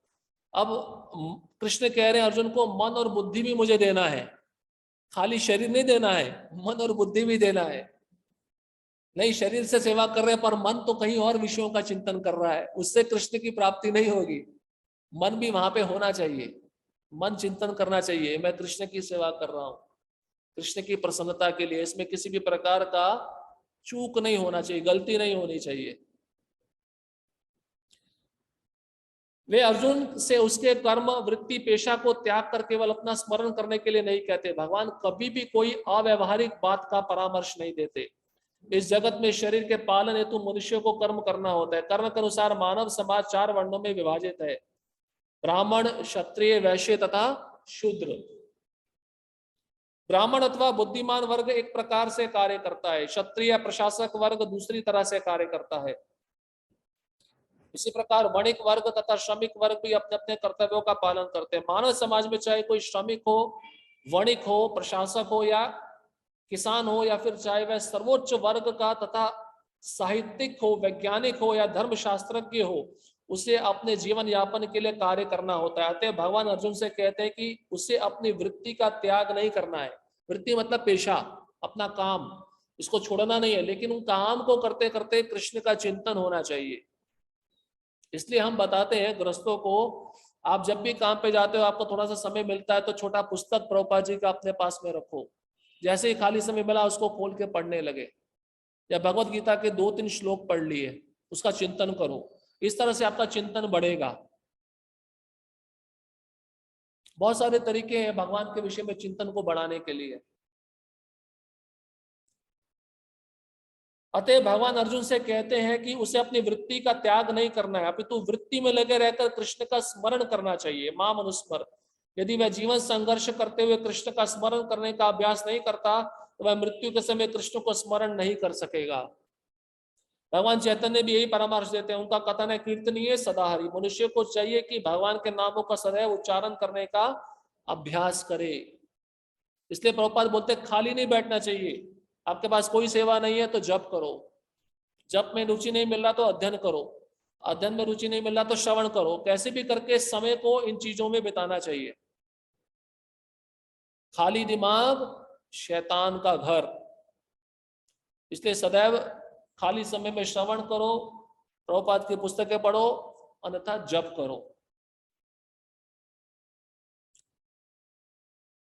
अब कृष्ण कह रहे हैं अर्जुन को, मन और बुद्धि भी मुझे देना है, खाली शरीर नहीं देना है, मन और बुद्धि भी देना है। नहीं, शरीर से सेवा कर रहे हैं पर मन तो कहीं और विषयों का चिंतन कर रहा है, उससे कृष्ण की प्राप्ति नहीं होगी। मन भी वहां पे होना चाहिए, मन चिंतन करना चाहिए, मैं कृष्ण की सेवा कर रहा हूं, कृष्ण की प्रसन्नता के लिए। इसमें किसी भी प्रकार का चूक नहीं होना चाहिए, गलती नहीं होनी चाहिए। वे अर्जुन से उसके कर्म, वृत्ति, पेशा को त्याग कर केवल अपना स्मरण करने के लिए नहीं कहते। भगवान कभी भी कोई अव्यवहारिक बात का परामर्श नहीं देते। इस जगत में शरीर के पालन हेतु मनुष्य को कर्म करना होता है। कर्म के अनुसार मानव समाज 4 वर्णों में विभाजित है, ब्राह्मण, क्षत्रिय, वैश्य तथा शूद्र। ब्राह्मण अथवा बुद्धिमान वर्ग एक प्रकार से कार्य करता है, क्षत्रिय प्रशासक वर्ग दूसरी तरह से कार्य करता है। इसी प्रकार वणिक वर्ग तथा श्रमिक वर्ग भी अपने अपने कर्तव्यों का पालन करते हैं। मानव समाज में चाहे कोई श्रमिक हो, वणिक हो, प्रशासक हो या किसान हो, या फिर चाहे वह सर्वोच्च वर्ग का तथा साहित्यिक हो, वैज्ञानिक हो या धर्मशास्त्रज्ञ हो, उसे अपने जीवन यापन के लिए कार्य करना होता है। अतः भगवान अर्जुन से कहते हैं कि उसे अपनी वृत्ति का त्याग नहीं करना है। वृत्ति मतलब पेशा, अपना काम, इसको छोड़ना नहीं है, लेकिन उन काम को करते करते कृष्ण का चिंतन होना चाहिए। इसलिए हम बताते हैं गृहस्थों को, आप जब भी काम पे जाते हो, आपको थोड़ा सा समय मिलता है तो छोटा पुस्तक प्रभुपाद जी का अपने पास में रखो। जैसे ही खाली समय मिला उसको खोल के पढ़ने लगे, या भगवत गीता के 2-3 श्लोक पढ़ लिए, उसका चिंतन करो। इस तरह से आपका चिंतन बढ़ेगा। बहुत सारे तरीके हैं भगवान के विषय में चिंतन को बढ़ाने के लिए। अतः भगवान अर्जुन से कहते हैं कि उसे अपनी वृत्ति का त्याग नहीं करना है, अपितु वृत्ति में लगे रहकर कृष्ण का स्मरण करना चाहिए। माम अनुस्मर। यदि वह जीवन संघर्ष करते हुए कृष्ण का स्मरण करने का अभ्यास नहीं करता तो वह मृत्यु के समय कृष्ण को स्मरण नहीं कर सकेगा। भगवान चैतन्य भी यही परामर्श देते हैं। उनका कथन है, कीर्तनीय सदाहरि। मनुष्य को चाहिए कि भगवान के नामों का सदैव उच्चारण करने का अभ्यास करे। इसलिए प्रभुपाद बोलते खाली नहीं बैठना चाहिए। आपके पास कोई सेवा नहीं है तो जप करो, जप में रुचि नहीं मिल रहा तो अध्ययन करो, अध्ययन में रुचि नहीं मिल रहा तो श्रवण करो। कैसे भी करके समय को इन चीजों में बिताना चाहिए। खाली दिमाग शैतान का घर, इसलिए सदैव खाली समय में श्रवण करो, प्रभुपाद की पुस्तकें पढ़ो, अन्यथा जप करो।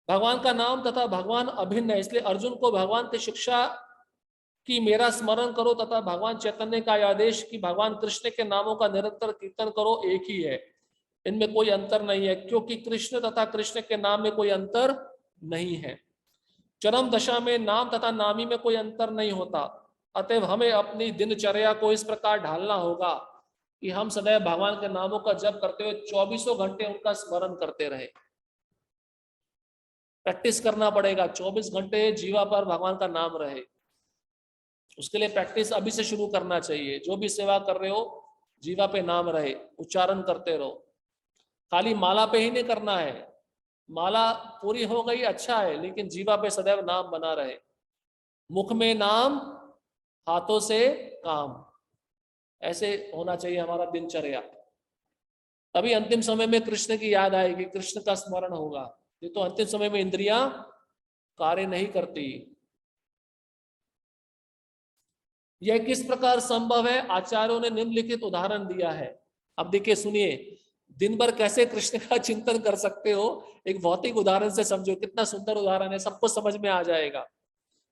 भगवान का नाम तथा भगवान अभिन्न है, इसलिए अर्जुन को भगवान की शिक्षा कि मेरा स्मरण करो तथा भगवान चैतन्य का आदेश कि भगवान कृष्ण के नामों का निरंतर कीर्तन करो एक ही है। इनमें कोई अंतर नहीं है, क्योंकि कृष्ण तथा कृष्ण के नाम में कोई अंतर नहीं है। चरम दशा में नाम तथा नामी में कोई अंतर नहीं होता। अतएव हमें अपनी दिनचर्या को इस प्रकार ढालना होगा कि हम सदैव भगवान के नामों का जप करते हुए 24 घंटे उनका स्मरण करते रहे। प्रैक्टिस करना पड़ेगा, 24 घंटे जीवा पर भगवान का नाम रहे। उसके लिए प्रैक्टिस अभी से शुरू करना चाहिए। जो भी सेवा कर रहे हो, जीवा पे नाम रहे, उच्चारण करते रहो। खाली माला पे ही नहीं करना है, माला पूरी हो गई अच्छा है, लेकिन जीवा पे सदैव नाम बना रहे। मुख में नाम, हाथों से काम, ऐसे होना चाहिए हमारा दिनचर्या। तभी अंतिम समय में कृष्ण की याद आएगी, कृष्ण का स्मरण होगा। ये तो अंतिम समय में इंद्रियां कार्य नहीं करती। यह किस प्रकार संभव है? आचार्यों ने निम्नलिखित उदाहरण दिया है। अब देखिए, सुनिए, दिन भर कैसे कृष्ण का चिंतन कर सकते हो, एक भौतिक उदाहरण से समझो। कितना सुंदर उदाहरण है, सबको समझ में आ जाएगा।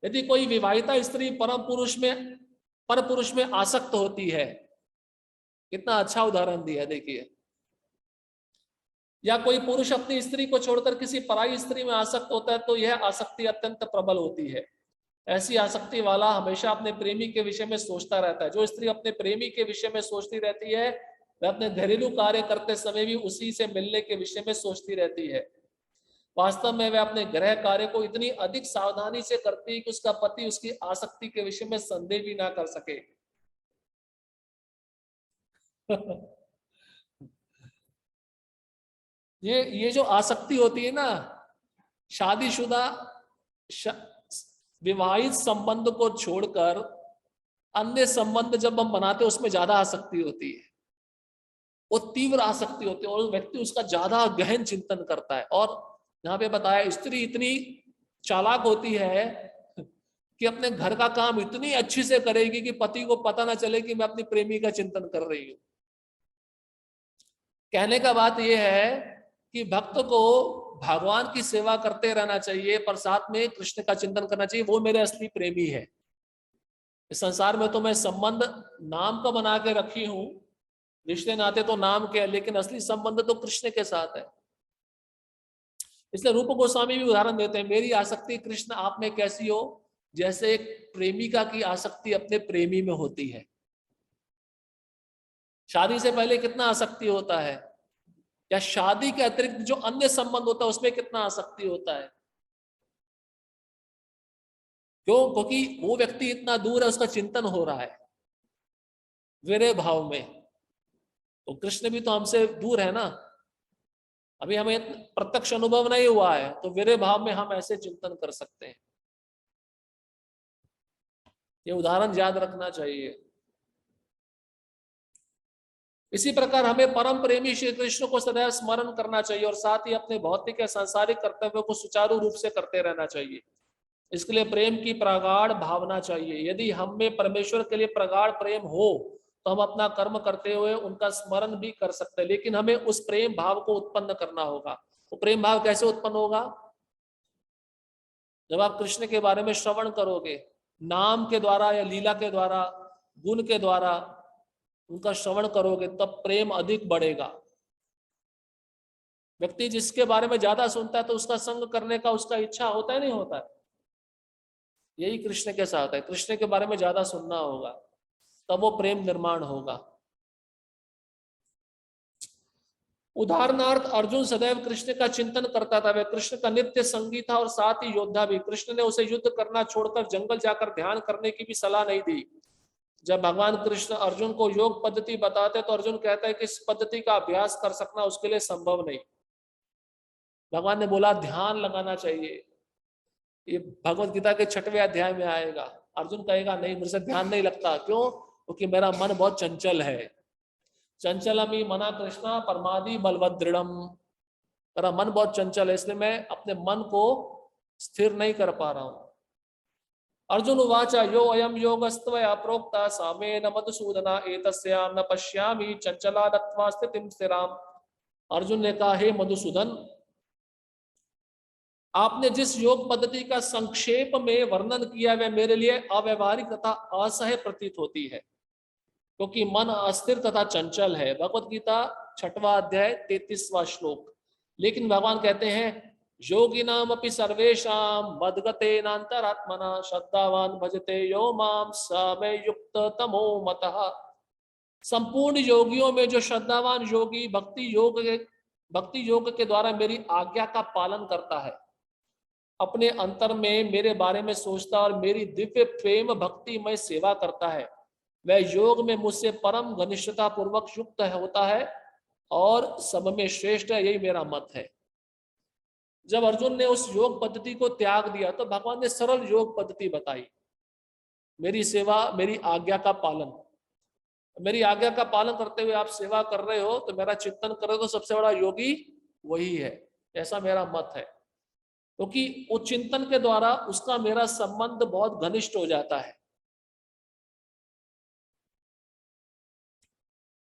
यदि कोई विवाहिता स्त्री पर पुरुष में आसक्त होती है, कितना अच्छा उदाहरण दिया देखिए। या कोई पुरुष अपनी स्त्री को छोड़कर किसी पराई स्त्री में आसक्त होता है तो यह आसक्ति अत्यंत प्रबल होती है। ऐसी आसक्ति वाला हमेशा अपने प्रेमी के विषय में सोचता रहता है। जो स्त्री अपने प्रेमी के विषय में सोचती रहती है, वह अपने घरेलू कार्य करते समय भी उसी से मिलने के विषय में सोचती रहती है। वास्तव में वह अपने गृह कार्य को इतनी अधिक सावधानी से करती है कि उसका पति उसकी आसक्ति के विषय में संदेह भी ना कर सके। ये जो आसक्ति होती है ना, शादीशुदा विवाहित संबंध को छोड़कर अन्य संबंध जब हम बनाते हैं उसमें ज्यादा आसक्ति होती है, वो तीव्र आसक्ति होती है, और व्यक्ति उसका ज्यादा गहन चिंतन करता है। और यहाँ पे बताया, स्त्री इतनी चालाक होती है कि अपने घर का काम इतनी अच्छी से करेगी कि पति को पता ना चले कि मैं अपनी प्रेमी का चिंतन कर रही हूँ। कहने का बात यह है कि भक्त को भगवान की सेवा करते रहना चाहिए, पर साथ में कृष्ण का चिंतन करना चाहिए। वो मेरे असली प्रेमी है। इस संसार में तो मैं संबंध नाम का बना के रखी हूं, रिश्ते नाते तो नाम के, लेकिन असली संबंध तो कृष्ण के साथ है। इसलिए रूप गोस्वामी भी उदाहरण देते हैं, मेरी आसक्ति कृष्ण आप में कैसी हो, जैसे एक प्रेमिका की आसक्ति अपने प्रेमी में होती है। शादी से पहले कितना आसक्ति होता है, या शादी के अतिरिक्त जो अन्य संबंध होता है उसमें कितना आसक्ति होता है। क्यों? क्योंकि वो व्यक्ति इतना दूर है, उसका चिंतन हो रहा है विरह भाव में। तो कृष्ण भी तो हमसे दूर है ना, अभी हमें प्रत्यक्ष अनुभव नहीं हुआ है, तो विरह भाव में हम ऐसे चिंतन कर सकते हैं। ये उदाहरण याद रखना चाहिए। इसी प्रकार हमें परम प्रेमी श्री कृष्ण को सदैव स्मरण करना चाहिए और साथ ही अपने भौतिक या सांसारिक कर्तव्यों को सुचारू रूप से करते रहना चाहिए। इसके लिए प्रेम की प्रगाढ़ भावना चाहिए। यदि हम में परमेश्वर के लिए प्रगाढ़ प्रेम हो तो हम अपना कर्म करते हुए उनका स्मरण भी कर सकते हैं, लेकिन हमें उस प्रेम भाव को उत्पन्न करना होगा। वो प्रेम भाव कैसे उत्पन्न होगा? जब आप कृष्ण के बारे में श्रवण करोगे, नाम के द्वारा या लीला के द्वारा, गुण के द्वारा उनका श्रवण करोगे, तब प्रेम अधिक बढ़ेगा। व्यक्ति जिसके बारे में ज्यादा सुनता है तो उसका संग करने का उसका इच्छा होता है, नहीं होता है? यही कृष्ण के साथ है। कृष्ण के बारे में ज्यादा सुनना होगा, तब वो प्रेम निर्माण होगा। उदाहरणार्थ अर्जुन सदैव कृष्ण का चिंतन करता था, वह कृष्ण का नित्य संगी था और साथ ही योद्धा भी। कृष्ण ने उसे युद्ध करना छोड़कर जंगल जाकर ध्यान करने की भी सलाह नहीं दी। जब भगवान कृष्ण अर्जुन को योग पद्धति बताते तो अर्जुन कहता है कि इस पद्धति का अभ्यास कर सकना उसके लिए संभव नहीं। भगवान ने बोला ध्यान लगाना चाहिए, ये भगवत गीता के 6वें अध्याय में आएगा। अर्जुन कहेगा नहीं, मुझे से ध्यान नहीं लगता। क्यों? क्योंकि मेरा मन बहुत चंचल है। चंचलमी मना कृष्णा परमादि बलवदृढ़म, मेरा मन बहुत चंचल है, इसलिए मैं अपने मन को स्थिर नहीं कर पा रहा हूं। अर्जुन उवाचा यो अयम योगस्त्वया प्रोक्ता सामेन मधुसूदना एतस्या न पश्यामि चंचलादत्वा स्थितिं स्थिराम। अर्जुन ने कहा, हे मधुसूदन, आपने जिस योग पद्धति का संक्षेप में वर्णन किया वह मेरे लिए अव्यवहारिक तथा असह्य प्रतीत होती है, क्योंकि मन अस्थिर तथा चंचल है। भगवत गीता 6वां अध्याय 33वां श्लोक। लेकिन भगवान कहते हैं योगिनाम अपि सर्वेषां मद्गतेनांतरात्मना श्रद्धावान भजते यो माम स मे युक्त तमो मतः। संपूर्ण योगियों में जो श्रद्धावान योगी भक्ति योग के द्वारा मेरी आज्ञा का पालन करता है, अपने अंतर में मेरे बारे में सोचता और मेरी दिव्य प्रेम भक्ति में सेवा करता है, वह योग में मुझसे परम घनिष्ठता पूर्वक युक्त होता है और सब में श्रेष्ठ है। यही मेरा मत है। जब अर्जुन ने उस योग पद्धति को त्याग दिया तो भगवान ने सरल योग पद्धति बताई, मेरी सेवा, मेरी आज्ञा का पालन। मेरी आज्ञा का पालन करते हुए आप सेवा कर रहे हो तो मेरा चिंतन कर रहे हो तो सबसे बड़ा योगी वही है, ऐसा मेरा मत है। क्योंकि उस चिंतन के द्वारा उसका मेरा संबंध बहुत घनिष्ठ हो जाता है।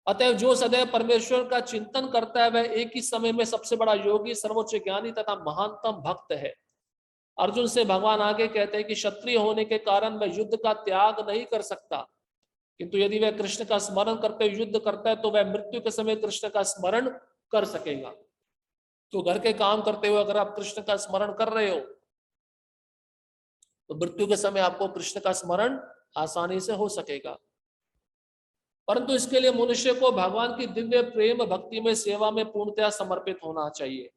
अतएव जो सदैव परमेश्वर का चिंतन करता है वह एक ही समय में सबसे बड़ा योगी, सर्वोच्च ज्ञानी तथा महानतम भक्त है। अर्जुन से भगवान आगे कहते हैं कि क्षत्रिय होने के कारण मैं युद्ध का त्याग नहीं कर सकता, किंतु यदि वह कृष्ण का स्मरण करते हुए युद्ध करता है तो वह मृत्यु के समय कृष्ण का स्मरण कर सकेगा। तो घर के काम करते हुए अगर आप कृष्ण का स्मरण कर रहे हो तो मृत्यु के समय आपको कृष्ण का स्मरण आसानी से हो सकेगा। परंतु इसके लिए मनुष्य को भगवान की दिव्य प्रेम भक्ति में सेवा में पूर्णतया समर्पित होना चाहिए।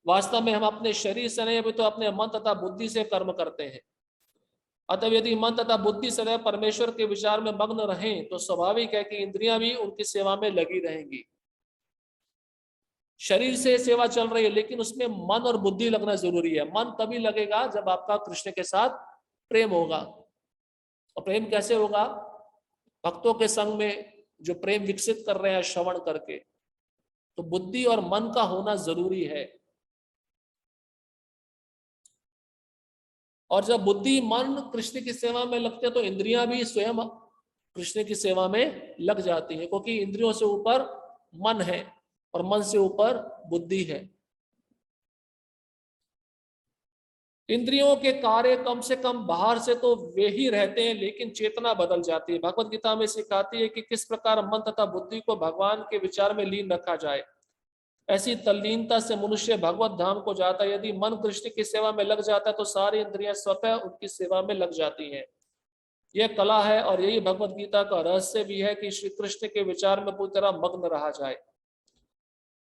वास्तव में हम अपने शरीर से नहीं, अभी तो अपने मन तथा बुद्धि से कर्म करते हैं। अतः यदि मन तथा बुद्धि सदैव परमेश्वर के विचार में मग्न रहें तो स्वाभाविक है कि इंद्रियां भी उनकी सेवा में लगी रहेंगी। शरीर से सेवा चल रही है लेकिन उसमें मन और बुद्धि लगना जरूरी है। मन तभी लगेगा जब आपका कृष्ण के साथ प्रेम होगा। और प्रेम कैसे होगा? भक्तों के संग में जो प्रेम विकसित कर रहे हैं श्रवण करके, तो बुद्धि और मन का होना जरूरी है। और जब बुद्धि मन कृष्ण की सेवा में लगते हैं तो इंद्रियां भी स्वयं कृष्ण की सेवा में लग जाती है, क्योंकि इंद्रियों से ऊपर मन है और मन से ऊपर बुद्धि है। इंद्रियों के कार्य कम से कम बाहर से तो वे ही रहते हैं, लेकिन चेतना बदल जाती है। भगवत गीता में सिखाती है कि किस प्रकार मन तथा बुद्धि को भगवान के विचार में लीन रखा जाए। ऐसी तल्लीनता से मनुष्य भगवत धाम को जाता है। यदि मन कृष्ण की सेवा में लग जाता है तो सारी इंद्रियां स्वतः उनकी सेवा में लग जाती हैं। यह कला है और यही भगवत गीता का रहस्य भी है कि श्री कृष्ण के विचार में पूरी तरह मग्न रहा जाए।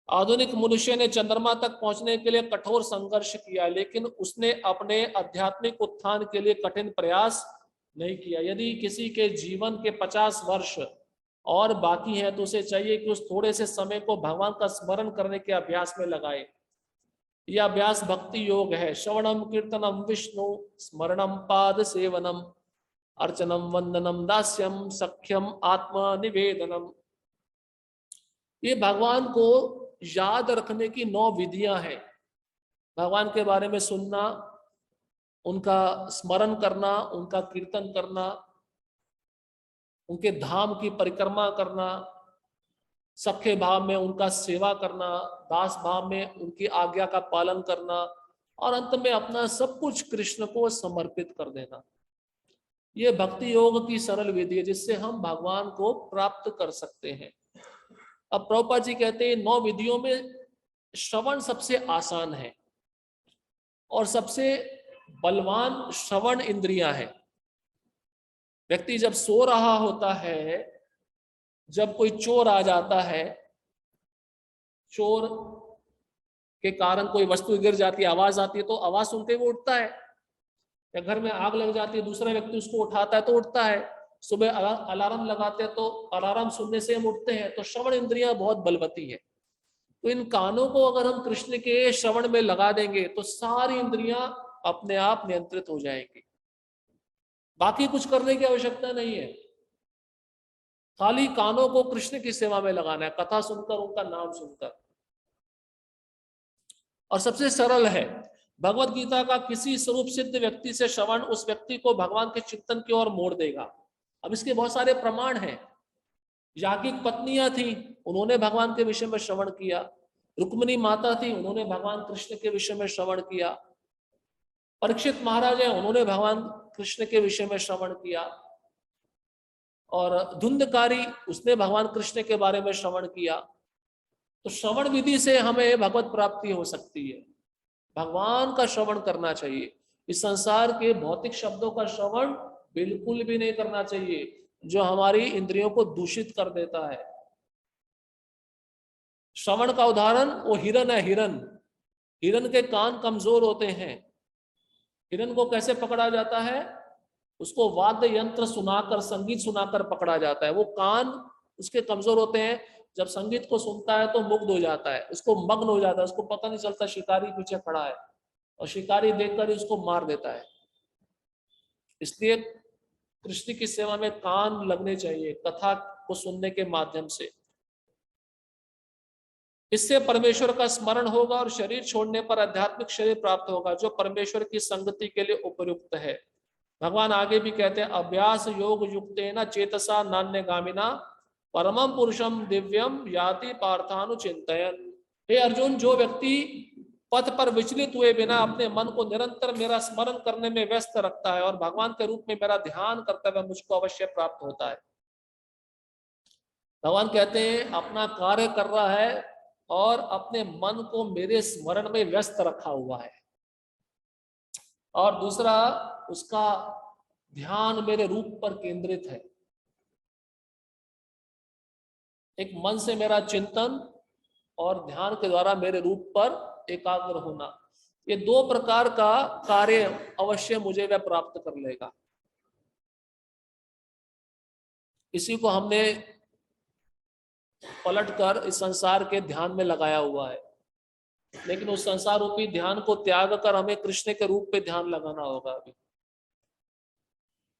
आधुनिक मनुष्य ने चंद्रमा तक पहुंचने के लिए कठोर संघर्ष किया, लेकिन उसने अपने आध्यात्मिक उत्थान के लिए कठिन प्रयास नहीं किया। यदि किसी के जीवन के 50 वर्ष और बाकी है तो उसे चाहिए कि उस थोड़े से समय को भगवान का स्मरण करने के अभ्यास में लगाए। यह अभ्यास भक्ति योग है। श्रवणम कीर्तनम विष्णु स्मरणम पाद सेवनम अर्चनम वंदनम दास्यम सख्यम आत्मा निवेदनम। ये भगवान को याद रखने की 9 विधियां हैं। भगवान के बारे में सुनना, उनका स्मरण करना, उनका कीर्तन करना, उनके धाम की परिक्रमा करना, सख्य भाव में उनका सेवा करना, दास भाव में उनकी आज्ञा का पालन करना, और अंत में अपना सब कुछ कृष्ण को समर्पित कर देना। ये भक्ति योग की सरल विधि है जिससे हम भगवान को प्राप्त कर सकते हैं। अब प्रभुपाद जी कहते हैं 9 विधियों में श्रवण सबसे आसान है और सबसे बलवान श्रवण इंद्रियां है। व्यक्ति जब सो रहा होता है, जब कोई चोर आ जाता है, चोर के कारण कोई वस्तु गिर जाती है, आवाज आती है, तो आवाज सुनते ही वो उठता है। या घर में आग लग जाती है, दूसरा व्यक्ति उसको उठाता है तो उठता है। सुबह अलार्म लगाते हैं तो अलार्म सुनने से हम उठते हैं। तो श्रवण इंद्रियां बहुत बलवती है। तो इन कानों को अगर हम कृष्ण के श्रवण में लगा देंगे तो सारी इंद्रियां अपने आप नियंत्रित हो जाएंगी। बाकी कुछ करने की आवश्यकता नहीं है, खाली कानों को कृष्ण की सेवा में लगाना है, कथा सुनकर, उनका नाम सुनकर। और सबसे सरल है। भगवत गीता का किसी स्वरूप सिद्ध व्यक्ति से श्रवण उस व्यक्ति को भगवान के चिंतन की ओर मोड़ देगा। अब इसके बहुत सारे प्रमाण हैं। याज्ञिक पत्नियां थी, उन्होंने भगवान के विषय में श्रवण किया। रुक्मिणी माता थी, उन्होंने भगवान कृष्ण के विषय में श्रवण किया। परीक्षित महाराज है, उन्होंने भगवान कृष्ण के विषय में श्रवण किया। और धुंधकारी, उसने भगवान कृष्ण के बारे में श्रवण किया। तो श्रवण विधि से हमें भगवत प्राप्ति हो सकती है। भगवान का श्रवण करना चाहिए। इस संसार के भौतिक शब्दों का श्रवण बिल्कुल भी नहीं करना चाहिए, जो हमारी इंद्रियों को दूषित कर देता है। श्रवण का उदाहरण वो हिरन है। हिरन के कान कमजोर होते हैं। हिरन को कैसे पकड़ा जाता है? उसको वाद्य यंत्र सुनाकर, संगीत सुनाकर पकड़ा जाता है। वो कान उसके कमजोर होते हैं, जब संगीत को सुनता है तो मुग्ध हो जाता है, उसको मग्न हो जाता है, उसको पता नहीं चलता शिकारी पीछे खड़ा है, और शिकारी देखकर ही उसको मार देता है। इसलिए कृष्ण की सेवा में कान लगने चाहिए, कथा को सुनने के माध्यम से। इससे परमेश्वर का स्मरण होगा और शरीर छोड़ने पर आध्यात्मिक शरीर प्राप्त होगा, जो परमेश्वर की संगति के लिए उपयुक्त है। भगवान आगे भी कहते हैं, अभ्यास योग युक्तेन चेतसा नान्यगामिना परमम पुरुषम दिव्यम याति पार्थानुचिंतयन्। हे अर्जुन, जो व्यक्ति पथ पर विचलित हुए बिना अपने मन को निरंतर मेरा स्मरण करने में व्यस्त रखता है और भगवान के रूप में मेरा ध्यान करता हुआ मुझको अवश्य प्राप्त होता है। भगवान कहते हैं अपना कार्य कर रहा है और अपने मन को मेरे स्मरण में व्यस्त रखा हुआ है, और दूसरा उसका ध्यान मेरे रूप पर केंद्रित है। एक मन से मेरा चिंतन और ध्यान के द्वारा मेरे रूप पर एकाग्र होना, ये 2 प्रकार का कार्य अवश्य मुझे वह प्राप्त कर लेगा। इसी को हमने पलटकर इस संसार के ध्यान में लगाया हुआ है, लेकिन उस संसार रूपी ध्यान को त्याग कर हमें कृष्ण के रूप पे ध्यान लगाना होगा। अभी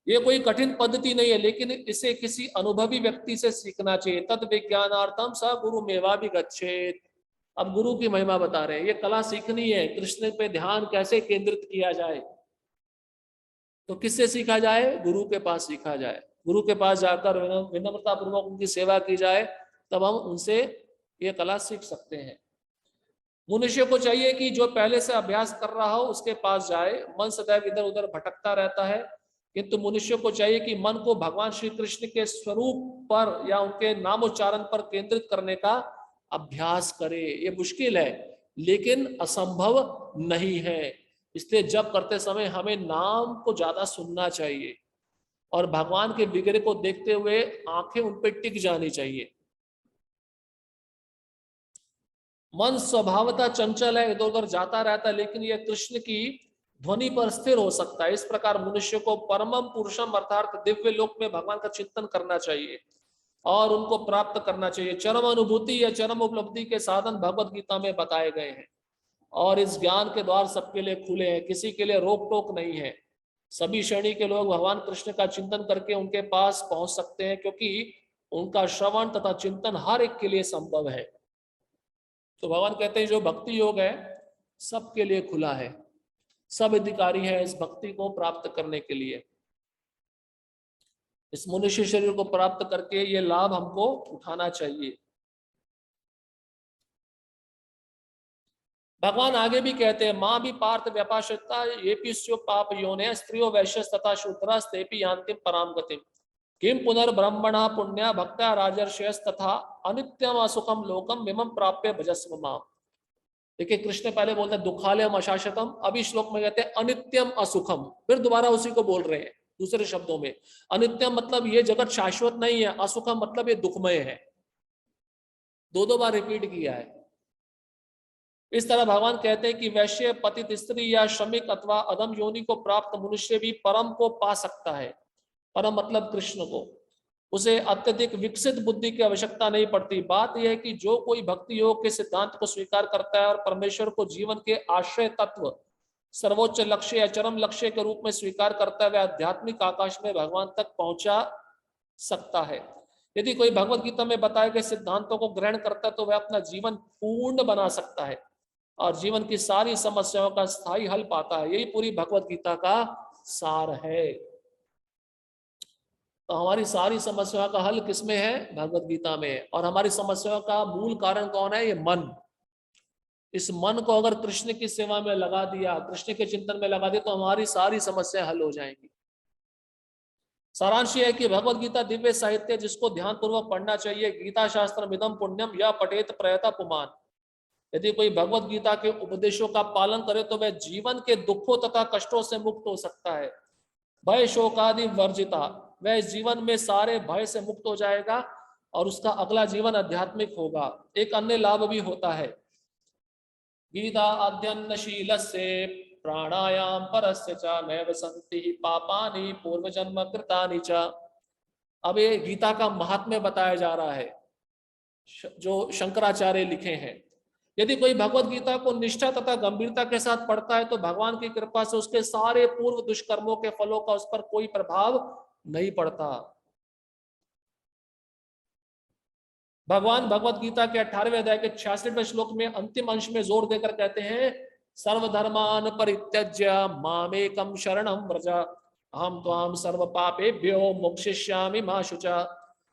ये कोई कठिन पद्धति नहीं है, लेकिन इसे किसी अनुभवी व्यक्ति से सीखना चाहिए। तद विज्ञानार्थम स गुरु मेवा भी गच्छेत। अब गुरु की महिमा बता रहे हैं, ये कला सीखनी है, कृष्ण पे ध्यान कैसे केंद्रित किया जाए। तो किससे सीखा जाए? गुरु के पास सीखा जाए। गुरु के पास जाकर विनम्रता पूर्वक उनकी सेवा की जाए, तब हम उनसे ये कला सीख सकते हैं। मनुष्य को चाहिए कि जो पहले से अभ्यास कर रहा हो उसके पास जाए। मन सदैव इधर उधर भटकता रहता है, किंतु मनुष्य को चाहिए कि मन को भगवान श्री कृष्ण के स्वरूप पर या उनके नामोच्चारण पर केंद्रित करने का अभ्यास करे। ये मुश्किल है, लेकिन असंभव नहीं है। इसलिए जब करते समय हमें नाम को ज्यादा सुनना चाहिए और भगवान के विग्रह को देखते हुए आंखें उन पर टिक जानी चाहिए। मन स्वभावतः चंचल है, इधर उधर जाता रहता है, लेकिन यह कृष्ण की ध्वनि पर स्थिर हो सकता है। इस प्रकार मनुष्य को परमम पुरुषम अर्थात दिव्य लोक में भगवान का चिंतन करना चाहिए और उनको प्राप्त करना चाहिए। चरम अनुभूति या चरम उपलब्धि के साधन भगवत गीता में बताए गए हैं और इस ज्ञान के द्वार सबके लिए खुले हैं, किसी के लिए रोक टोक नहीं है। सभी श्रेणी के लोग भगवान कृष्ण का चिंतन करके उनके पास पहुंच सकते हैं, क्योंकि उनका श्रवण तथा चिंतन हर एक के लिए संभव है। तो भगवान कहते हैं जो भक्ति योग है सबके लिए खुला है, सब अधिकारी है इस भक्ति को प्राप्त करने के लिए। इस मनुष्य शरीर को प्राप्त करके ये लाभ हमको उठाना चाहिए। भगवान आगे भी कहते हैं मां भी पार्थ व्यपाशता ये भी पाप योने स्त्रियो वैश्य तथा शूद्रस्तेपि यान्ति पराम गतिम किम पुनर्ब्रह्मणा पुण्य भक्त्या राजर्षयस तथा अनित्यम असुखम लोकम विमम प्राप्य भजस्व माम। देखिए कृष्ण पहले बोलते हैं दुखालयम अशाश्वतम, अभी श्लोक में कहते हैं अनित्यम असुखम, फिर दोबारा उसी को बोल रहे हैं दूसरे शब्दों में। अनित्यम मतलब ये जगत शाश्वत नहीं है, असुखम मतलब ये दुखमय है, दो बार रिपीट किया है। इस तरह भगवान कहते हैं कि वैश्य पतित स्त्री या श्रमिक अथवा अधम योनि को प्राप्त मनुष्य भी परम को पा सकता है। परम मतलब कृष्ण को, उसे अत्यधिक विकसित बुद्धि की आवश्यकता नहीं पड़ती। बात यह है कि जो कोई भक्ति योग के सिद्धांत को स्वीकार करता है और परमेश्वर को जीवन के आश्रय तत्व सर्वोच्च लक्ष्य या चरम लक्ष्य के रूप में स्वीकार करता है, वह आध्यात्मिक आकाश में भगवान तक पहुंचा सकता है। यदि कोई भगवत गीता में बताए गए सिद्धांतों को ग्रहण करता है तो वह अपना जीवन पूर्ण बना सकता है और जीवन की सारी समस्याओं का स्थायी हल पाता है। यही पूरी भगवत गीता का सार है। तो हमारी सारी समस्याओं का हल किसमें है? भगवत गीता में। और हमारी समस्याओं का मूल कारण कौन है? ये मन। इस मन को अगर कृष्ण की सेवा में लगा दिया, कृष्ण के चिंतन में लगा दिया, तो हमारी सारी समस्याएं हल हो जाएंगी। सारांश यह है कि भगवत गीता दिव्य साहित्य जिसको ध्यान पूर्वक पढ़ना चाहिए। गीता शास्त्र मिदम पुण्यम या पठेत प्रयता पुमान। यदि कोई भगवत गीता के उपदेशों का पालन करे तो वह जीवन के दुखों तथा कष्टों से मुक्त हो सकता है। भय शोकादि वर्जिता, वह इस जीवन में सारे भय से मुक्त हो जाएगा और उसका अगला जीवन आध्यात्मिक होगा। एक अन्य लाभ भी होता है, गीता अध्ययनशील से प्राणायाम परस्य च नैव सन्ति पापानि पूर्व जन्म कृतानि च। अब ये गीता का महात्म्य बताया जा रहा है जो शंकराचार्य लिखे हैं। यदि कोई भगवत गीता को निष्ठा तथा गंभीरता के साथ पढ़ता है तो भगवान की कृपा से उसके सारे पूर्व दुष्कर्मों के फलों का उस पर कोई प्रभाव नहीं पड़ता। भगवान भगवत गीता के 18वें अध्याय के 66वें श्लोक में अंतिम अंश में जोर देकर कहते हैं सर्वधर्मान परित्यज्य मामेकम शरणं व्रज अहम त्वाम सर्व पापेभ्यो मोक्षयिष्यामि मा शुचा।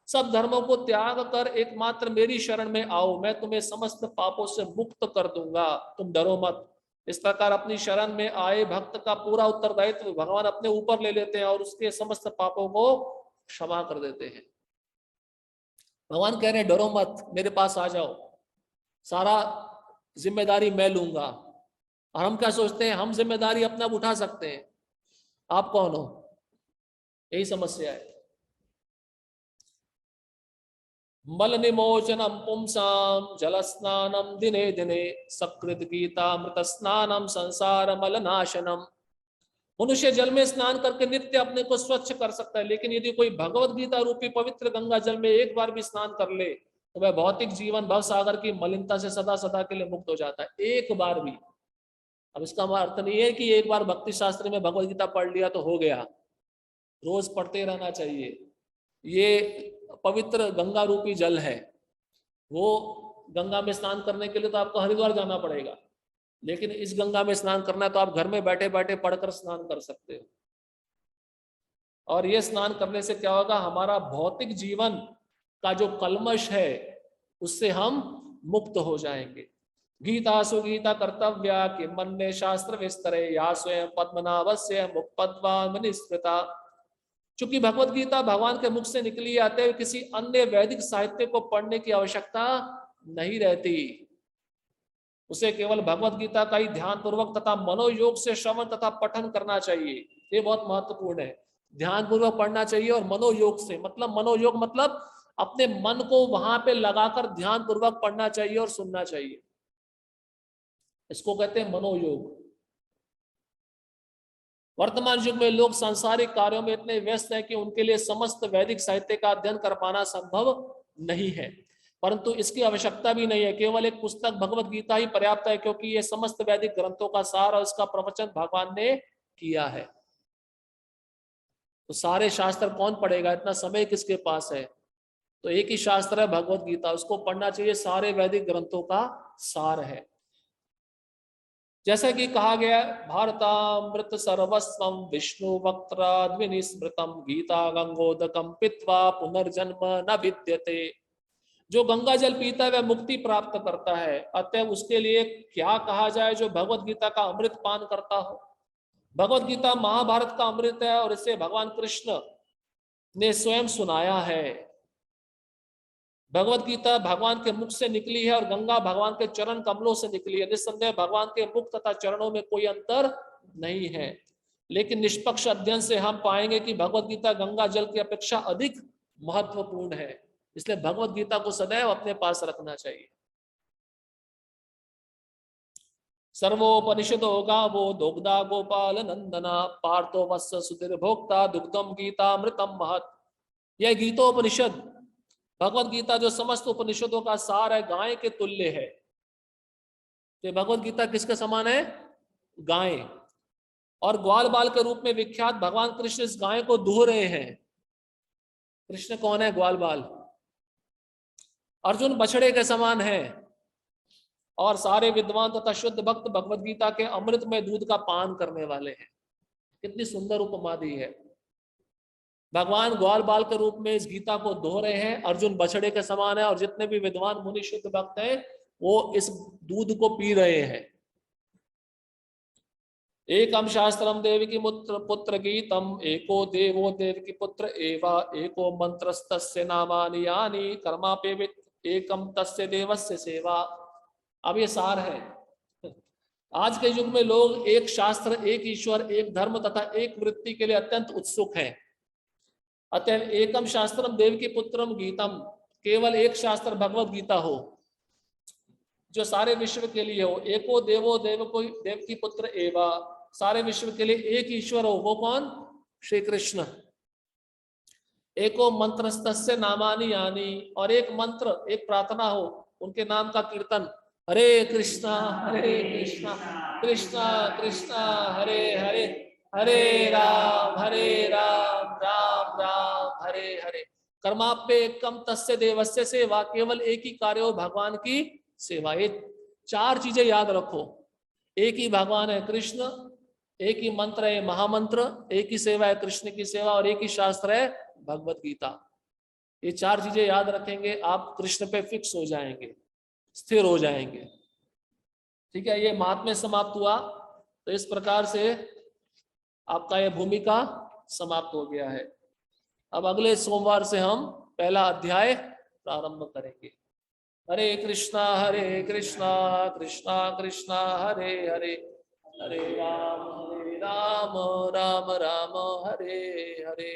सब धर्मों को त्याग कर एकमात्र मेरी शरण में आओ, मैं तुम्हें समस्त पापों से मुक्त कर दूंगा, तुम डरो मत। इस प्रकार अपनी शरण में आए भक्त का पूरा उत्तरदायित्व भगवान अपने ऊपर ले लेते हैं और उसके समस्त पापों को क्षमा कर देते हैं। भगवान कह रहे हैं डरो मत, मेरे पास आ जाओ, सारा जिम्मेदारी मैं लूंगा। और हम क्या सोचते हैं? हम जिम्मेदारी अपना उठा सकते हैं, आप कौन हो? यही समस्या है। मल निमोचनम पुंसाम जल स्नानम दिने दिने सकृत गीतामृत स्नानम संसार मल नाशनम। मनुष्य जल में स्नान करके नित्य अपने को स्वच्छ कर सकता है, लेकिन यदि कोई भगवत गीता रूपी पवित्र गंगा जल में एक बार भी स्नान कर ले तो वह भौतिक जीवन भव सागर की मलिनता से सदा सदा के लिए मुक्त हो जाता है। एक बार भी। अब इसका अर्थ नहीं है कि एक बार भक्ति शास्त्र में भगवत गीता पढ़ लिया तो हो गया, रोज पढ़ते रहना चाहिए। ये पवित्र गंगा रूपी जल है, वो गंगा में स्नान करने के लिए तो आपको हरिद्वार जाना पड़ेगा, लेकिन इस गंगा में स्नान करना है तो आप घर में बैठे बैठे पढ़कर स्नान कर सकते हो। और ये स्नान करने से क्या होगा? हमारा भौतिक जीवन का जो कलमश है उससे हम मुक्त हो जाएंगे। गीता सुगीता कर्तव्या कि मन ने शास्त्र विस्तरे या स्वयं पद्मनाभस्य मुक्पद्वान स्मृता। चूंकि भगवत गीता भगवान के मुख से निकली आते हुए किसी अन्य वैदिक साहित्य को पढ़ने की आवश्यकता नहीं रहती। उसे केवल भगवत गीता का ही ध्यान पूर्वक तथा मनोयोग से श्रवण तथा पठन करना चाहिए। ये बहुत महत्वपूर्ण है, ध्यान पूर्वक पढ़ना चाहिए। और मनोयोग से मतलब, मनोयोग मतलब अपने मन को वहां पे लगाकर ध्यान पूर्वक पढ़ना चाहिए और सुनना चाहिए, इसको कहते हैं मनोयोग। वर्तमान युग में लोग सांसारिक कार्यों में इतने व्यस्त हैं कि उनके लिए समस्त वैदिक साहित्य का अध्ययन कर पाना संभव नहीं है, परंतु इसकी आवश्यकता भी नहीं है। केवल एक पुस्तक भगवत गीता ही पर्याप्त है, क्योंकि ये समस्त वैदिक ग्रंथों का सार और इसका प्रवचन भगवान ने किया है। तो सारे शास्त्र कौन पढ़ेगा? इतना समय किसके पास है? तो एक ही शास्त्र है भगवत गीता, उसको पढ़ना चाहिए, सारे वैदिक ग्रंथों का सार है। जैसा कि कहा गया, भारतामृत सर्वस्वम विष्णु वक्त्राद्विनिस्मृतम गीता गंगोदकम पित्वा पुनर्जन्म न विद्यते। जो गंगा जल पीता है वह मुक्ति प्राप्त करता है, अतः उसके लिए क्या कहा जाए जो भगवत गीता का अमृत पान करता हो। भगवत गीता महाभारत का अमृत है और इसे भगवान कृष्ण ने स्वयं सुनाया है। भगवत गीता भगवान के मुख से निकली है और गंगा भगवान के चरण कमलों से निकली है। निस्संदेह भगवान के मुख तथा चरणों में कोई अंतर नहीं है, लेकिन निष्पक्ष अध्ययन से हम पाएंगे कि भगवत गीता गंगा जल की अपेक्षा अधिक महत्वपूर्ण है। इसलिए भगवत गीता को सदैव अपने पास रखना चाहिए। सर्वोपनिषदो गावो दुग्धा गोपाल नंदना पार्थो वत्स सुधीर भोक्ता दुग्धम गीतामृतम महत्। यह गीतोपनिषद भगवत गीता जो समस्त उपनिषदों का सार है, गाय के तुल्य है। तो भगवत गीता किसके समान है? गाय। और ग्वाल बाल के रूप में विख्यात भगवान कृष्ण इस गाय को दुह रहे हैं। कृष्ण कौन है? ग्वाल बाल। अर्जुन बछड़े के समान है और सारे विद्वान तथा शुद्ध भक्त भगवत गीता के अमृत में दूध का पान करने वाले हैं। कितनी सुंदर उपमा दी है। भगवान ग्वाल बाल के रूप में इस गीता को दोह रहे हैं, अर्जुन बछड़े के समान है और जितने भी विद्वान मुनि शुद्ध भक्त हैं वो इस दूध को पी रहे हैं। एकम शास्त्रम देवकी पुत्र गीतम एको देवो देवकी पुत्र एवा एको मंत्रस्तस्य नामानि यानि कर्मापेवित एकम तस्य देवस्य सेवा। अब ये सार है। आज के युग में लोग एक शास्त्र, एक ईश्वर, एक धर्म तथा एक वृत्ति के लिए अत्यंत उत्सुक हैं। अतः एकम शास्त्रम देवकी पुत्रम गीतम, केवल एक शास्त्र भगवत गीता हो जो सारे विश्व के लिए हो। एको देवो देवकी पुत्र एवा, सारे विश्व के लिए एक ईश्वर हो, वो कौन? श्री कृष्ण। एको मंत्रस्तस्य नामानि यानि, और एक मंत्र, एक प्रार्थना हो, उनके नाम का कीर्तन। हरे कृष्णा कृष्णा कृष्णा हरे हरे, हरे राम राम राम हरे हरे। कर्माप्य कम तस्य देवस्य सेवा, केवल एक ही कार्य हो, भगवान की सेवा। ये चार चीजें याद रखो। एक ही भगवान है कृष्ण, एक ही मंत्र है महामंत्र, एक ही सेवा है कृष्ण की सेवा, और एक ही शास्त्र है भगवत गीता। ये चार चीजें याद रखेंगे, आप कृष्ण पे फिक्स हो जाएंगे, स्थिर हो जाएंगे। ठीक है, ये महात्म्य समाप्त हुआ। तो इस प्रकार से आपका यह भूमिका समाप्त हो गया है। अब अगले सोमवार से हम पहला अध्याय प्रारंभ करेंगे। हरे कृष्णा कृष्णा कृष्णा हरे हरे, हरे राम राम राम हरे हरे।